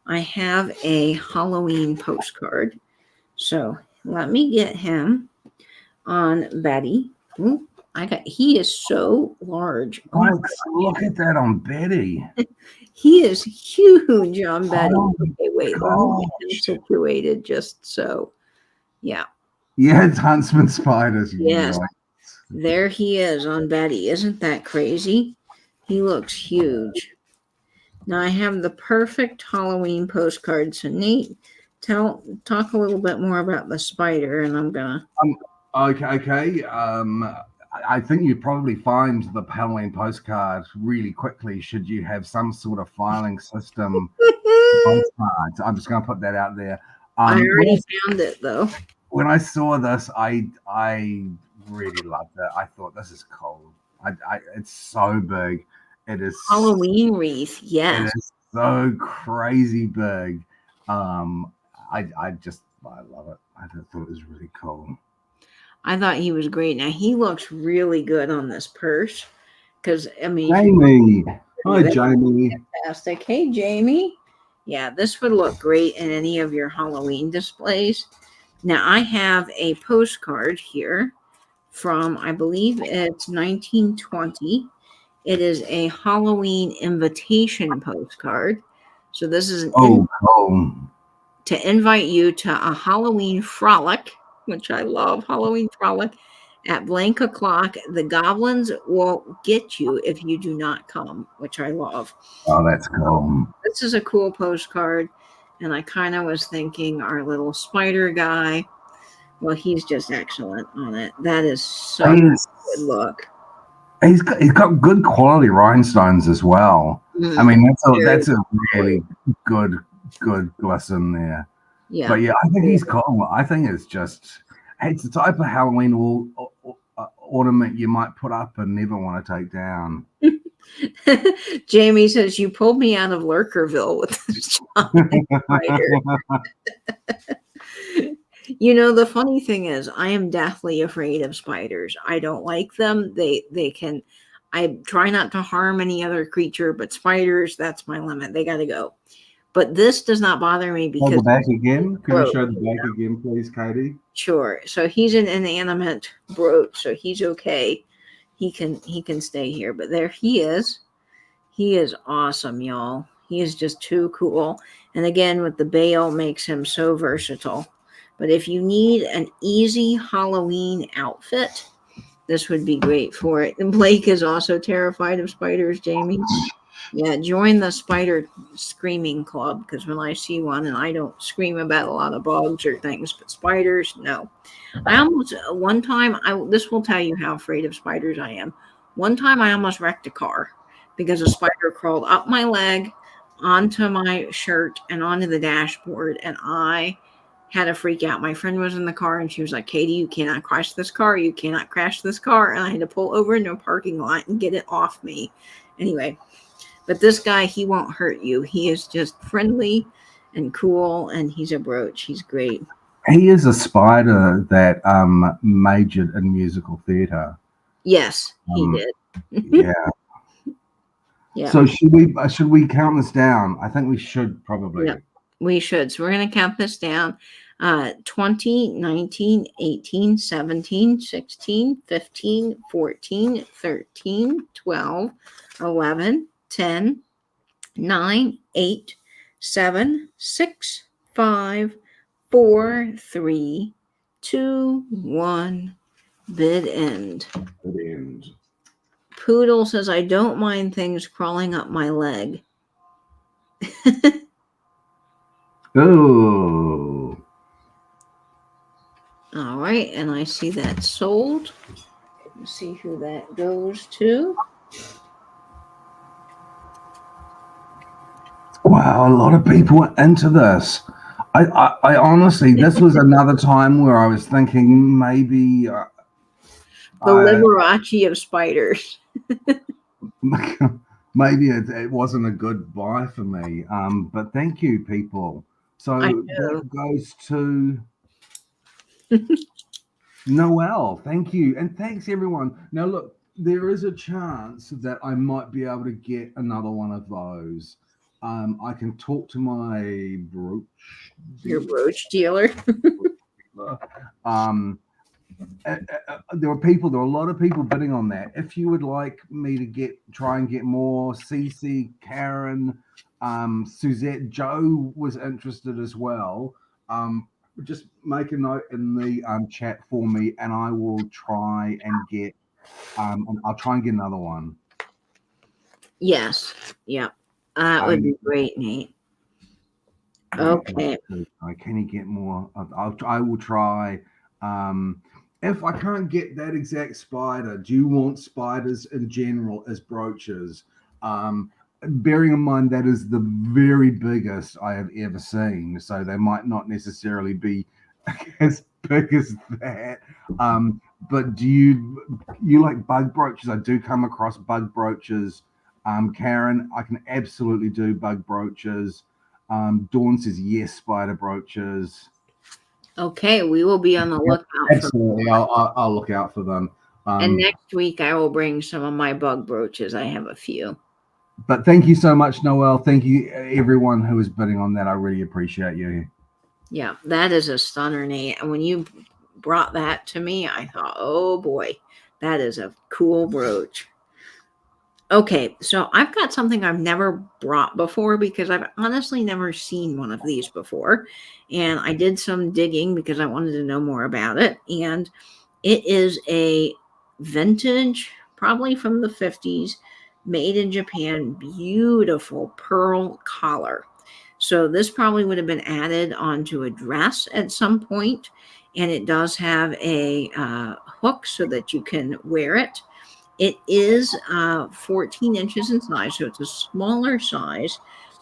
S1: I have a Halloween postcard. So let me get him on Betty. Ooh, he is so large. Oh my
S2: Look at that on Betty.
S1: He is huge on Betty.
S2: Oh
S1: Okay, wait, let me get him situated just so. Yeah.
S2: Yeah, it's Huntsman spiders.
S1: Yes.
S2: Right.
S1: There he is on Betty. Isn't that crazy? He looks huge. Now I have the perfect Halloween postcard. So Nate, talk a little bit more about the spider, and I'm gonna.
S2: Okay. I think you'd probably find the Halloween postcard really quickly should you have some sort of filing system. Postcards. I'm just going to put that out there.
S1: I already found it though.
S2: When I saw this, I really loved it. I thought this is cool. It's so big. It is
S1: Halloween wreath. Yes.
S2: It is so crazy big. I love it. I thought it was really cool.
S1: I thought he was great. Now he looks really good on this purse because I mean,
S2: Jamie. Hi, Jamie.
S1: Fantastic. Hey, Jamie. Yeah, this would look great in any of your Halloween displays. Now I have a postcard here from, I believe it's 1920. It is a Halloween invitation postcard. So this is
S2: cool.
S1: To invite you to a Halloween frolic, which I love, Halloween frolic at blank o'clock. The goblins will get you if you do not come, which I love.
S2: Oh, that's cool.
S1: This is a cool postcard. And I kind of was thinking our little spider guy, well, he's just excellent on it. That is such a good look.
S2: He's got good quality rhinestones as well. I mean, that's a really good glisten there.
S1: Yeah.
S2: But yeah, I think he's cool. I think it's the type of Halloween ornament you might put up and never want to take down.
S1: Jamie says, you pulled me out of Lurkerville with this spider. You know, the funny thing is, I am deathly afraid of spiders. I don't like them. I try not to harm any other creature, but spiders, that's my limit. They got to go. But this does not bother me because...
S2: the back again? Can you show the back again, please, Katie?
S1: Sure. So he's an inanimate brooch, so he's okay. He can stay here. But there he is. He is awesome, y'all. He is just too cool. And again, with the veil makes him so versatile. But if you need an easy Halloween outfit, this would be great for it. And Blake is also terrified of spiders, Jamie. Yeah, join the spider screaming club, because when I see one, and I don't scream about a lot of bugs or things, but spiders, no. This will tell you how afraid of spiders I am. One time I almost wrecked a car because a spider crawled up my leg, onto my shirt and onto the dashboard, and I had a freak out. My friend was in the car and she was like, Katie, you cannot crash this car. You cannot crash this car. And I had to pull over into a parking lot and get it off me. Anyway, but this guy, he won't hurt you. He is just friendly and cool, and he's a brooch. He's great.
S2: He is a spider that majored in musical theatre.
S1: Yes, he did.
S2: Yeah.
S1: Yeah.
S2: So should we count this down? I think we should probably.
S1: Yeah, we should. So we're going to count this down. 20, 19, 18, 17, 16, 15, 14, 13, 12, 11, 10, 9, 8, 7, 6, 5, 4, 3, 2, 1. Bid end.
S2: Bid end.
S1: Poodle says, I don't mind things crawling up my leg.
S2: Oh.
S1: All right, and I see that sold. Let's see who that goes to.
S2: Wow, a lot of people are into this. I honestly, this was another time where I was thinking maybe
S1: the Liberace of spiders.
S2: Maybe it wasn't a good buy for me. But thank you, people. So that goes to Noelle. Thank you. And thanks, everyone. Now, look, there is a chance that I might be able to get another one of those. I can talk to my brooch.
S1: Your brooch dealer.
S2: There are a lot of people bidding on that. If you would like me to try and get more, Cece, Karen, Suzette, Joe was interested as well. Just make a note in the chat for me, and I will try and get. I'll try and get another one.
S1: Yes. Yeah. That would be great, Nate. Okay.
S2: Can you get more? I will try. If I can't get that exact spider, do you want spiders in general as brooches? Bearing in mind that is the very biggest I have ever seen, so they might not necessarily be as big as that. But do you like bug brooches? I do come across bug brooches. Karen, I can absolutely do bug brooches. Dawn says yes, spider brooches.
S1: Okay, we will be on the lookout.
S2: Absolutely, I'll look out for them.
S1: And next week I will bring some of my bug brooches. I have a few.
S2: But thank you so much, Noelle. Thank you, everyone who is bidding on that. I really appreciate you.
S1: Yeah, that is a stunner, Nate. And when you brought that to me, I thought, oh boy, that is a cool brooch. Okay, so I've got something I've never brought before because I've honestly never seen one of these before. And I did some digging because I wanted to know more about it. And it is a vintage, probably from the 50s, made in Japan, beautiful pearl collar. So this probably would have been added onto a dress at some point. And it does have a hook so that you can wear it. It is 14 inches in size, so it's a smaller size,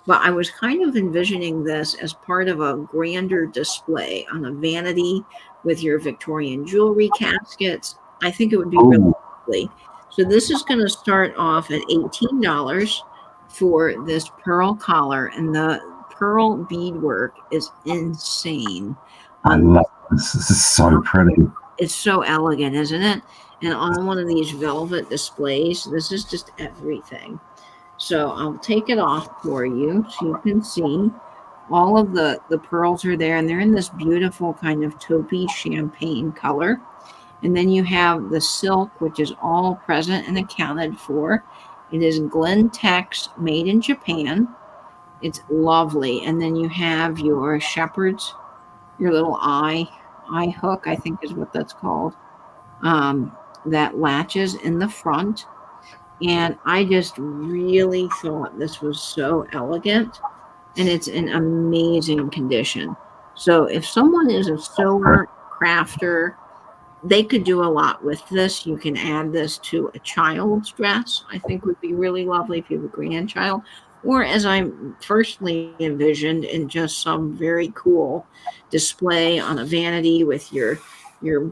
S1: but I was kind of envisioning this as part of a grander display on a vanity with your Victorian jewelry caskets. I think it would be really lovely. So this is going to start off at $18 for this pearl collar, and the pearl beadwork is insane.
S2: I love this. This is so pretty.
S1: It's so elegant, isn't it? And on one of these velvet displays, this is just everything. So I'll take it off for you so you can see all of the pearls are there, and they're in this beautiful kind of taupey champagne color. And then you have the silk, which is all present and accounted for. It is Glen Tex, made in Japan. It's lovely. And then you have your shepherd's, your little eye hook, I think is what that's called. That latches in the front. And I just really thought this was so elegant, and it's in amazing condition. So if someone is a sewer, crafter, they could do a lot with this. You can add this to a child's dress. I think would be really lovely if you have a grandchild, or as I firstly envisioned, in just some very cool display on a vanity with your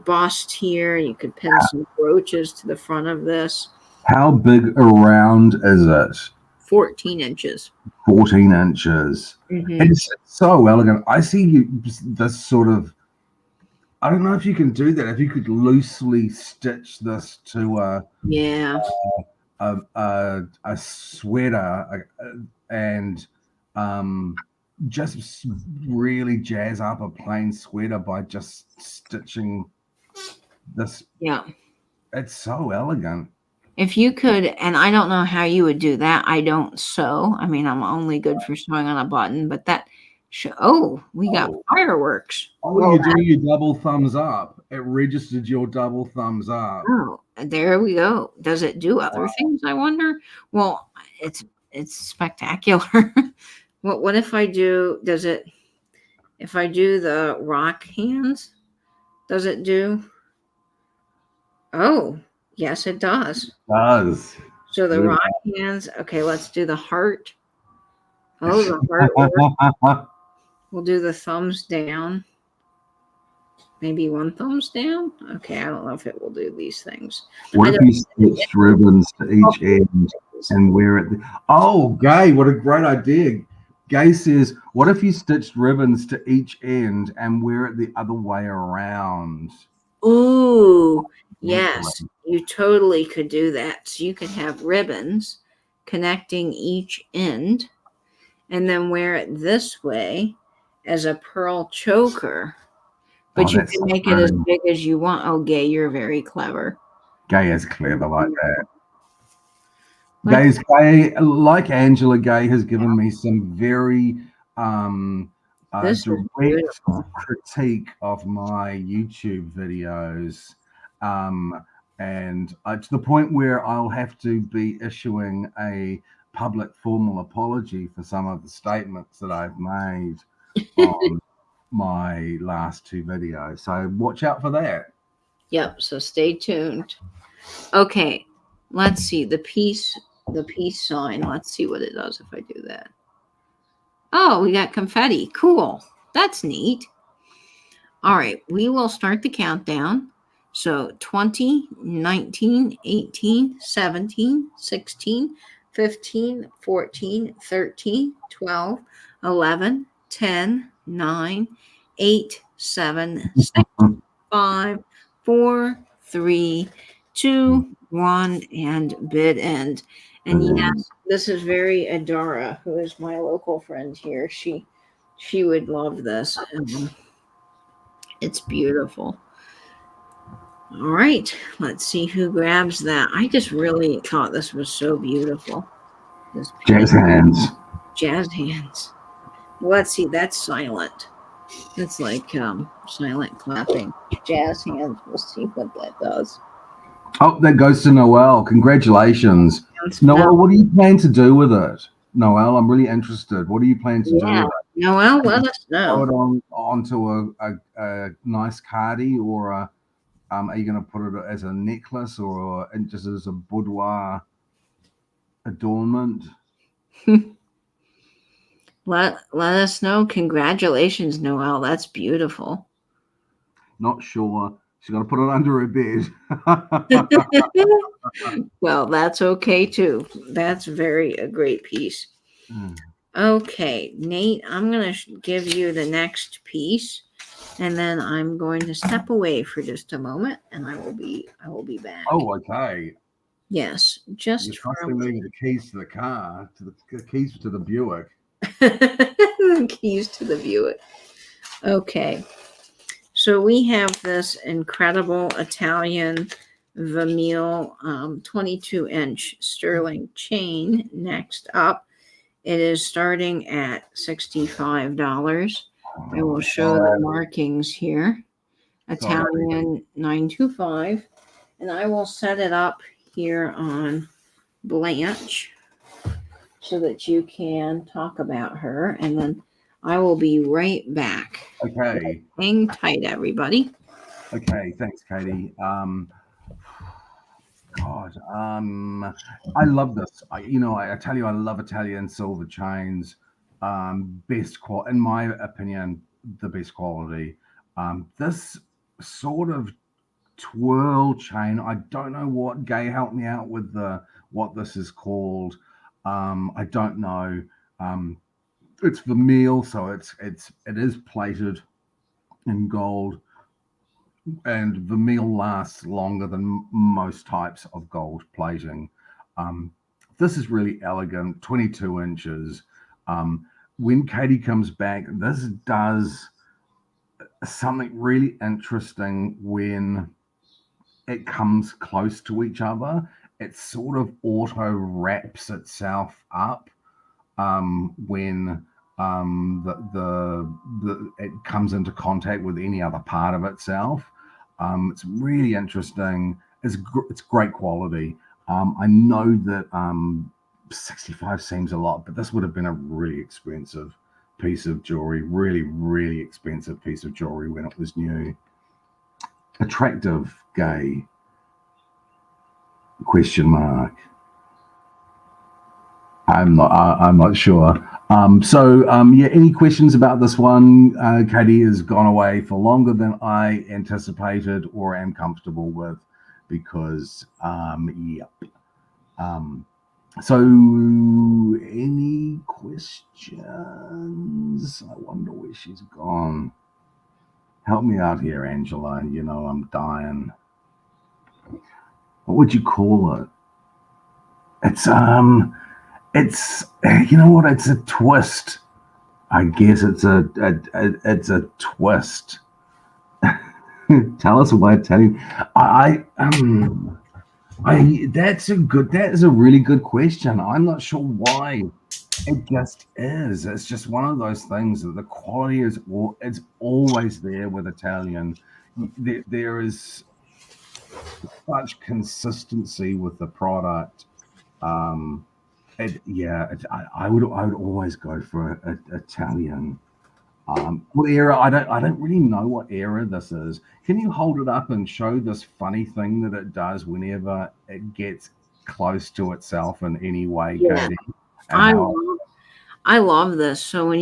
S1: bust here. You could pin some brooches to the front of this.
S2: How big around is it?
S1: 14 inches.
S2: 14 inches.
S1: Mm-hmm.
S2: It's so elegant. I see you this sort of. I don't know if you can do that. If you could loosely stitch this to
S1: Yeah.
S2: a sweater and just really jazz up a plain sweater by just stitching this.
S1: Yeah.
S2: It's so elegant.
S1: If you could, and I don't know how you would do that. I don't sew. I mean, I'm only good for sewing on a button, but that oh, we got
S2: Oh.
S1: fireworks.
S2: Oh,
S1: Well,
S2: you do your double thumbs up. It registered your double thumbs up.
S1: oh, there we go. Does it do other things, I wonder? Well, it's spectacular. What if I do, if I do the rock hands, does it do? Oh, yes, it does.
S2: It does.
S1: So the
S2: Good.
S1: rock hands, okay, let's do the heart. Oh, the heart works. We'll do the thumbs down. Maybe one thumbs down. Okay, I don't know if it will do these things.
S2: What if you stitched ribbons to each end and wear it? Oh, Gay, what a great idea. Gay says, what if you stitched ribbons to each end and wear it the other way around?
S1: Ooh, yes, you totally could do that. So you could have ribbons connecting each end and then wear it this way as a pearl choker. But you can make it as big as you want. Oh, Gay, you're very clever.
S2: Gay is clever like that. Gay's Gay, like Angela, Gay has given me some very direct critique of my YouTube videos. And to the point where I'll have to be issuing a public formal apology for some of the statements that I've made on my last two videos. So watch out for that.
S1: Yep. So stay tuned. Okay. Let's see the peace sign. Let's see what it does if I do that. Oh, we got confetti. Cool. That's neat. All right. We will start the countdown. So 20, 19, 18, 17, 16, 15, 14, 13, 12, 11, 10, 9, 8, 7, 6, 5, 4, 3, 2, 1, and bid end. And yes, this is very Adara, who is my local friend here. She would love this. It's beautiful. All right, let's see who grabs that. I just really thought this was so beautiful. This
S2: jazz hands.
S1: Jazz hands. Let's see, that's silent. It's like silent clapping. Jazz hands. We'll see what that does.
S2: Oh, that goes to Noelle. Congratulations. Noelle, what do you plan to do with it? Noelle, I'm really interested. What do you plan to do with it?
S1: Noelle, let us know.
S2: Throw it onto a nice cardi, or are you going to put it as a necklace or just as a boudoir adornment?
S1: Let us know. Congratulations, Noelle. That's beautiful.
S2: Not sure. She's got to put it under her bed.
S1: Well, that's okay too. That's a great piece. Okay, Nate, I'm going to give you the next piece, and then I'm going to step away for just a moment, and I will be back.
S2: Oh, okay.
S1: Yes, just
S2: you're constantly the keys to the car, the keys to the Buick.
S1: Keys to the Buick. Okay. So we have this incredible Italian Vermeil 22-inch sterling chain next up. It is starting at $65. I will show the markings here. Italian 925. And I will set it up here on Blanche so that you can talk about her. And then I will be right back.
S2: Okay.
S1: Hang tight, everybody.
S2: Okay, thanks, Katie. God, I love this. I tell you, I love Italian silver chains. Best quality, in my opinion, the best quality. This sort of twirl chain. I don't know what. Gay, help me out with the what this is called. I don't know. Um, it's vermeil, so it is plated in gold, and vermeil lasts longer than most types of gold plating. Um, this is really elegant, 22 inches. When Katie comes back, this does something really interesting when it comes close to each other. It sort of auto wraps itself up when it comes into contact with any other part of itself. It's really interesting. It's great quality. I know that 65 seems a lot, but this would have been a really expensive piece of jewelry, really, really expensive piece of jewelry when it was new. Attractive, Gay? Question mark. I'm not sure. Yeah, any questions about this one? Katie has gone away for longer than I anticipated or am comfortable with because, yep. So any questions? I wonder where she's gone. Help me out here, Angela. I'm dying. What would you call it? It's you know what? It's a twist. I guess it's a twist. Tell us why. Tell you. That is a really good question. I'm not sure why. It just is. It's just one of those things that the quality it's always there with Italian. There is such consistency with the product. I would always go for Italian. What era? I don't really know what era this is. Can you hold it up and show this funny thing that it does whenever it gets close to itself in any way,
S1: Yeah,
S2: Katie? And
S1: I
S2: how?
S1: love, I love this. So when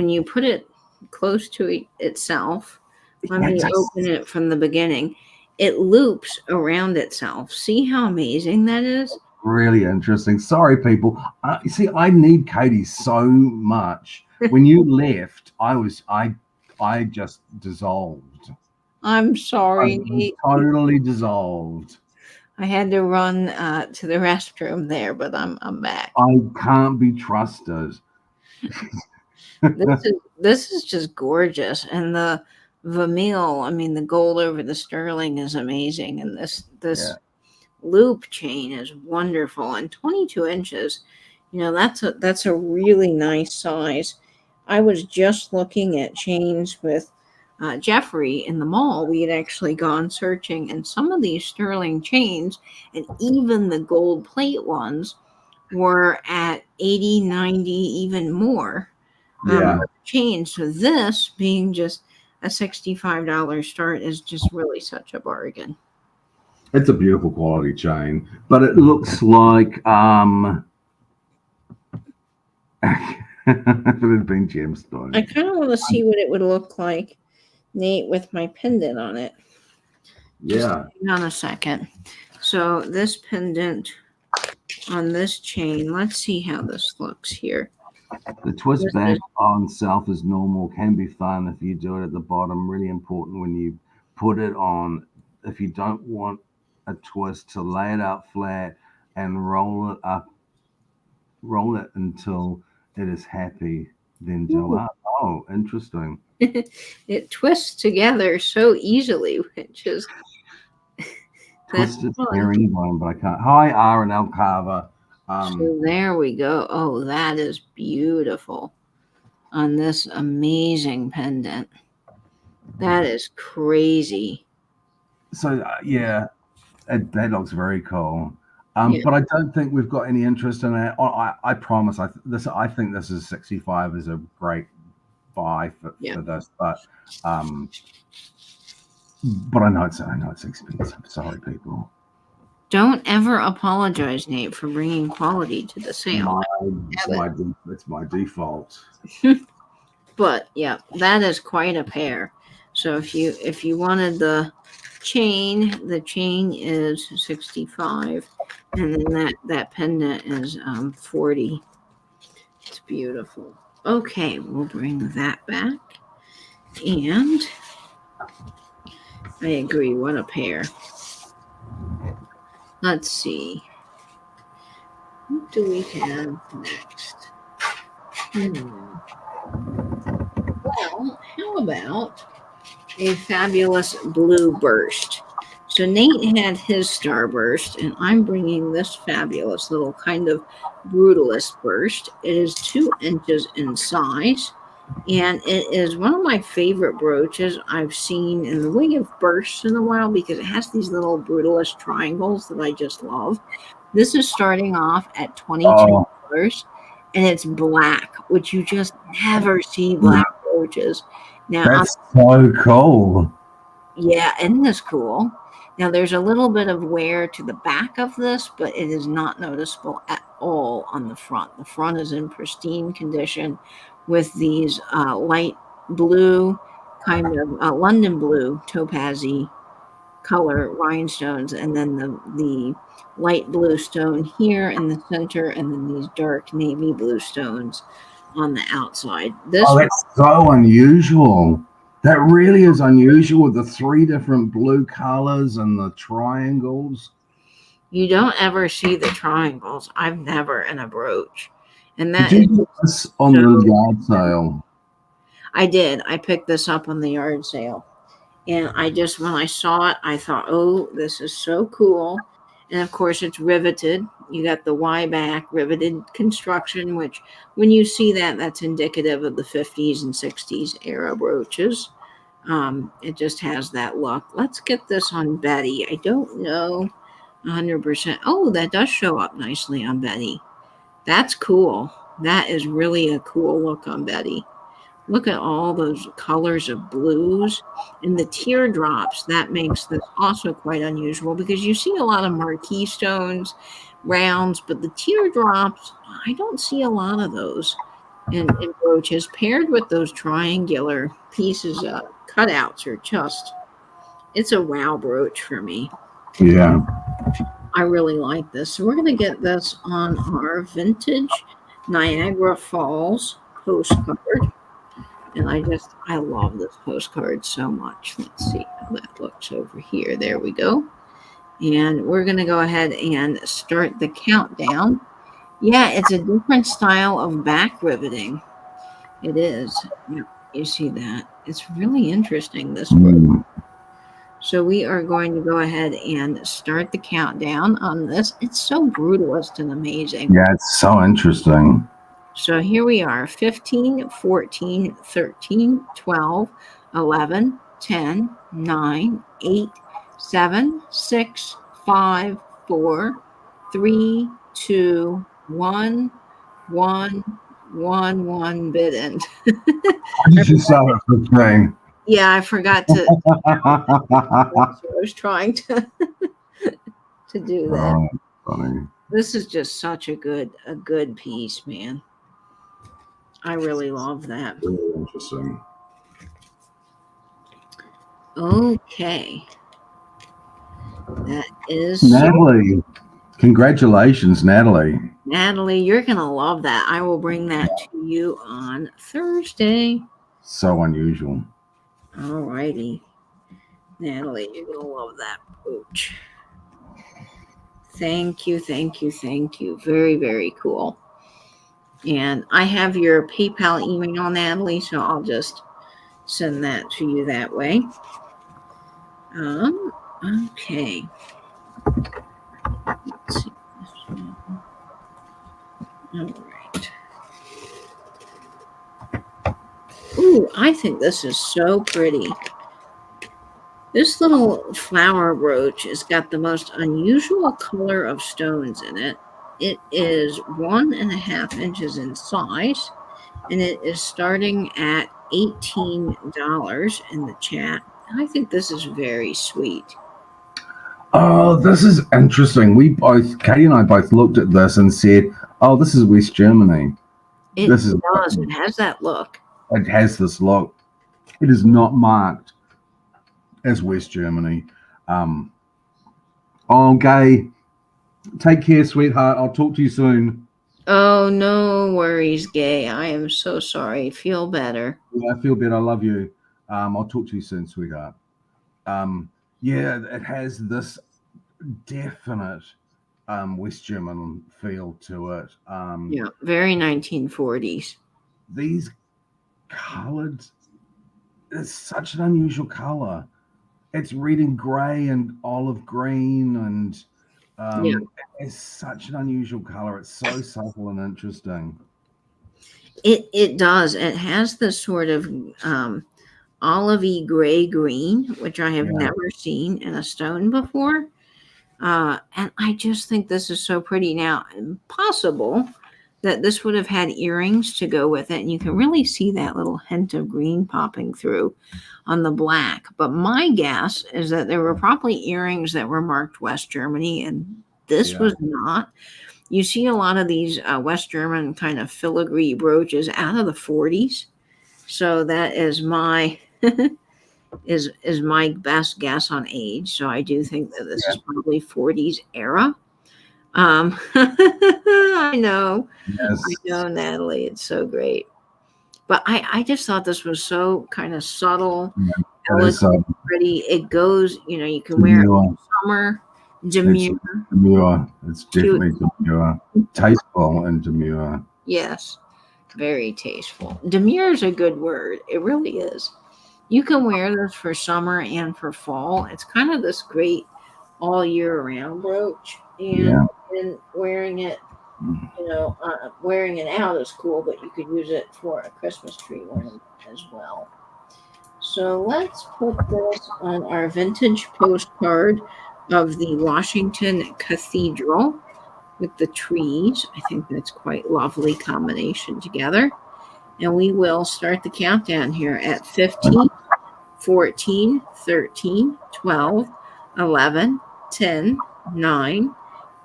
S1: you put it close to itself, let
S2: Yeah,
S1: me open it from the beginning. It loops around itself. See how amazing that is?
S2: really interesting. Sorry, people. You see, I need Katie so much. When you left, I just dissolved.
S1: I'm
S2: I
S1: sorry,
S2: was
S1: Nate.
S2: totally dissolved.
S1: I had to run to the restroom there, but I'm back.
S2: I can't be trusted.
S1: This is just gorgeous, and the vermeil. I mean, the gold over the sterling is amazing, and this
S2: Yeah.
S1: loop chain is wonderful. And 22 inches, that's a really nice size. I was just looking at chains with Jeffrey in the mall. We had actually gone searching, and some of these sterling chains, and even the gold plate ones, were at 80, 90, even more
S2: Yeah.
S1: chains. So this being just a $65 start is just really such a bargain.
S2: It's a beautiful quality chain, but it looks like if it had been gemstone.
S1: I kind of want to see what it would look like, Nate, with my pendant on it. Just
S2: Yeah.
S1: hang on a second. So this pendant on this chain, let's see how this looks here.
S2: The twist
S1: This
S2: back
S1: is,
S2: on self is normal, can be fun if you do it at the bottom. Really important when you put it on. If you don't want a twist, to lay it out flat and roll it until it is happy, then do up. Oh, interesting.
S1: it twists together so easily, which is that's
S2: Twisted
S1: fun.
S2: herringbone, but I can't. Hi, R and L Carver.
S1: So there we go. Oh, that is beautiful on this amazing pendant. That is crazy.
S2: So yeah, that looks very cool.
S1: Yeah.
S2: But I don't think we've got any interest in it. I promise. I think this is 65 is a great buy
S1: Yeah.
S2: for this, but I know it's expensive. Sorry, people.
S1: Don't ever apologize, Nate, for bringing quality to the sale.
S2: It's my default.
S1: But yeah, that is quite a pair. So if you wanted the chain is 65, and then that pendant is 40. It's beautiful. Okay, we'll bring that back. And I agree, what a pair. Let's see. What do we have next? Well, how about a fabulous blue burst? So Nate had his starburst, and I'm bringing this fabulous little kind of brutalist burst. It is 2 inches in size, and it is one of my favorite brooches I've seen in the way of bursts in a while because it has these little brutalist triangles that I just love. This is starting off at $22, and it's black, which you just never see black brooches. Now,
S2: that's so cool.
S1: Yeah, isn't this cool? Now, there's a little bit of wear to the back of this, but it is not noticeable at all on the front. The front is in pristine condition with these light blue, kind of London blue, topaz-y color rhinestones, and then the light blue stone here in the center, and then these dark navy blue stones on the outside.
S2: That's so unusual. That really is unusual with the 3 different blue colors and the triangles.
S1: You don't ever see the triangles. I've never in a brooch. And that
S2: Did you get this on the yard sale?
S1: I did. I picked this up on the yard sale. And when I saw it, I thought, oh, this is so cool. And of course, it's riveted. You got the Y back riveted construction, which when you see that, that's indicative of the 50s and 60s era brooches. It just has that look. Let's get this on Betty. I don't know 100%. Oh, that does show up nicely on Betty. That's cool. That is really a cool look on Betty. Look at all those colors of blues and the teardrops. That makes this also quite unusual because you see a lot of marquee stones, rounds, but the teardrops, I don't see a lot of those in brooches paired with those triangular pieces of cutouts or just, it's a wow brooch for me.
S2: Yeah.
S1: I really like this. So we're going to get this on our vintage Niagara Falls postcard. And I love this postcard so much. Let's see how that looks over here. There we go. And we're going to go ahead and start the countdown. Yeah, it's a different style of back riveting. It is. You see that. It's really interesting, this book. So we are going to go ahead and start the countdown on this. It's so brutalist and amazing.
S2: Yeah, it's so interesting.
S1: So here we are, 15, 14, 13, 12, 11, 10, 9, 8, 7, 6, 5, 4, 3, 2, 1, 1 bid end.
S2: Did you saw it for thing?
S1: Yeah, I forgot to. I was trying to do that.
S2: Oh, funny.
S1: This is just such a good piece, man. I really love that.
S2: Really interesting.
S1: Okay. That is
S2: Natalie. Congratulations, Natalie.
S1: Natalie, you're going to love that. I will bring that to you on Thursday.
S2: So unusual.
S1: All righty. Natalie, you're going to love that brooch. Thank you. Very, very cool. And I have your PayPal email, Natalie, so I'll just send that to you that way. Okay. Let's see. All right. Ooh, I think this is so pretty. This little flower brooch has got the most unusual color of stones in it. It is 1.5 inches in size, and it is starting at $18 in the chat. I think this is very sweet.
S2: Oh, this is interesting. Katie and I both looked at this and said, "Oh, this is West Germany.
S1: It
S2: This is
S1: does. It has that look.
S2: it has this look. It is not marked as West Germany." Um, okay, take care, sweetheart. I'll talk to you soon.
S1: Oh, no worries, Gay. I am so sorry. Feel better.
S2: Yeah, I feel better. I love you. I'll talk to you soon, sweetheart. Yeah, it has this definite West German feel to it.
S1: Yeah, very 1940s.
S2: These colored, it's such an unusual color. It's red and gray and olive green, and
S1: Yeah.
S2: it's such an unusual color. It's so subtle and interesting.
S1: It does. It has this sort of olivey gray green, which I have
S2: Yeah.
S1: never seen in a stone before. And I just think this is so pretty. Now, possible that this would have had earrings to go with it, and you can really see that little hint of green popping through on the black. But my guess is that there were probably earrings that were marked West Germany, and this
S2: Yeah.
S1: was not. You see a lot of these West German kind of filigree brooches out of the 40s. So that is my is my best guess on age. So I do think that this is probably 40s era. I know,
S2: Yes.
S1: Natalie. It's so great. But I just thought this was so kind of subtle,
S2: It is
S1: elegant, pretty. It goes, you can wear it
S2: demure.
S1: in summer, demure.
S2: Demure. It's
S1: Cute.
S2: definitely demure. Tasteful and demure.
S1: Yes, very tasteful. Demure is a good word. It really is. You can wear this for summer and for fall. It's kind of this great all year round brooch,
S2: Yeah.
S1: and wearing it, wearing it out is cool, but you could use it for a Christmas tree ornament as well. So let's put this on our vintage postcard of the Washington Cathedral with the trees. I think that's quite lovely combination together. And we will start the countdown here at 15, 14, 13, 12, 11, 10, 9,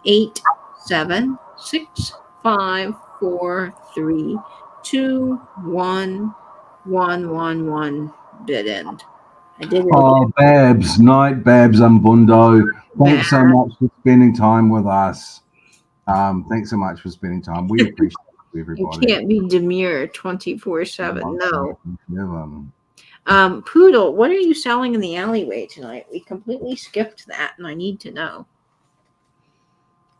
S1: 8, 7, 6, 5, 4, 3, 2, 1, 1, 1, 1, dead end. I did it.
S2: Oh, Babs, night, Babs and Bundo. Thanks so much for spending time with us. Thanks so much for spending time. We appreciate it,
S1: You
S2: everybody.
S1: can't be demure 24/7. No.
S2: Yeah.
S1: Poodle, what are you selling in the alleyway tonight? We completely skipped that, and I need to know.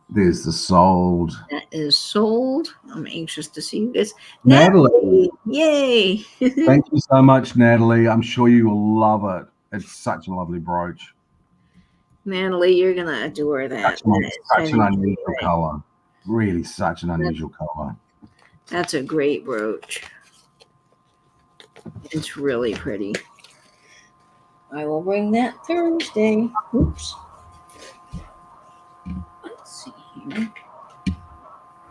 S2: There's the sold.
S1: That is sold. I'm anxious to see this.
S2: Natalie.
S1: Yay.
S2: Thank you so much, Natalie. I'm sure you will love it. It's such a lovely brooch.
S1: Natalie, you're going to adore that.
S2: Such an unusual color. Really such an unusual color.
S1: That's a great brooch. It's really pretty. I will bring that Thursday. Oops. Let's see here.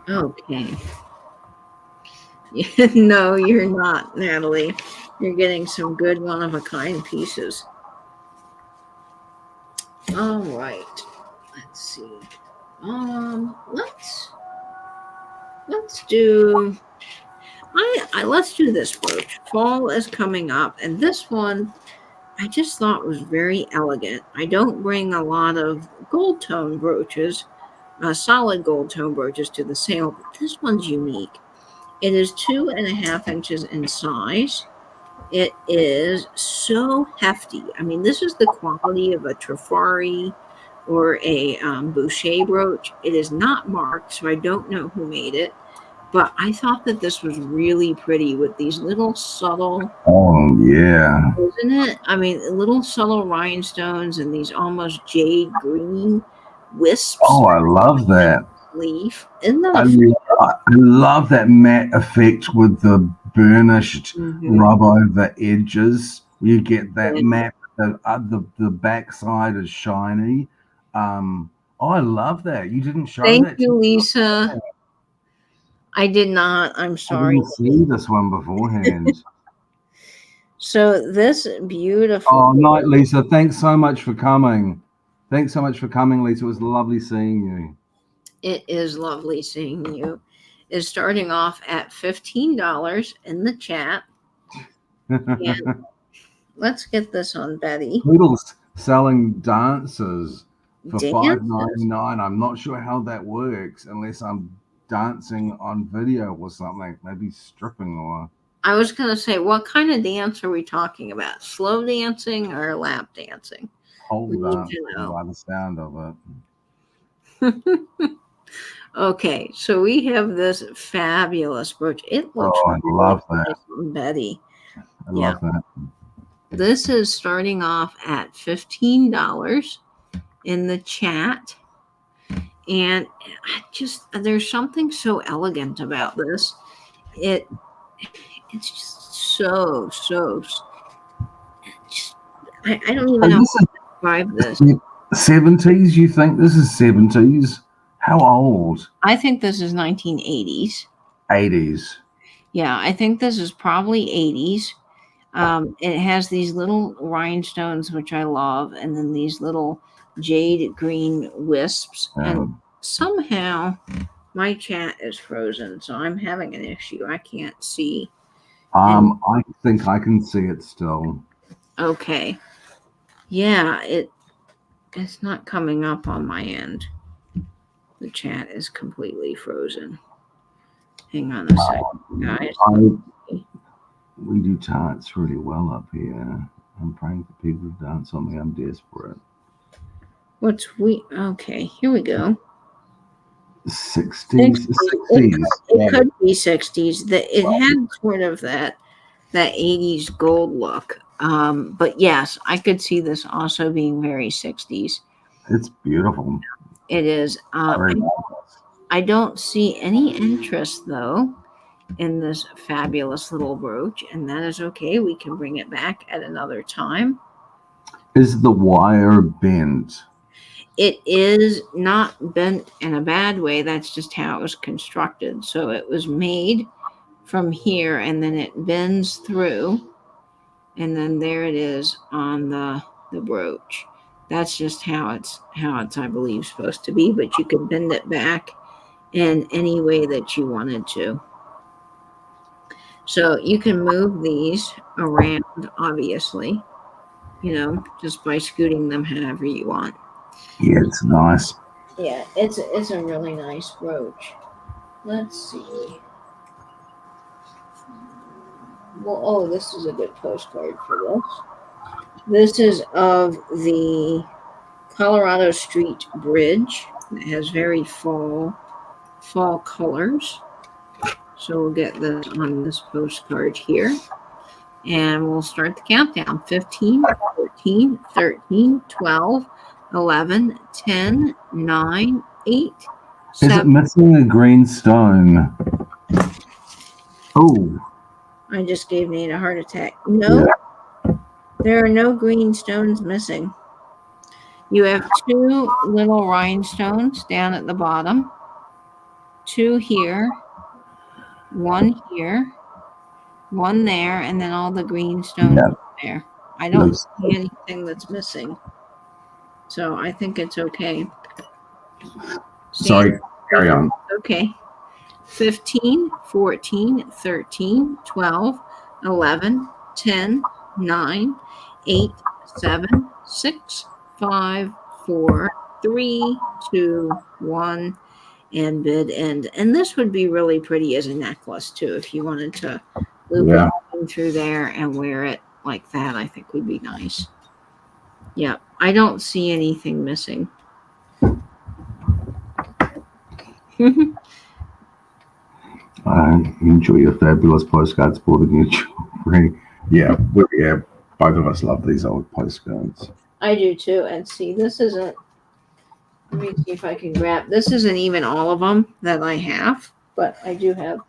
S1: Okay. No, you're not, Natalie. You're getting some good one-of-a-kind pieces. All right. Let's see. Let's do. Let's do this brooch. Fall is coming up, and this one I just thought was very elegant. I don't bring a lot of gold tone brooches, solid gold tone brooches to the sale, but this one's unique. It is 2.5 inches in size. It is so hefty. I mean, this is the quality of a Trifari or a Boucher brooch. It is not marked, so I don't know who made it. But I thought that this was really pretty with these little subtle.
S2: Oh, yeah.
S1: Isn't it? I mean, little subtle rhinestones and these almost jade green wisps.
S2: Oh, I love that.
S1: Leaf. Isn't that
S2: I love that matte effect with the burnished rub over edges. You get that matte, the backside is shiny. Oh, I love that. You didn't show that.
S1: Thank you, Lisa. I did not. I'm sorry.
S2: I didn't see this one beforehand.
S1: So this beautiful.
S2: Oh, night, Lisa. Thanks so much for coming. Thanks so much for coming, Lisa. It was lovely seeing you.
S1: It is lovely seeing you. Is starting off at $15 in the chat. And let's get this on Betty.
S2: Poodles selling dancers for
S1: Dances.
S2: $5.99. I'm not sure how that works unless I'm dancing on video or something, maybe stripping or.
S1: I was going to say, what kind of dance are we talking about? Slow dancing or lap dancing?
S2: Hold
S1: We need
S2: up
S1: to know.
S2: by the sound of it.
S1: Okay, so we have this fabulous brooch. It looks
S2: I love that.
S1: nice on Betty.
S2: I love that.
S1: This is starting off at $15 in the chat. And there's something so elegant about this. It's just so I don't even know how to describe this.
S2: 70s, you think this is 70s? How old?
S1: I think this is 1980s.
S2: 80s.
S1: Yeah, I think this is probably 80s. It has these little rhinestones, which I love, and then these little jade green wisps. And somehow my chat is frozen, so I'm having an issue. I can't see.
S2: I think I can see it still.
S1: Okay. Yeah, it's not coming up on my end. The chat is completely frozen. Hang on a second, guys.
S2: We do charts really well up here. I'm praying for people to dance on me. I'm desperate.
S1: Okay, here we go.
S2: 60s.
S1: It could be 60s. It had sort of that 80s gold look. But yes, I could see this also being very 60s.
S2: It's beautiful.
S1: It is. I don't see any interest though in this fabulous little brooch, and that is okay. We can bring it back at another time.
S2: Is the wire bent?
S1: It is not bent in a bad way. That's just how it was constructed. So it was made from here, and then it bends through, and then there it is on the brooch. That's just how it's I believe supposed to be, but you could bend it back in any way that you wanted to. So you can move these around, obviously, just by scooting them however you want.
S2: Yeah, it's nice.
S1: Yeah, it's a really nice brooch. Let's see. Well, this is a good postcard for this. This is of the Colorado Street Bridge. It has very fall colors. So we'll get this on this postcard here. And we'll start the countdown. 15, 14, 13, 12, 11, 10, 9, 8, 7.
S2: Is it missing a green stone? Oh.
S1: I just gave Nate a heart attack. No, there are no green stones missing. You have 2 little rhinestones down at the bottom. 2 here. 1 here. 1 there, and then all the green stones there. I don't see anything that's missing. So I think it's okay.
S2: Sorry, carry on.
S1: Okay. 15, 14, 13, 12, 11, 10, 9, 8, 7, 6, 5, 4, 3, 2, 1, and bid end. And this would be really pretty as a necklace too, if you wanted to loop it through there and wear it like that. I think would be nice. Yeah, I don't see anything missing.
S2: I enjoy your fabulous postcards, sporting your jewelry. Yeah, both of us love these old postcards.
S1: I do too. And see, this isn't. Let me see if I can grab. This isn't even all of them that I have, but I do have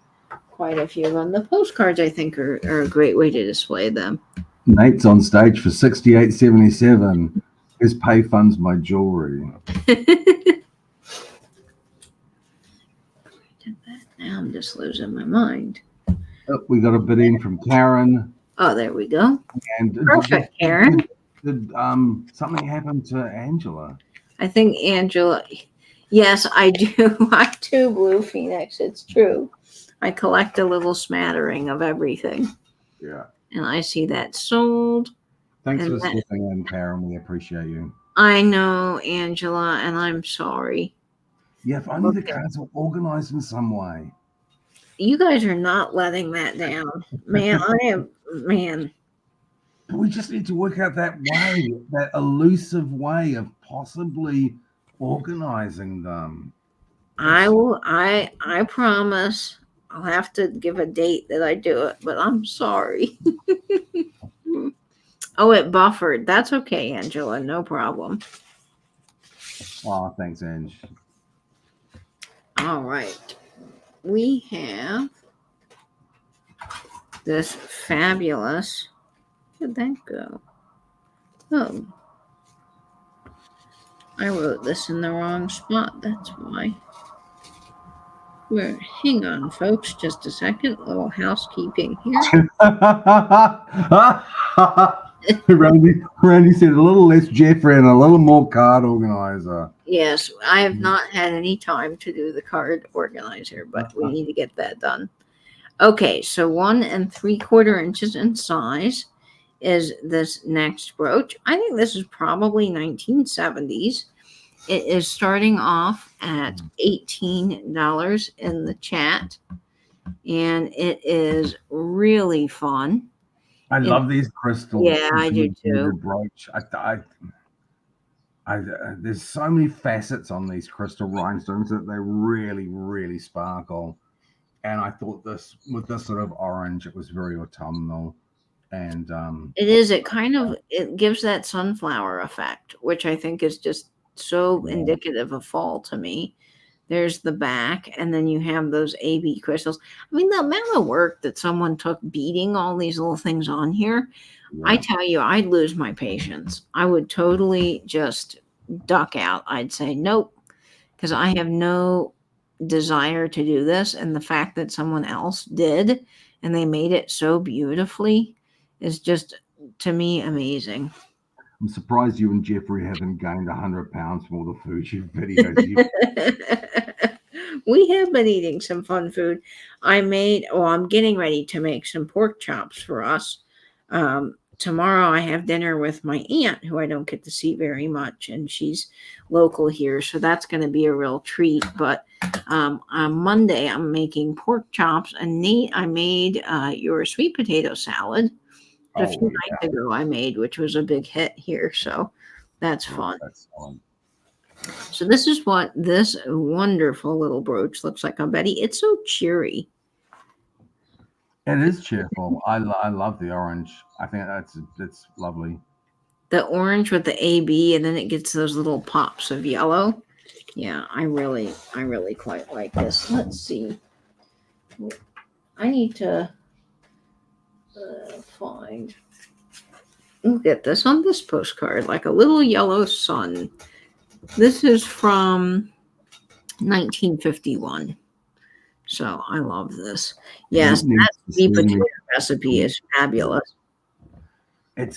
S1: quite a few of them. The postcards, I think, are a great way to display them.
S2: Nate's on stage for $68.77. His pay funds my jewelry.
S1: Now I'm just losing my mind.
S2: Oh, we got a bid in from Karen.
S1: Oh, there we go.
S2: And
S1: Perfect, Karen.
S2: Did something happen to Angela?
S1: I think Angela, yes, I do. I do, Blue Phoenix. It's true. I collect a little smattering of everything.
S2: Yeah.
S1: And I see that sold.
S2: Thanks
S1: And
S2: for
S1: that,
S2: stepping in, Karen. We appreciate you.
S1: I know, Angela, and I'm sorry.
S2: Yeah, if only the cards were organized in some way.
S1: You guys are not letting that down. Man, man.
S2: But we just need to work out that way, that elusive way of possibly organizing them.
S1: I promise I'll have to give a date that I do it, but I'm sorry. Oh, it buffered. That's okay, Angela. No problem.
S2: Oh, thanks, Ange.
S1: All right. We have this fabulous. Where'd that go? Oh, I wrote this in the wrong spot. That's why. Hang on, folks. Just a second. Little housekeeping here.
S2: Randy said a little less Jeffrey and a little more card organizer.
S1: Yes, I have not had any time to do the card organizer, but we need to get that done. Okay, so 1 3/4 inches in size is this next brooch. I think this is probably 1970s. It is starting off at $18 in the chat, and it is really fun.
S2: I love these crystals.
S1: Yeah, I do too.
S2: Brooch. There's so many facets on these crystal rhinestones that they really, really sparkle. And I thought this, with this sort of orange, it was very autumnal. And
S1: it is. It gives that sunflower effect, which I think is just so indicative of fall to me. There's the back, and then you have those AB crystals. I mean, the amount of work that someone took beating all these little things on here, I tell you, I'd lose my patience. I would totally just duck out. I'd say, nope, because I have no desire to do this. And the fact that someone else did, and they made it so beautifully, is just, to me, amazing.
S2: I'm surprised you and Jeffrey haven't gained 100 pounds from all the food videos.
S1: We have been eating some fun food. I'm getting ready to make some pork chops for us. Tomorrow I have dinner with my aunt, who I don't get to see very much, and she's local here, so that's going to be a real treat. But on Monday I'm making pork chops, and Nate, I made your sweet potato salad. A few nights ago I made, which was a big hit here, so that's fun. So this is what this wonderful little brooch looks like on Betty. It's so cheery.
S2: It is cheerful. I love the orange. I think that's lovely.
S1: The orange with the AB, and then it gets those little pops of yellow. Yeah, I really quite like this. Let's see. I need to find. Look at this on this postcard, like a little yellow sun. This is from 1951. So I love this. Yes, that sweet potato recipe is fabulous.
S2: I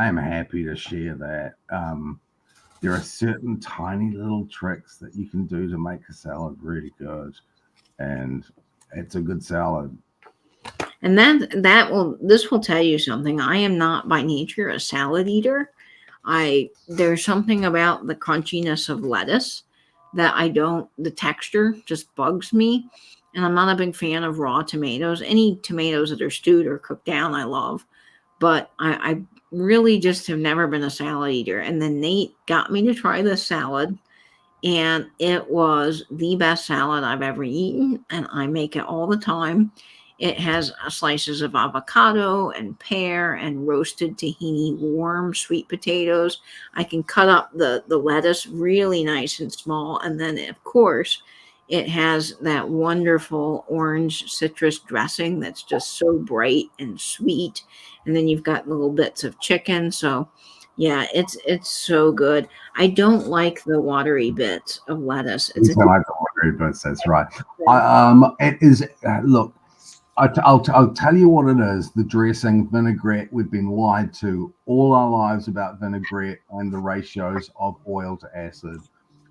S2: am happy to share that. There are certain tiny little tricks that you can do to make a salad really good, and it's a good salad.
S1: And this will tell you something. I am not by nature a salad eater. There's something about the crunchiness of lettuce that the texture just bugs me. And I'm not a big fan of raw tomatoes. Any tomatoes that are stewed or cooked down, I love. But I really just have never been a salad eater. And then Nate got me to try this salad, and it was the best salad I've ever eaten. And I make it all the time. It has slices of avocado and pear and roasted tahini, warm sweet potatoes. I can cut up the lettuce really nice and small. And then, of course, it has that wonderful orange citrus dressing that's just so bright and sweet. And then you've got little bits of chicken. So, yeah, it's so good. I don't like the watery bits of lettuce.
S2: I like the watery bits. That's right. It is. Look. I'll tell you what it is. The dressing, vinaigrette. We've been lied to all our lives about vinaigrette and the ratios of oil to acid.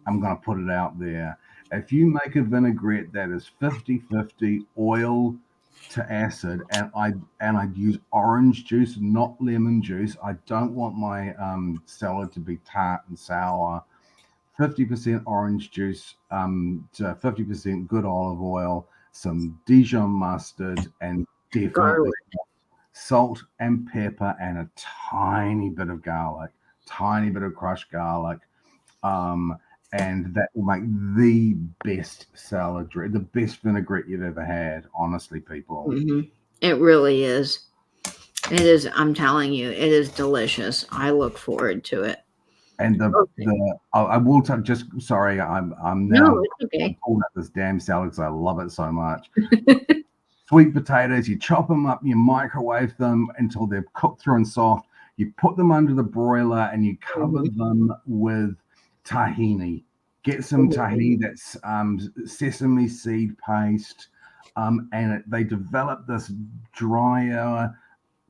S2: I'm going to put it out there. If you make a vinaigrette that is 50-50 oil to acid, and I'd use orange juice, not lemon juice. I don't want my salad to be tart and sour. 50% orange juice, to 50% good olive oil, some Dijon mustard, and definitely
S1: Garlic.
S2: salt and pepper, and a tiny bit of garlic, tiny bit of crushed garlic. And that will make the best salad dressing, the best vinaigrette you've ever had. Honestly, people.
S1: It really is. It is. I'm telling you, it is delicious. I look forward to it.
S2: And I will just sorry, I'm
S1: No,
S2: now
S1: it's okay.
S2: pulling up this damn salad because I love it so much. Sweet potatoes, you chop them up, you microwave them until they're cooked through and soft. You put them under the broiler and you cover them with tahini. Get some tahini, that's sesame seed paste, and they develop this drier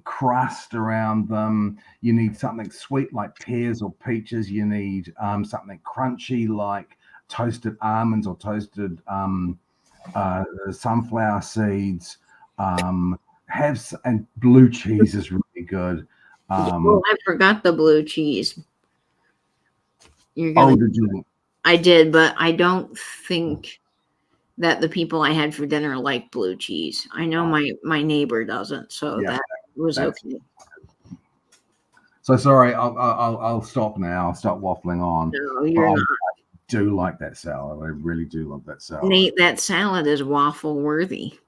S2: crust around them. You need something sweet like pears or peaches. You need something crunchy like toasted almonds or toasted sunflower seeds. And blue cheese is really good.
S1: Oh, I forgot the blue cheese. You're
S2: Oh,
S1: gonna.
S2: did you?
S1: I did, but I don't think that the people I had for dinner like blue cheese. I know my neighbor doesn't, so
S2: Yeah,
S1: that was okay.
S2: So sorry, I'll stop now. I'll stop waffling on.
S1: No,
S2: But
S1: you're
S2: I
S1: not.
S2: do like that salad. I really do love that salad.
S1: Nate, that salad is waffle worthy.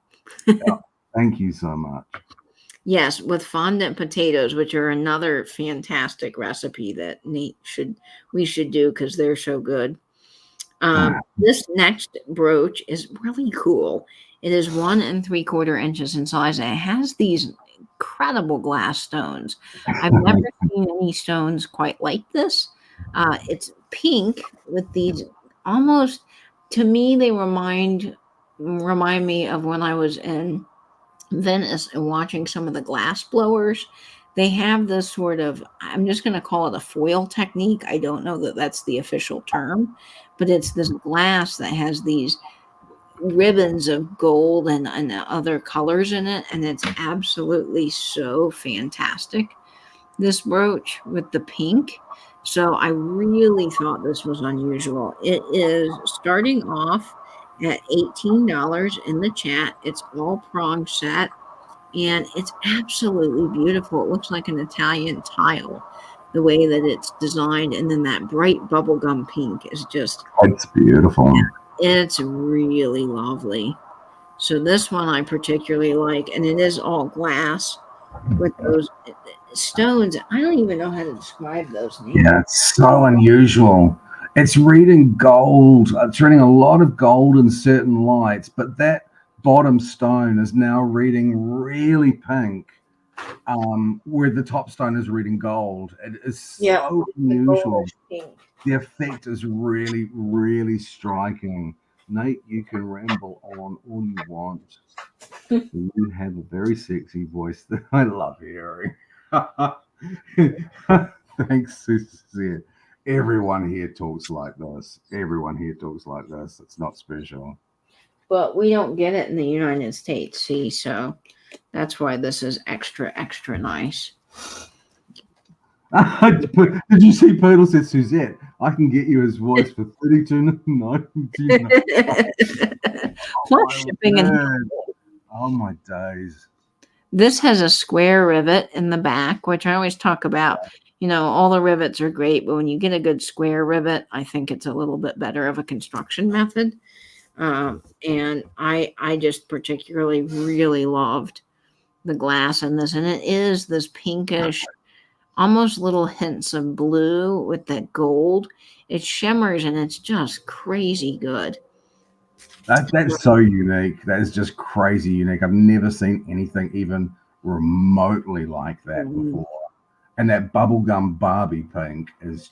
S2: Yeah, thank you so much.
S1: Yes, with fondant potatoes, which are another fantastic recipe that we should do because they're so good. This next brooch is really cool. It is 1 3/4 inches in size, and it has these incredible glass stones. I've never seen any stones quite like this. It's pink with these almost, to me, they remind me of when I was in Venice and watching some of the glass blowers. They have this sort of, I'm just going to call it a foil technique. I don't know that that's the official term, but it's this glass that has these ribbons of gold and other colors in it. And it's absolutely so fantastic. This brooch with the pink. So I really thought this was unusual. It is starting off at $18 in the chat. It's all prong set and it's absolutely beautiful. It looks like an Italian tile, the way that it's designed. And then that bright bubblegum pink is just,
S2: It's beautiful.
S1: it's really lovely. So this one I particularly like, and it is all glass with those stones. I don't even know how to describe those names.
S2: Yeah, it's so unusual. It's reading gold. It's reading a lot of gold in certain lights, but that bottom stone is now reading really pink, where the top stone is reading gold. It is so unusual. The effect is really, really striking. Nate, you can ramble on all you want. You have a very sexy voice that I love hearing. Thanks, Susie. Everyone here talks like this. Everyone here talks like this. It's not special.
S1: But we don't get it in the United States, see, so that's why this is extra, extra nice.
S2: Did you see Poodle said, Suzette, I can get you his voice for $32.99.
S1: Plus shipping and
S2: oh my days.
S1: This has a square rivet in the back, which I always talk about. You know, all the rivets are great, but when you get a good square rivet, I think it's a little bit better of a construction method. And I just particularly really loved the glass in this. And it is this pinkish, almost little hints of blue with that gold. It shimmers and it's just crazy good.
S2: That's so unique. That is just crazy unique. I've never seen anything even remotely like that before. And that bubblegum Barbie pink is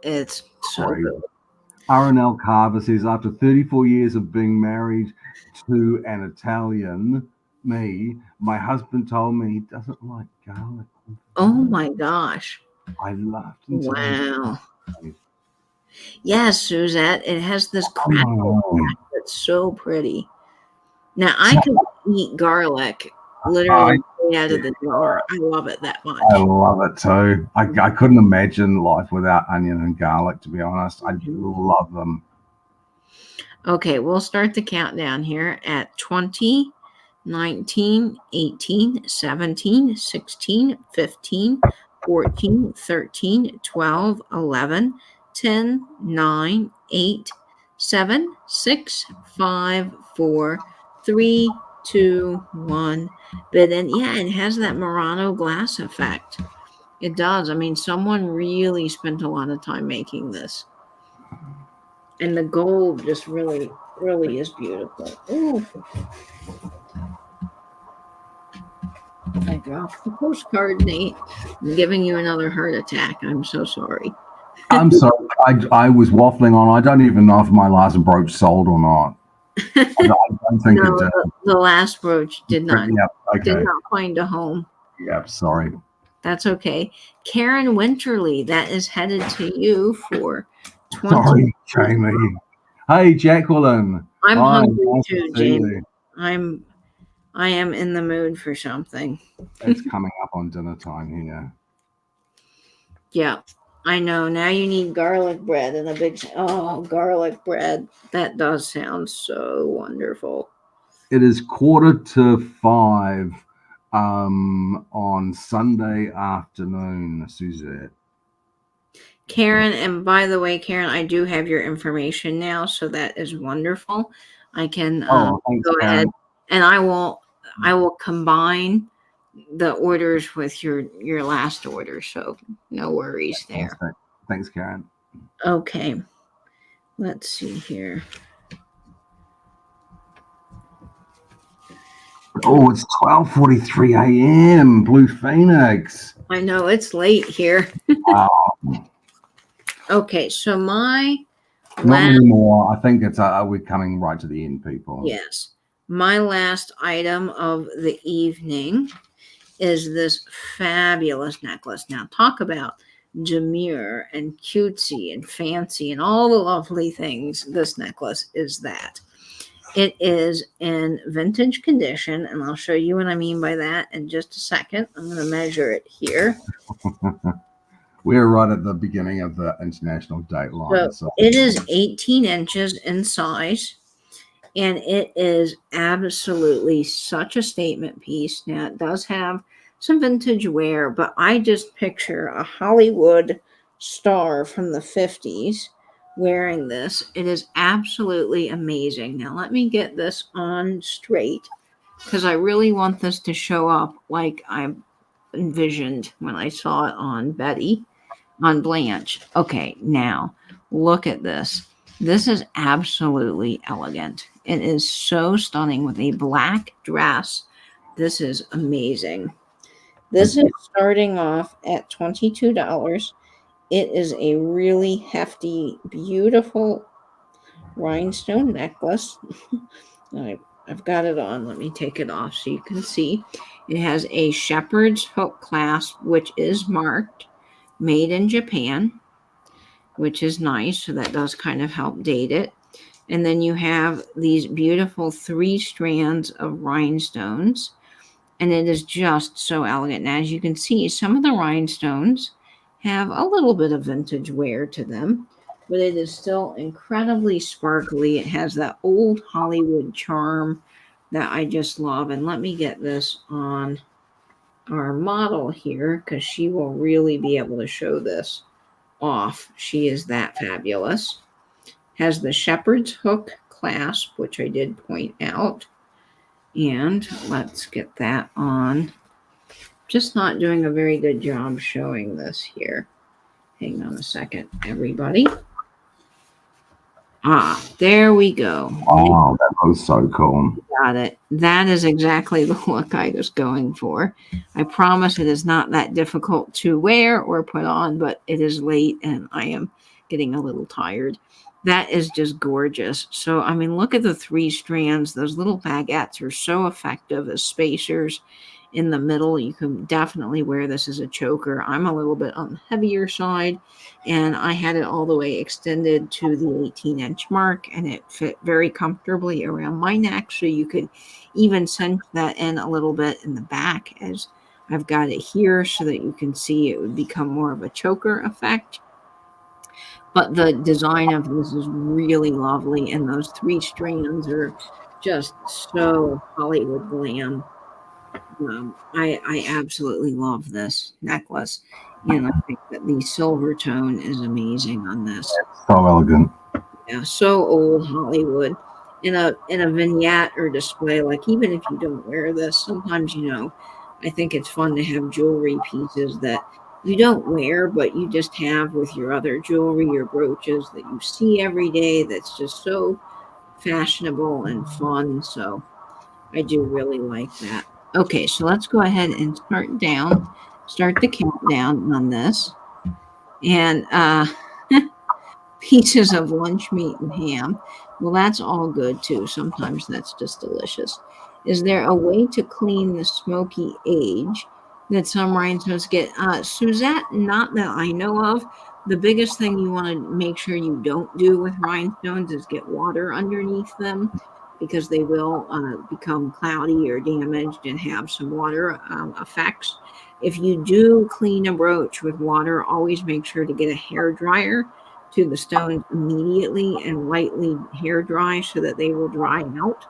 S1: it's so
S2: crazy.
S1: good.
S2: RNL Carver says, after 34 years of being married to an Italian, me. My husband told me he doesn't like garlic.
S1: Oh my gosh.
S2: I laughed until
S1: Wow. Yes, Suzette. It has this crackle
S2: oh,
S1: that's so pretty. Now I
S2: so
S1: could eat garlic
S2: I,
S1: literally straight out of the jar. I love it that much.
S2: I love it too. I couldn't imagine life without onion and garlic, to be honest. I love them.
S1: Okay, we'll start the countdown here at 20, 19, 18, 17, 16, 15, 14, 13, 12, 11, 10, 9, 8, 7, 6, 5, 4, 3, 2, 1. But then, yeah, it has that Murano glass effect. It does. I mean, someone really spent a lot of time making this. And the gold just really, really is beautiful. Ooh. I dropped the postcard, Nate. I'm giving you another heart attack. I'm so sorry.
S2: I'm sorry. I was waffling on. I don't even know if my last brooch sold or not. I don't think
S1: No,
S2: it did.
S1: the last brooch did not
S2: Yep.
S1: did
S2: Okay.
S1: not find a home.
S2: Yep. Sorry.
S1: That's okay. Karen Winterly, that is headed to you for 20.
S2: Sorry, Jamie. Hey, Jacqueline.
S1: I'm
S2: Hi,
S1: hungry
S2: nice
S1: too,
S2: to see
S1: Jamie.
S2: you.
S1: I am in the mood for something.
S2: It's coming up on dinner time here.
S1: Yeah, I know. Now you need garlic bread and a big. Oh, garlic bread. That does sound so wonderful.
S2: It is 4:45 on Sunday afternoon, Suzette.
S1: Karen, and by the way, Karen, I do have your information now, so that is wonderful. I can
S2: Thanks,
S1: go
S2: Karen.
S1: ahead and I will combine the orders with your last order, so no worries there.
S2: Thanks, Karen.
S1: Okay, let's see here.
S2: Oh, it's 12:43 a.m. Blue Phoenix.
S1: I know it's late here.
S2: Wow.
S1: Okay, so my
S2: Not anymore. I think we're coming right to the end, people.
S1: yes, my last item of the evening is this fabulous necklace. Now, talk about demure and cutesy and fancy and all the lovely things. This necklace is that. It is in vintage condition, and I'll show you what I mean by that in just a second. I'm going to measure it here.
S2: We're right at the beginning of the international date line.
S1: So it is 18 inches in size, and it is absolutely such a statement piece. Now, it does have some vintage wear, but I just picture a Hollywood star from the 50s wearing this. It is absolutely amazing. Now, let me get this on straight because I really want this to show up like I envisioned when I saw it on Blanche. Okay, now look at this. This is absolutely elegant. It is so stunning with a black dress. This is amazing. This is starting off at $22. It is a really hefty, beautiful rhinestone necklace. I've got it on. Let me take it off so you can see. It has a shepherd's hook clasp, which is marked made in Japan, which is nice. So that does kind of help date it. And then you have these beautiful 3 strands of rhinestones. And it is just so elegant. And as you can see, some of the rhinestones have a little bit of vintage wear to them, but it is still incredibly sparkly. It has that old Hollywood charm that I just love. And let me get this on our model here because she will really be able to show this off. She is that fabulous. Has the shepherd's hook clasp, which I did point out. And let's get that on. Just not doing a very good job showing this here. Hang on a second, everybody. There we go.
S2: Oh, that was so cool.
S1: Got it. That is exactly the look I was going for. I promise it is not that difficult to wear or put on, but it is late and I am getting a little tired. That is just gorgeous. So, I mean, look at the 3 strands. Those little baguettes are so effective as spacers in the middle. You can definitely wear this as a choker. I'm a little bit on the heavier side, and I had it all the way extended to the 18-inch mark, and it fit very comfortably around my neck. So you could even cinch that in a little bit in the back, as I've got it here so that you can see it would become more of a choker effect. But the design of this is really lovely, and those 3 strands are just so Hollywood glam. I absolutely love this necklace, and I think that the silver tone is amazing on this.
S2: So elegant.
S1: Yeah, so old Hollywood. In a vignette or display, like even if you don't wear this, sometimes I think it's fun to have jewelry pieces that you don't wear, but you just have with your other jewelry or brooches that you see every day. That's just so fashionable and fun. So I do really like that. Okay, so let's go ahead and start the countdown on this. And pieces of lunch meat and ham. Well, that's all good too. Sometimes that's just delicious. Is there a way to clean the smoky age that some rhinestones get? Suzette, not that I know of. The biggest thing you want to make sure you don't do with rhinestones is get water underneath them, because they will become cloudy or damaged and have some water effects. If you do clean a brooch with water, always make sure to get a hair dryer to the stones immediately and lightly hair dry so that they will dry out.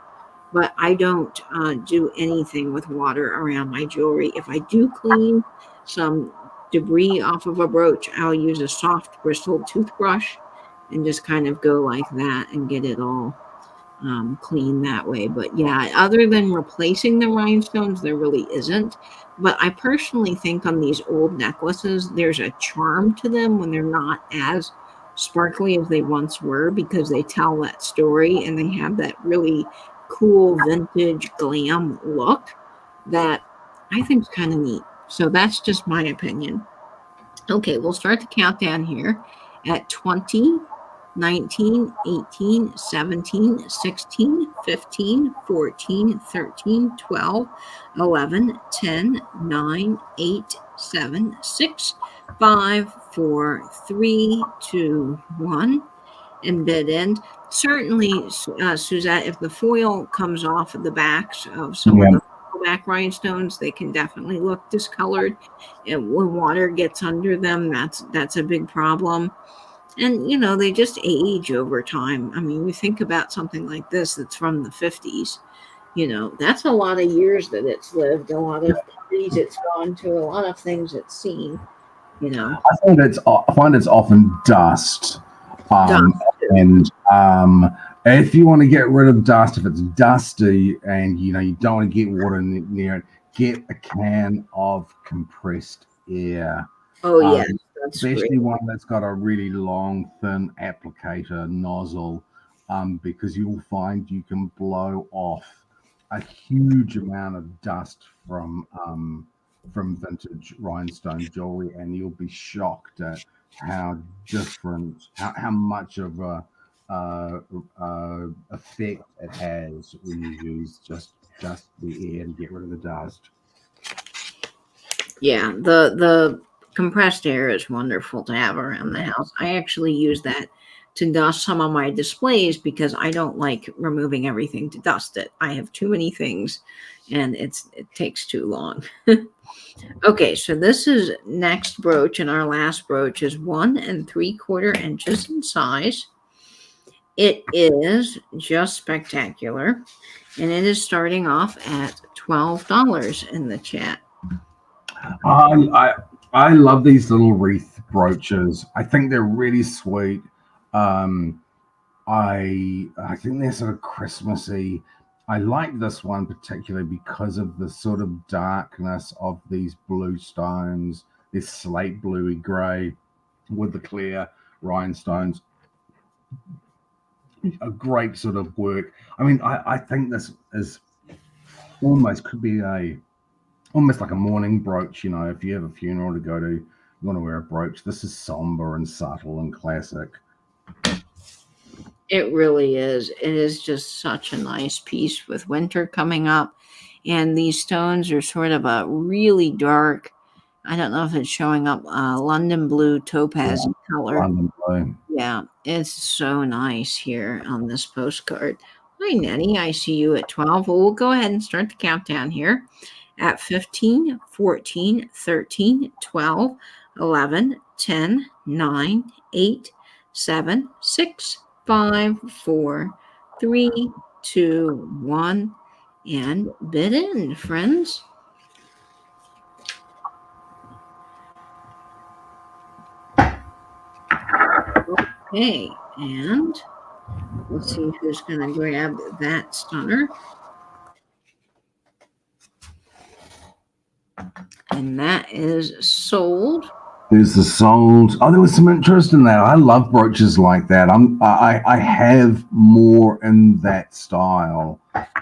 S1: But I don't do anything with water around my jewelry. If I do clean some debris off of a brooch, I'll use a soft bristled toothbrush and just kind of go like that and get it all clean that way. But yeah, other than replacing the rhinestones, there really isn't. But I personally think on these old necklaces, there's a charm to them when they're not as sparkly as they once were, because they tell that story and they have that really cool vintage glam look that I think is kind of neat. So that's just my opinion. Okay, we'll start the countdown here at 20, 19, 18, 17, 16, 15, 14, 13, 12, 11, 10, 9, 8, 7, 6, 5, 4, 3, 2, 1, and bid end. Certainly, Suzette, if the foil comes off of the backs of some of the back rhinestones, they can definitely look discolored. And when water gets under them, that's a big problem. And they just age over time. I mean, we think about something like this that's from the 50s. That's a lot of years that it's lived, a lot of parties it's gone to, a lot of things it's seen.
S2: I find it's often dust.
S1: Dust.
S2: And if you want to get rid of dust, if it's dusty and you don't want to get water near it, get a can of compressed air.
S1: Oh yeah, that's
S2: especially
S1: great.
S2: one that's got a really long, thin applicator nozzle, because you'll find you can blow off a huge amount of dust from vintage rhinestone jewelry, and you'll be shocked at how different, how much of a effect it has when you use just the air to get rid of the dust.
S1: Yeah, the compressed air is wonderful to have around the house. I actually use that to dust some of my displays because I don't like removing everything to dust it. I have too many things and it takes too long. Okay, so this is next brooch, and our last brooch is 1 3/4 inches in size. It is just spectacular, and it is starting off at $12 in the chat.
S2: I love these little wreath brooches. I think they're really sweet. I think they're sort of Christmassy. I like this one particularly because of the sort of darkness of these blue stones, this slate bluey gray with the clear rhinestones. A great sort of work. I mean, I think this is almost could be almost like a morning brooch. If you have a funeral to go to, you want to wear a brooch. This is somber and subtle and classic.
S1: It really is. It is just such a nice piece with winter coming up. And these stones are sort of a really dark, I don't know if it's showing up, London blue
S2: Yeah,
S1: topaz color.
S2: London blue.
S1: Yeah, it's so nice here on this postcard. Hi, Nettie. I see you at 12. Well, we'll go ahead and start the countdown here at 15, 14, 13, 12, 11, 10, 9, 8, 7, 6, 5, 4, 3, 2, 1, and bid in, friends. Okay, and let's see who's going to grab that stunner. And that is sold.
S2: There's the sold. Oh, there was some interest in that. I love brooches like that. I have more in that style,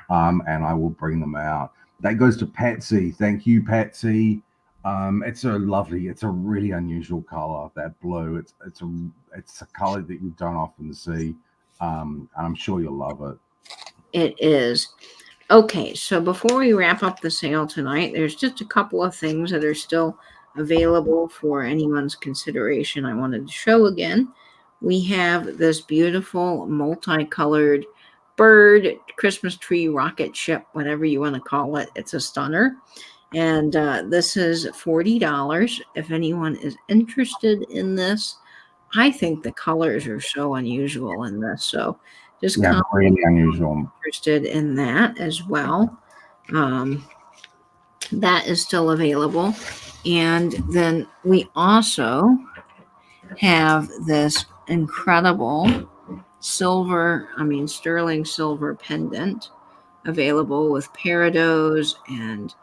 S2: and I will bring them out. That goes to Patsy. Thank you, Patsy. It's a lovely. It's a really unusual color. That blue. It's a color that you don't often see. And I'm sure you'll love it.
S1: It is. Okay, so before we wrap up the sale tonight, there's just a couple of things that are still available for anyone's consideration I wanted to show again. We have this beautiful multicolored bird, Christmas tree, rocket ship, whatever you want to call it. It's a stunner. And this is $40. If anyone is interested in this, I think the colors are so unusual in this. So just
S2: Yeah, really unusual.
S1: interested in that as well. That is still available. And then we also have this incredible sterling silver pendant available with peridots and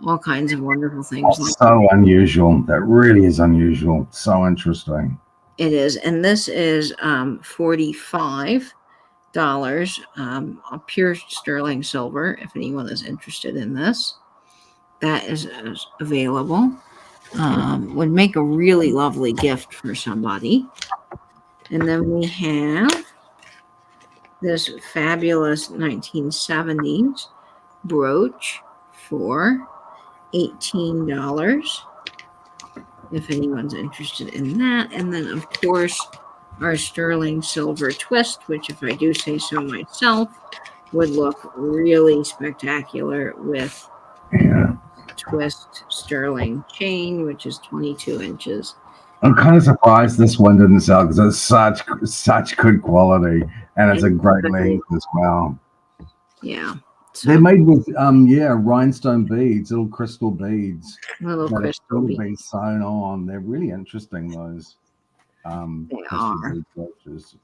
S1: all kinds of wonderful things.
S2: That's so unusual. That really is unusual. So interesting.
S1: It is. And this is $45. A pure sterling silver, if anyone is interested in this. That is available. Would make a really lovely gift for somebody. And then we have this fabulous 1970s brooch for $18, if anyone's interested in that. And then, of course, our sterling silver twist, which, if I do say so myself, would look really spectacular with twist sterling chain, which is 22 inches.
S2: I'm kind of surprised this one didn't sell because it's such good quality, and it's a great length as well.
S1: Yeah.
S2: So they're made with rhinestone beads, little crystal beads.
S1: Little crystal
S2: beads sewn on. They're really interesting, those.
S1: They are.
S2: Brooches.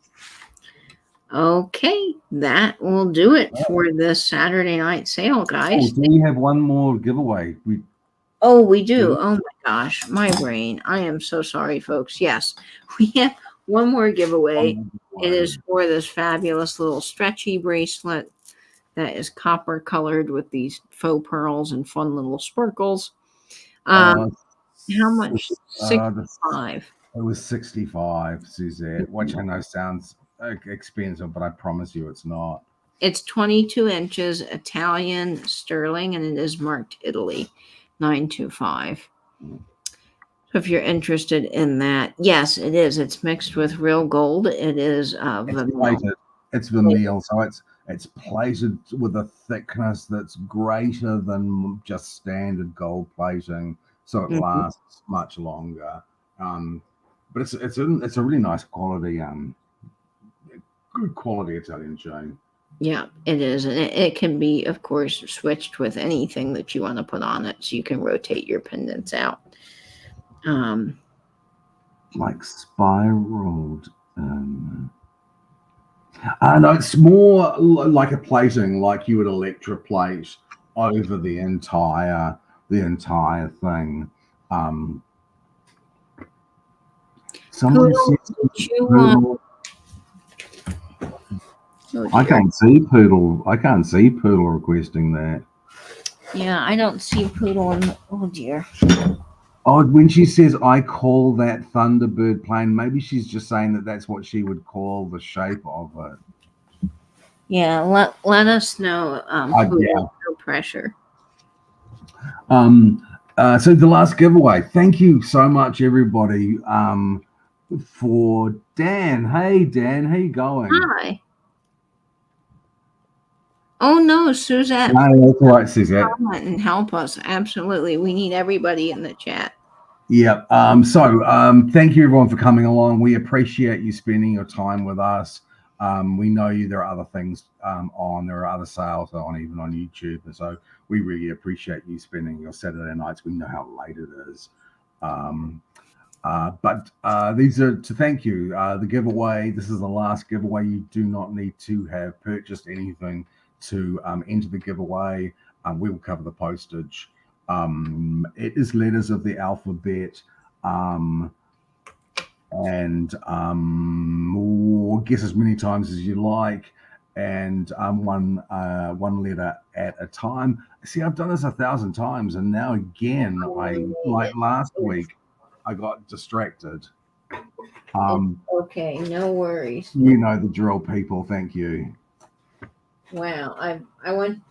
S1: Okay, that will do it for this Saturday night sale, guys.
S2: Do we have one more giveaway?
S1: We do. Oh my gosh, my brain. I am so sorry, folks. Yes, we have one more giveaway. It is for this fabulous little stretchy bracelet that is copper colored with these faux pearls and fun little sparkles. How much? 65.
S2: It was 65, Suzette, which I know sounds expensive, but I promise you it's not.
S1: It's 22 inches, Italian sterling, and it is marked Italy, 925. So if you're interested in that, yes, it is. It's mixed with real gold. It is
S2: plated. It's vermeil, so it's plated with a thickness that's greater than just standard gold plating, so it lasts much longer. But it's a really nice quality, good quality Italian chain.
S1: Yeah, it is. And it can be, of course, switched with anything that you want to put on it. So you can rotate your pendants out.
S2: Like spiraled. No, it's more like a plating, like you would electroplate over the entire thing. Someone says I can't see Poodle. I can't see Poodle requesting that.
S1: Yeah, I don't see Poodle in the, oh dear.
S2: Oh, when she says I call that Thunderbird plane, maybe she's just saying that that's what she would call the shape of it.
S1: Yeah, let us know.
S2: Yeah.
S1: No pressure.
S2: So the last giveaway. Thank you so much, everybody. For Dan. Hey, Dan, how you going?
S1: Hi. Oh no, Suzette,
S2: No, that's all right, Suzette.
S1: comment and help us. Absolutely, we need everybody in the chat.
S2: Yeah. Thank you everyone for coming along. We appreciate you spending your time with us. We know there are other things on. There are other sales on, even on YouTube, and so we really appreciate you spending your Saturday nights. We know how late it is. But these are to thank you. The giveaway. This is the last giveaway. You do not need to have purchased anything to enter the giveaway. We will cover the postage. It is letters of the alphabet, or guess as many times as you like, and one letter at a time. See, I've done this 1,000 times, and now again, like last week, I got distracted.
S1: Okay, no worries.
S2: You know the drill, people. Thank you.
S1: Wow, I went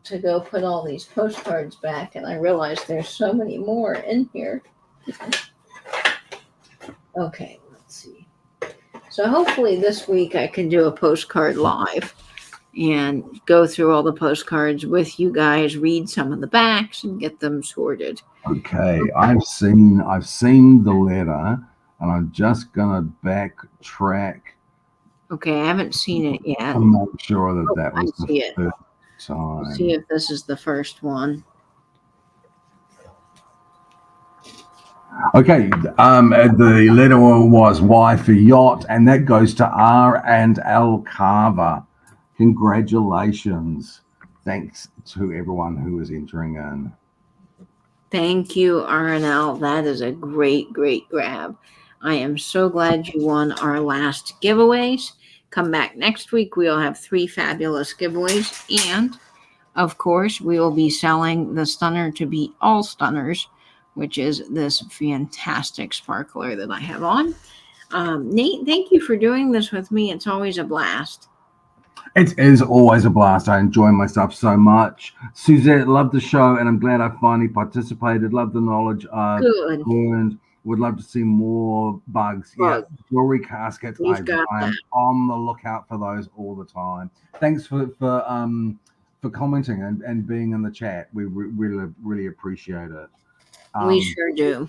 S1: to go put all these postcards back, and I realized there's so many more in here. Okay, let's see. So hopefully this week I can do a postcard live and go through all the postcards with you guys, read some of the backs, and get them sorted.
S2: Okay, I've seen the letter, and I'm just gonna backtrack.
S1: Okay, I haven't seen it yet.
S2: I'm not sure that that was
S1: I see it.
S2: first time.
S1: Let's see if this is the first one.
S2: Okay, the letter was Y for yacht, and that goes to R&L Carver. Congratulations. Thanks to everyone who is entering in.
S1: Thank you, R&L. That is a great, great grab. I am so glad you won our last giveaways. Come back next week. We'll have 3 fabulous giveaways. And, of course, we will be selling the Stunner to Beat All Stunners, which is this fantastic sparkler that I have on. Nate, thank you for doing this with me. It's always a blast.
S2: It is always a blast. I enjoy myself so much. Suzette, love the show, and I'm glad I finally participated. Love the knowledge I've learned. Would love to see more bugs. Yeah, jewelry caskets. I am on the lookout for those all the time. Thanks for commenting and being in the chat. We really appreciate it.
S1: We sure do.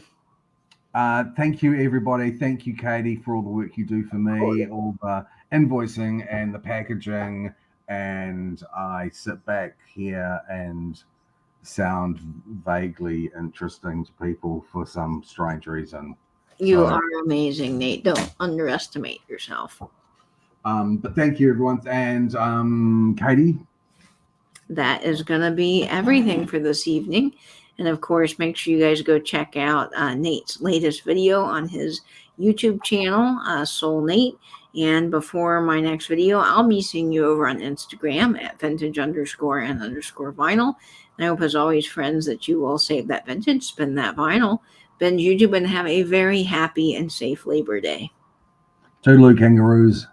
S2: Thank you, everybody. Thank you, Katie, for all the work you do for me, all the invoicing and the packaging. And I sit back here and sound vaguely interesting to people for some strange reason.
S1: You are amazing, Nate. Don't underestimate yourself.
S2: But thank you, everyone. And Katie?
S1: That is going to be everything for this evening. And of course, make sure you guys go check out Nate's latest video on his YouTube channel, Soul Nate. And before my next video, I'll be seeing you over on Instagram at vintage_and_vinyl. And I hope, as always, friends, that you will save that vintage, spin that vinyl, binge YouTube, and have a very happy and safe Labor Day.
S2: Toodaloo, kangaroos.